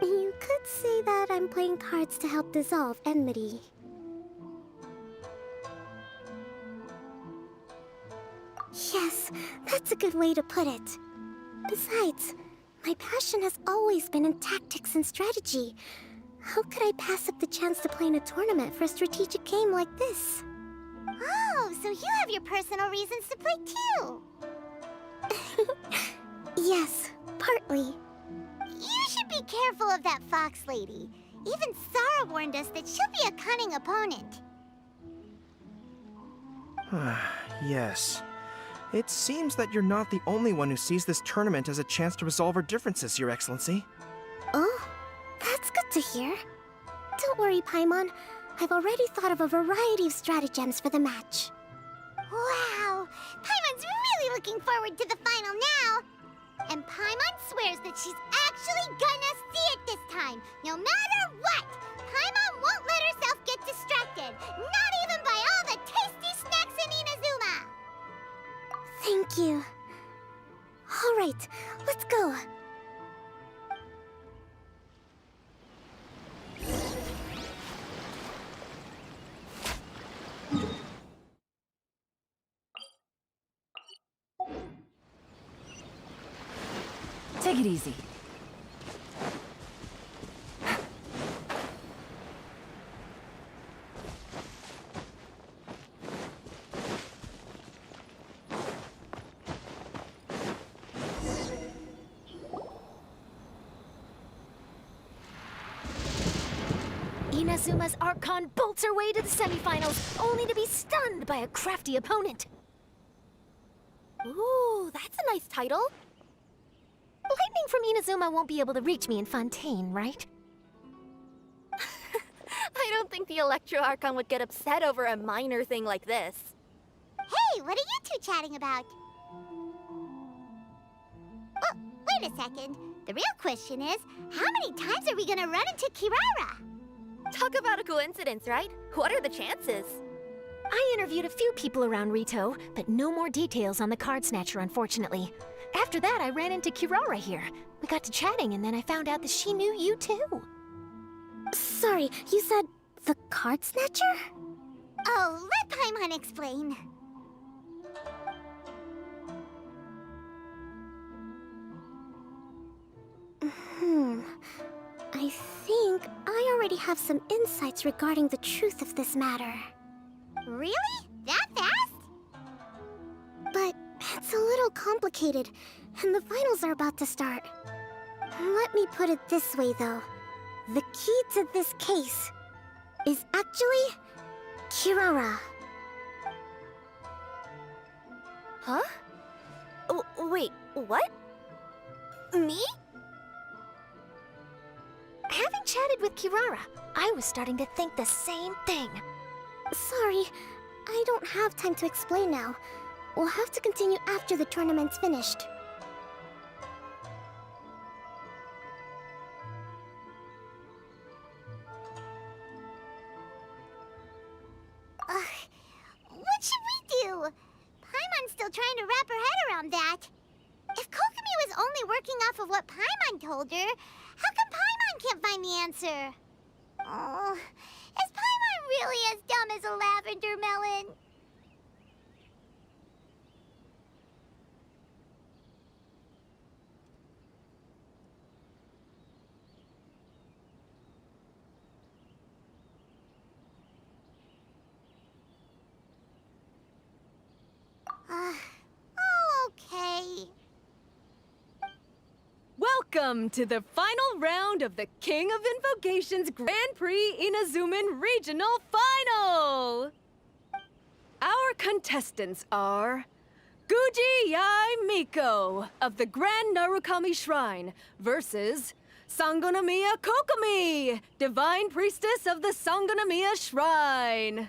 You could say that I'm playing cards to help dissolve enmity. Yes, that's a good way to put it. Besides, my passion has always been in tactics and strategy. How could I pass up the chance to play in a tournament for a strategic game like this? Oh, so you have your personal reasons to play too. Yes, partly. You should be careful of that fox lady. Even Sarah warned us that she'll be a cunning opponent. Yes. It seems that you're not the only one who sees this tournament as a chance to resolve our differences, Your Excellency. Oh, that's good to hear. Don't worry, Paimon. I've already thought of a variety of stratagems for the match. Wow! Paimon's really looking forward to the final now! And Paimon swears that she's actually gonna see it this time, no matter what! Paimon won't let herself get distracted, not even by all the tasty snacks in Inazuma! Thank you. All right, let's go. Take it easy. Inazuma's Archon bolts her way to the semifinals, only to be stunned by a crafty opponent. Ooh, that's a nice title. Lightning from Inazuma won't be able to reach me in Fontaine, right? I don't think the Electro Archon would get upset over a minor thing like this. Hey, what are you two chatting about? Oh, wait a second. The real question is, how many times are we gonna run into Kirara? Talk about a coincidence, right? What are the chances? I interviewed a few people around Rito, but no more details on the Card Snatcher, unfortunately. After that, I ran into Kirara here. We got to chatting, and then I found out that she knew you too. Sorry, you said the Card Snatcher? Oh, let Paimon explain. I think I already have some insights regarding the truth of this matter. Really? That fast? But it's a little complicated, and the finals are about to start. Let me put it this way, though. The key to this case is actually Kirara. Huh? Wait, what? Me? Having chatted with Kirara, I was starting to think the same thing. Sorry, I don't have time to explain now. We'll have to continue after the tournament's finished. What should we do? Paimon's still trying to wrap her head around that. If Kokomi was only working off of what Paimon told her, how come Paimon can't find the answer? Oh, is Paimon really as dumb as a lavender melon? Okay. Welcome to the final round of the King of Invocations Grand Prix Inazuman Regional Final! Our contestants are Guji Yai Miko of the Grand Narukami Shrine versus Sangonomiya Kokomi, Divine Priestess of the Sangonomiya Shrine.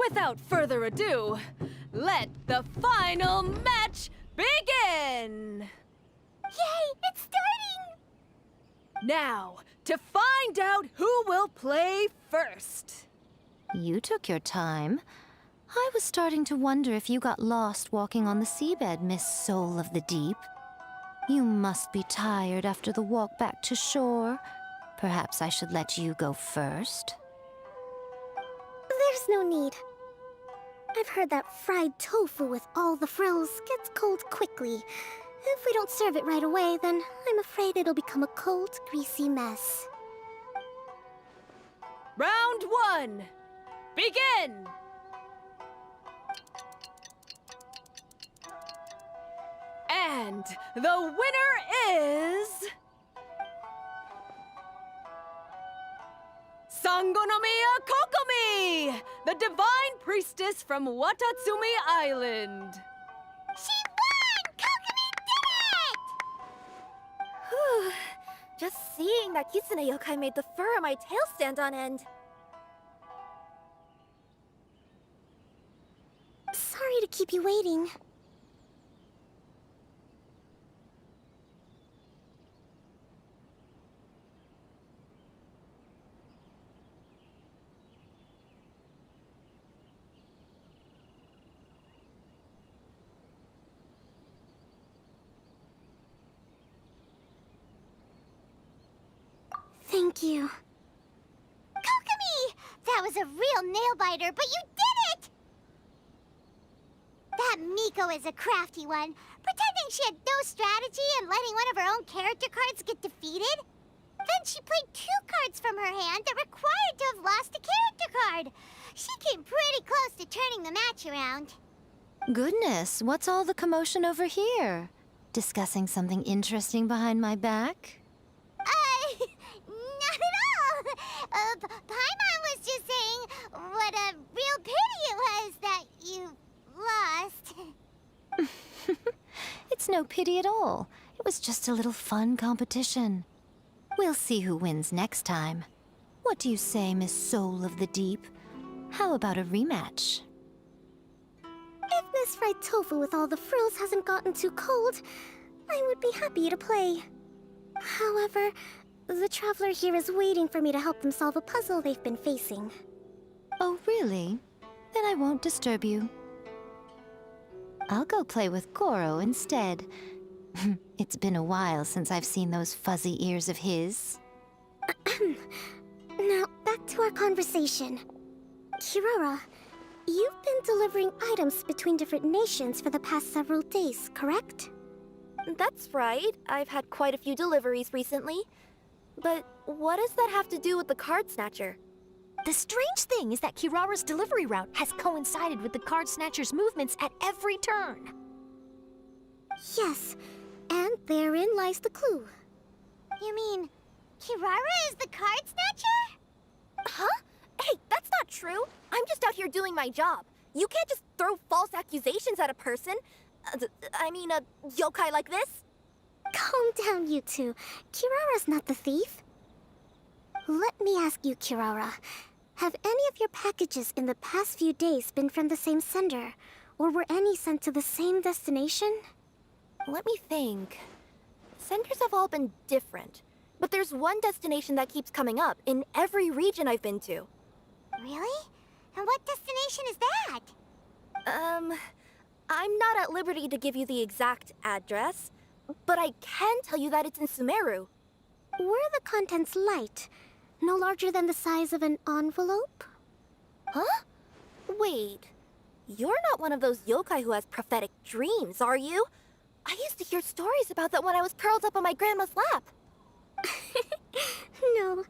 Without further ado, let the final match begin! Yay, it's starting! Now, to find out who will play first. You took your time. I was starting to wonder if you got lost walking on the seabed, Miss Soul of the Deep. You must be tired after the walk back to shore. Perhaps I should let you go first. There's no need. I've heard that fried tofu with all the frills gets cold quickly. If we don't serve it right away, then I'm afraid it'll become a cold, greasy mess. Round one, begin! And the winner is... Sangonomiya Kokomi, the Divine Priestess from Watatsumi Island. She won! Kokomi did it! Just seeing that Kitsune yokai made the fur on my tail stand on end. Sorry to keep you waiting. Thank you. Kokomi! That was a real nail-biter, but you did it! That Miko is a crafty one, pretending she had no strategy and letting one of her own character cards get defeated. Then she played 2 cards from her hand that required to have lost a character card. She came pretty close to turning the match around. Goodness, what's all the commotion over here? Discussing something interesting behind my back? Not at all! Paimon was just saying what a real pity it was that you lost. It's no pity at all. It was just a little fun competition. We'll see who wins next time. What do you say, Miss Soul of the Deep? How about a rematch? If Miss Fried Tofu with all the frills hasn't gotten too cold, I would be happy to play. However, the traveler here is waiting for me to help them solve a puzzle they've been facing. Oh, really? Then I won't disturb you. I'll go play with Goro instead. It's been a while since I've seen those fuzzy ears of his. Now, back to our conversation. Kirara, you've been delivering items between different nations for the past several days, correct? That's right. I've had quite a few deliveries recently. But what does that have to do with the card snatcher? The strange thing is that Kirara's delivery route has coincided with the card snatcher's movements at every turn. Yes, and therein lies the clue. You mean, Kirara is the card snatcher? Huh? Hey, that's not true. I'm just out here doing my job. You can't just throw false accusations at a person. I mean, a yokai like this. Calm down, you two. Kirara's not the thief. Let me ask you, Kirara. Have any of your packages in the past few days been from the same sender? Or were any sent to the same destination? Let me think. Senders have all been different. But there's one destination that keeps coming up in every region I've been to. Really? And what destination is that? I'm not at liberty to give you the exact address, but I can tell you that it's in Sumeru. Were the contents light? No larger than the size of an envelope? Huh? Wait. You're not one of those yokai who has prophetic dreams, are you? I used to hear stories about that when I was curled up on my grandma's lap. No,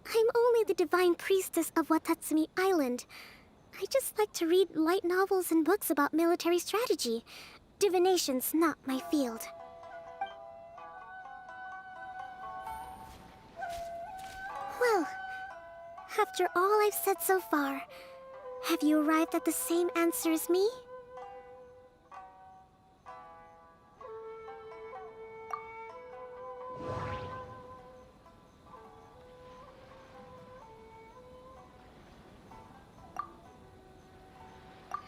I'm only the divine priestess of Watatsumi Island. I just like to read light novels and books about military strategy. Divination's not my field. Well, after all I've said so far, have you arrived at the same answer as me?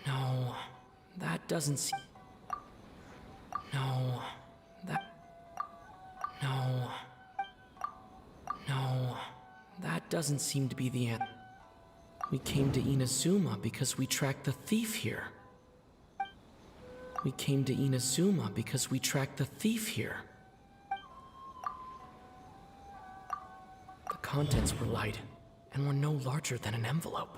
No, that doesn't seem... No, that doesn't seem to be the answer. We came to Inazuma because we tracked the thief here. We came to Inazuma because we tracked the thief here. The contents were light and were no larger than an envelope.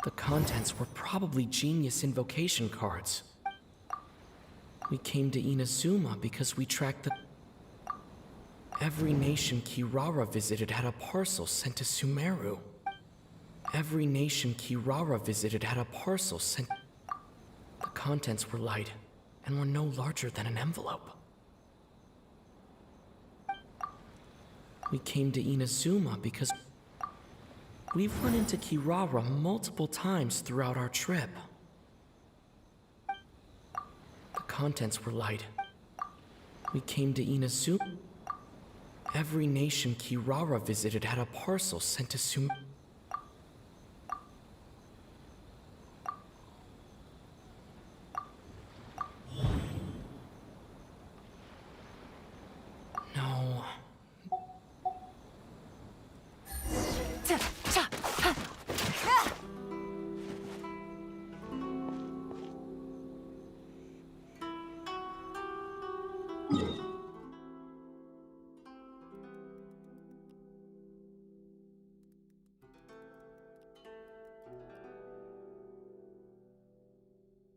The contents were probably genius invocation cards. We came to Inazuma because we tracked the... Every nation Kirara visited had a parcel sent to Sumeru. Every nation Kirara visited had a parcel sent... The contents were light and were no larger than an envelope. We came to Inazuma because... We've run into Kirara multiple times throughout our trip. The contents were light. We came to Inazuma. Every nation Kirara visited had a parcel sent to Sumeru.